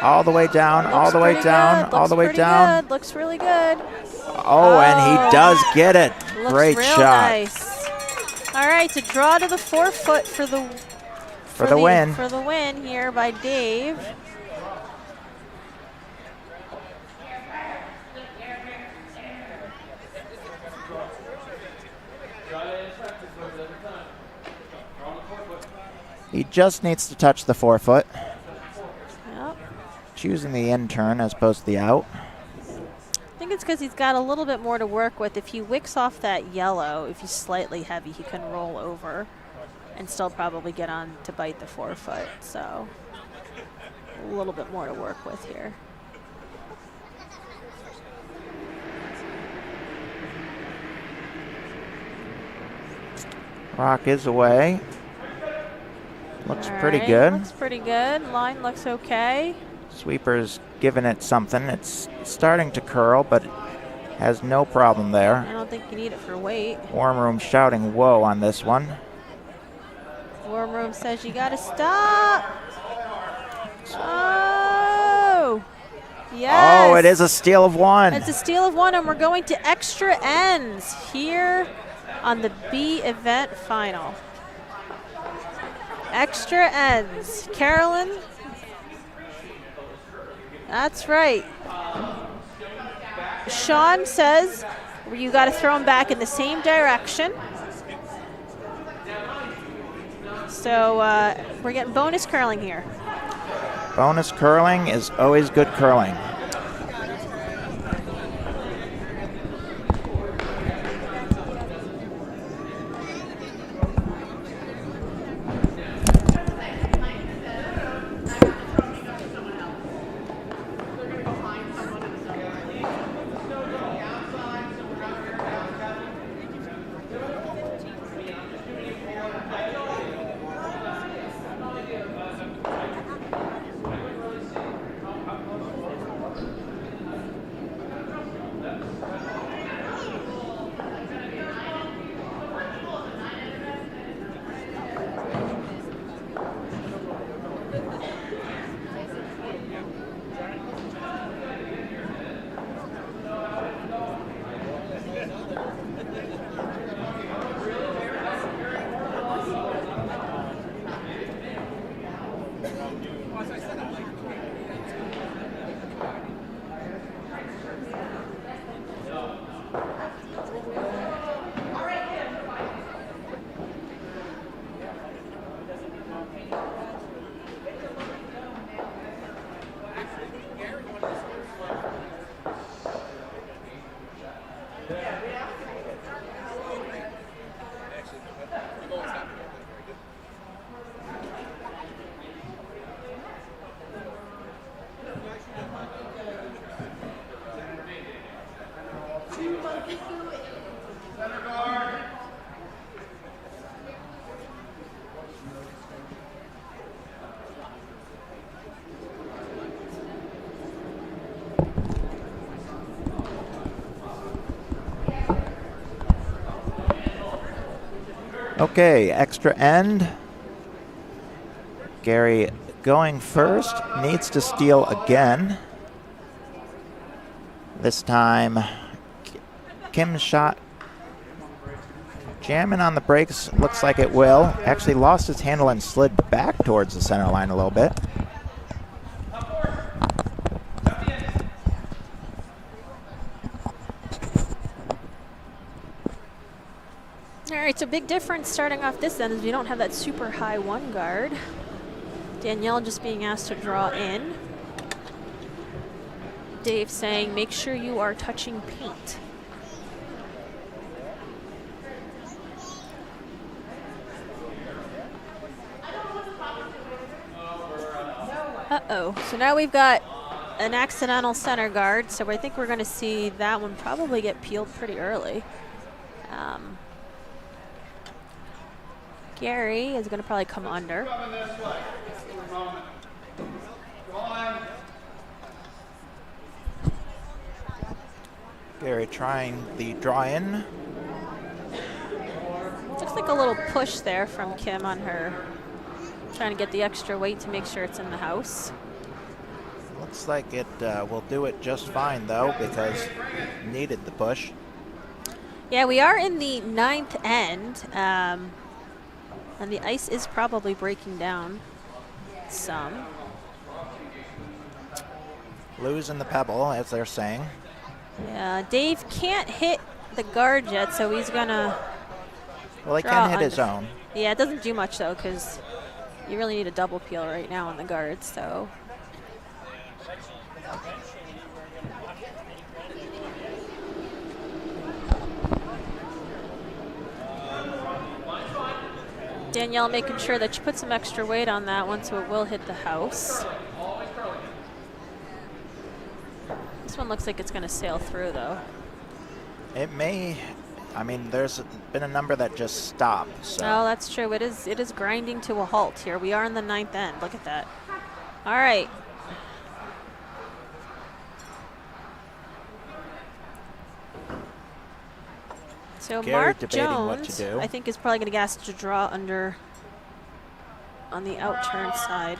All the way down, all the way down, all the way down. Good. Looks really good. Oh, and he does get it. Looks Great real shot. Nice. All right, to draw to the 4-foot for the win. For the win here by Dave. He just needs to touch the 4-foot. Yep. Choosing the in turn as opposed to the out. I think it's because he's got a little bit more to work with. If he wicks off that yellow, if he's slightly heavy, he can roll over and still probably get on to bite the 4-foot. So a little bit more to work with here. Rock is away. Looks All pretty right, good. Looks pretty good. Line looks okay. Sweeper's giving it something. It's starting to curl, but has no problem there. I don't think you need it for weight. Warm Room shouting whoa on this one. Warm Room says you gotta stop. Oh, yes. Oh, it is a steal of 1. It's a steal of 1, and we're going to extra ends here on the B event final. Extra ends. Carolyn. That's right. Sean says you got to throw them back in the same direction. So we're getting bonus curling here. Bonus curling is always good curling. Okay, extra end. Gary going first, needs to steal again. This time, Kim's shot jamming on the brakes, looks like it will. Actually lost his handle and slid back towards the center line a little bit. All right, so big difference starting off this end is we don't have that super high 1 guard. Danielle just being asked to draw in. Dave saying, make sure you are touching paint. Uh-oh, so now we've got an accidental center guard, so I think we're gonna see that one probably get peeled pretty early. Gary is gonna probably come under. Coming this way for a moment. Drawing. Gary trying the draw in. Looks like a little push there from Kim on her, trying to get the extra weight to make sure it's in the house. Looks like it will do it just fine though, because needed the push. Yeah, we are in the 9th end, and the ice is probably breaking down some. Losing the pebble, as they're saying. Yeah, Dave can't hit the guard yet, so he's gonna. Well, he draw can hit his under. own. Yeah, it doesn't do much though, because you really need a double peel right now on the guard. So. Danielle making sure that you put some extra weight on that one so it will hit the house. This one looks like it's going to sail through though. It may. I mean, there's been a number that just stopped. So. Oh, that's true. It is grinding to a halt here. We are in the 9th end. Look at that. All right. So Gary Mark debating Jones, what to do. I think, is probably going to get asked to draw under on the outturn side.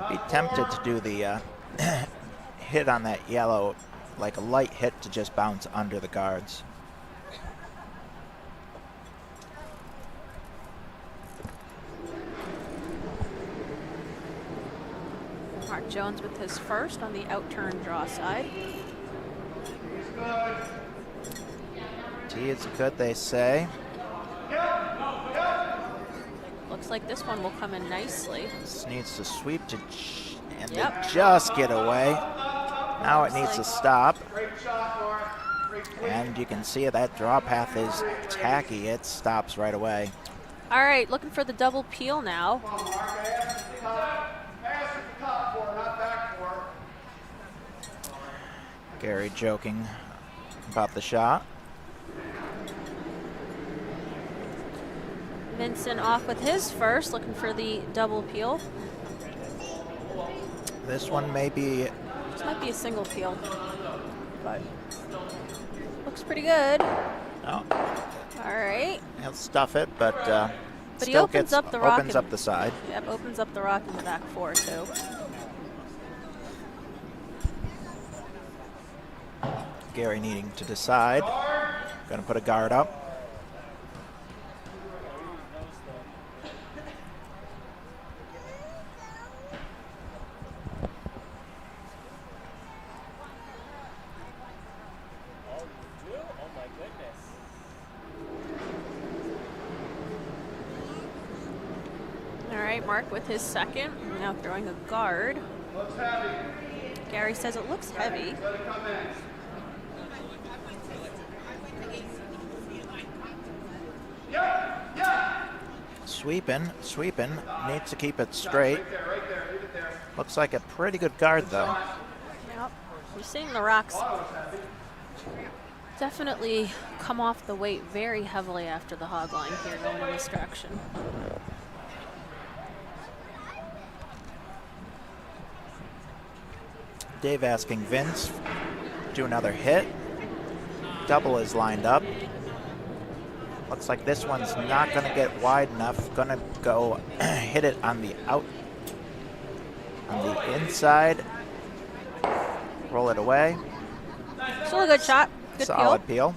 Be tempted to do the hit on that yellow, like a light hit to just bounce under the guards. Mark Jones with his first on the outturn draw side. Tee is good, they say. Looks like this one will come in nicely. This needs to sweep to, and Yep. they just get away. Now it needs to stop. And you can see that draw path is tacky. It stops right away. All right, looking for the double peel now. Gary joking about the shot. Minson off with his first, looking for the double peel. This one may be. This might be a single peel, but looks pretty good. Oh, All right. he'll stuff it, but But he still opens gets up the rock opens and- up the side. Yep, opens up the rock in the back four too. Gary needing to decide. Going to put a guard up. All right, Mark with his second, now throwing a guard. Gary says it looks heavy. Sweeping, needs to keep it straight. Looks like a pretty good guard though. Yep. We're seeing the rocks definitely come off the weight very heavily after the hog line here going in this direction. Dave asking Vince, do another hit. Double is lined up. Looks like this one's not going to get wide enough. Going to go hit it on the inside. Roll it away. Still a good shot. Good Solid peel.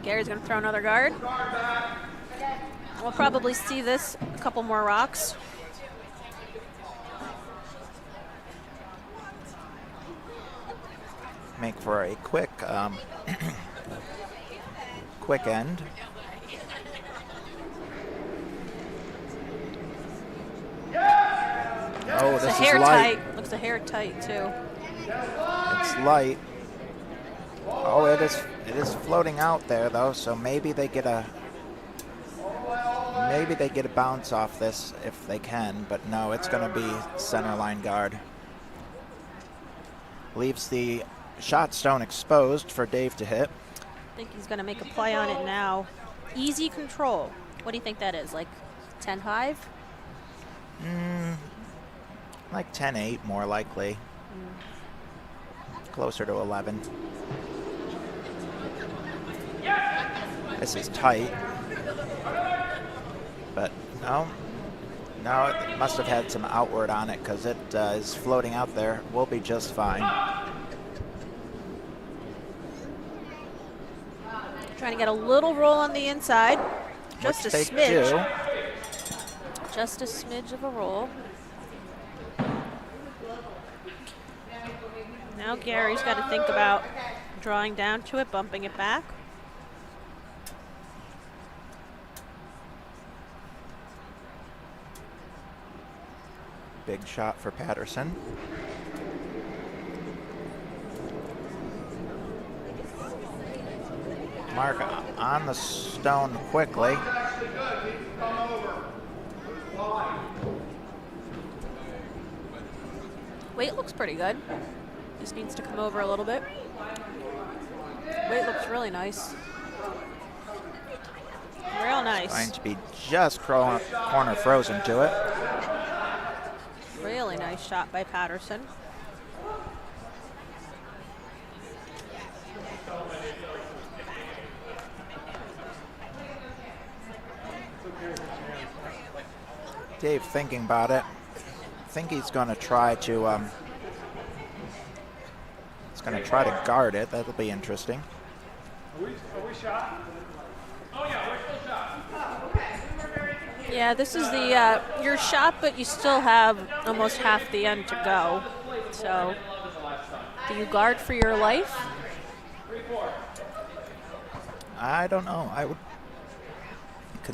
Gary's going to throw another guard. We'll probably see this a couple more rocks. Make for a quick quick end. Oh, It's this a is hair light. tight. Looks a hair tight too. It's light. Oh, it is floating out there though, so maybe they get a bounce off this if they can, but no, it's going to be center line guard. Leaves the shot stone exposed for Dave to hit. I think he's going to make a play on it now. Easy control. What do you think that is? Like 10-5? Like 10-8 more likely. Closer to 11. This is tight. But no, it must have had some outward on it because it is floating out there. We'll be just fine. Trying to get a little roll on the inside. Just a Which they smidge. do. Just a smidge of a roll. Now Gary's got to think about drawing down to it, bumping it back. Big shot for Patterson. Mark on the stone quickly. Actually good. Needs to come over. It was wide. Weight looks pretty good. Just needs to come over a little bit. Weight looks really nice. Real nice. Trying to be just corner frozen to it. Really nice shot by Patterson. Dave thinking about it. I think he's going to try to guard it. That'll be interesting. Are we shot? Oh yeah, we're still shot. Yeah, this is the your shot, but you still have almost half the end to go. So, do you guard for your life? I don't know. I would.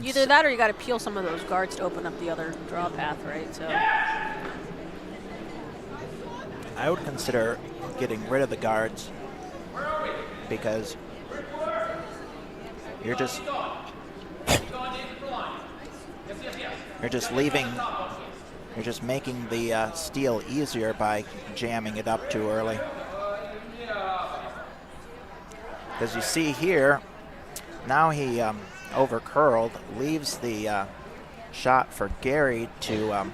Either that or you got to peel some of those guards to open up the other draw path, right? So. I would consider getting rid of the guards because you're just making the steal easier by jamming it up too early. Because you see here, now he over curled, leaves the shot for Gary to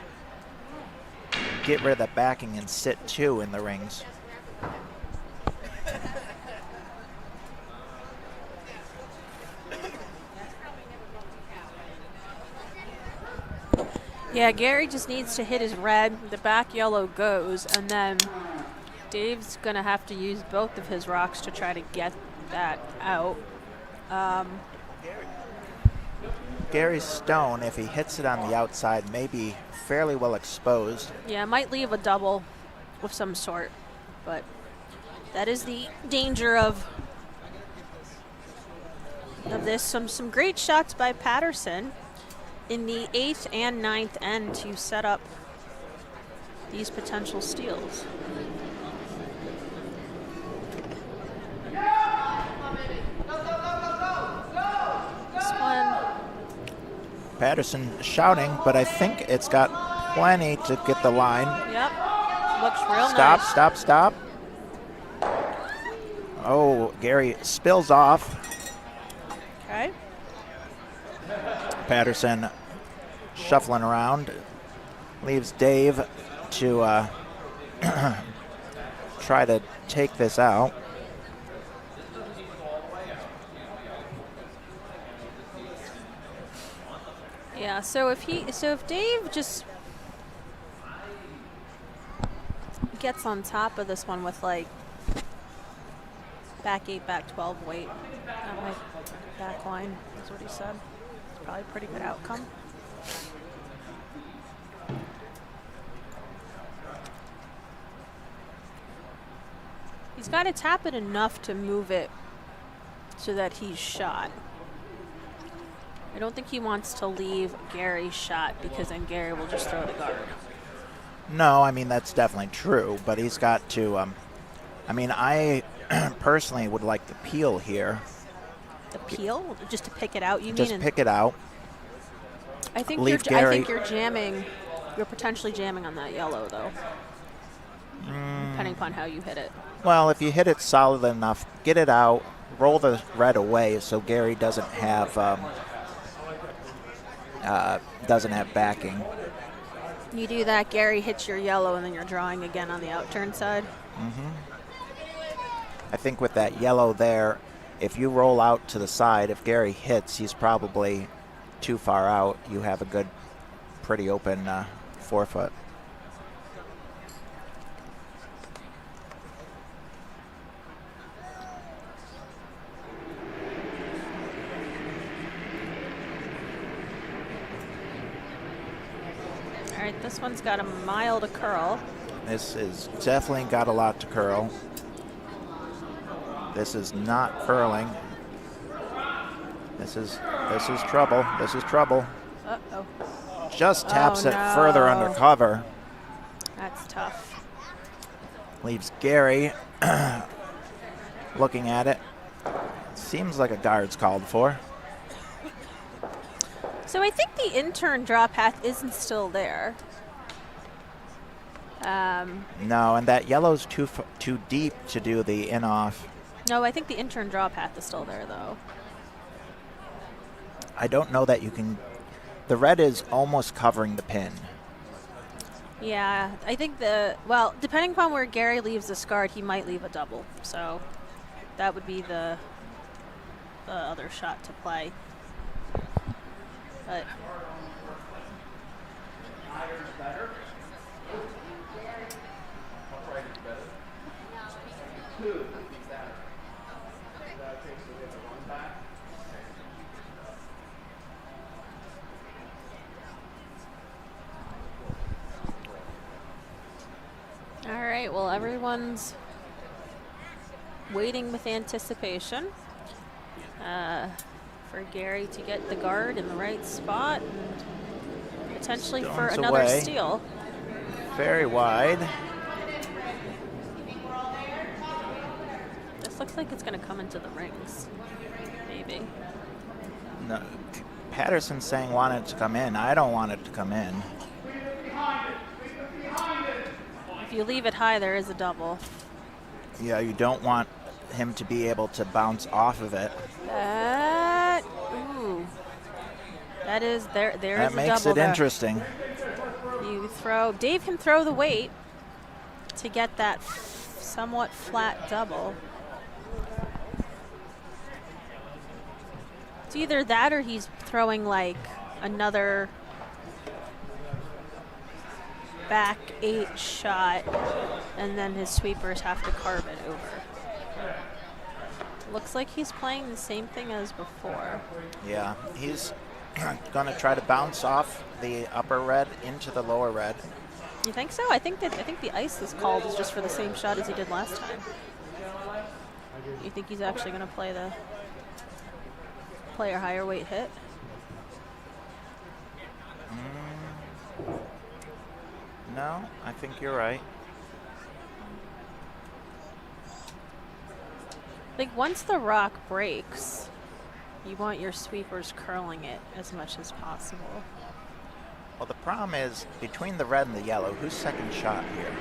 get rid of the backing and sit two in the rings. Yeah, Gary just needs to hit his red, the back yellow goes, and then Dave's going to have to use both of his rocks to try to get that out. Gary's stone, if he hits it on the outside, may be fairly well exposed. Yeah, might leave a double of some sort, but that is the danger of this. Some great shots by Patterson in the 8th and 9th end to set up these potential steals. This one, Patterson shouting, but I think it's got plenty to get the line. yep, looks real Stop, nice. stop, stop. Oh, Gary spills off. Okay. Patterson shuffling around, leaves Dave to try to take this out. Yeah, so if Dave just gets on top of this one with like back 8, back 12 weight, not my back line is what he said. It's probably a pretty good outcome. He's got to tap it enough to move it so that he's shot. I don't think he wants to leave Gary's shot because then Gary will just throw the guard. No, I mean, that's definitely true, but he's got to, I personally would like the peel here. The peel? Just to pick it out, you Just mean? pick it out. I think leave I Gary- think you're jamming. You're potentially jamming on that yellow, though. Depending upon how you hit it. Well, if you hit it solid enough, get it out, roll the red away so Gary doesn't have backing. You do that, Gary hits your yellow, and then you're drawing again on the outturn side. I think with that yellow there, if you roll out to the side, if Gary hits, he's probably too far out. You have a good, pretty open 4-foot. All right, this one's got a mile to curl. This is definitely got a lot to curl. This is not curling. This is trouble. This is trouble. Uh-oh. Just taps Oh, it further no. under cover. That's tough. Leaves Gary looking at it. Seems like a guard's called for. So I think the intern draw path isn't still there. No, and that yellow's too deep to do the in-off. No, I think the intern draw path is still there, though. I don't know that you can. The red is almost covering the pin. Yeah, I think well, depending upon where Gary leaves the discard, he might leave a double. So that would be the other shot to play. But all right, well, everyone's waiting with anticipation for Gary to get the guard in the right spot and potentially for Stones another away. steal. Very wide. This looks like it's going to come into the rings, maybe. No, Patterson's saying want it to come in. I don't want it to come in. If you leave it high, there is a double. Yeah, you don't want him to be able to bounce off of it. Ooh. That is, there is That a makes double it there. interesting. Dave can throw the weight to get that somewhat flat double. It's either that or he's throwing like another back 8 shot and then his sweepers have to carve it over. Looks like he's playing the same thing as before. Yeah, he's going to try to bounce off the upper red into the lower red. You think so? I think the ice is called is just for the same shot as he did last time. You think he's actually going to play a higher weight hit? No, I think you're right. Like once the rock breaks, you want your sweepers curling it as much as possible. Well, the problem is between the red and the yellow, who's second shot here?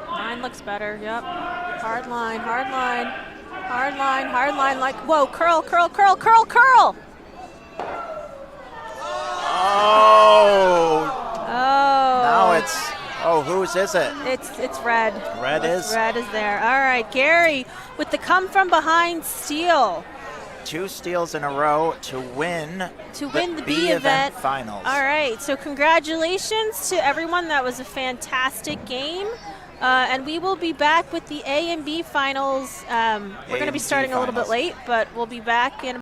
Mine looks better, yep. Hard line, hard line, hard line, hard line, like, whoa, curl, curl, curl, curl, curl! Oh! Oh. Now it's, whose is it? It's red. Red is? Red is there. All right, Gary with the come from behind steal. 2 steals in a row to win the B event finals. All right, so congratulations to everyone. That was a fantastic game. And we will be back with the A and B finals. We're going to be starting a little bit late, but we'll be back in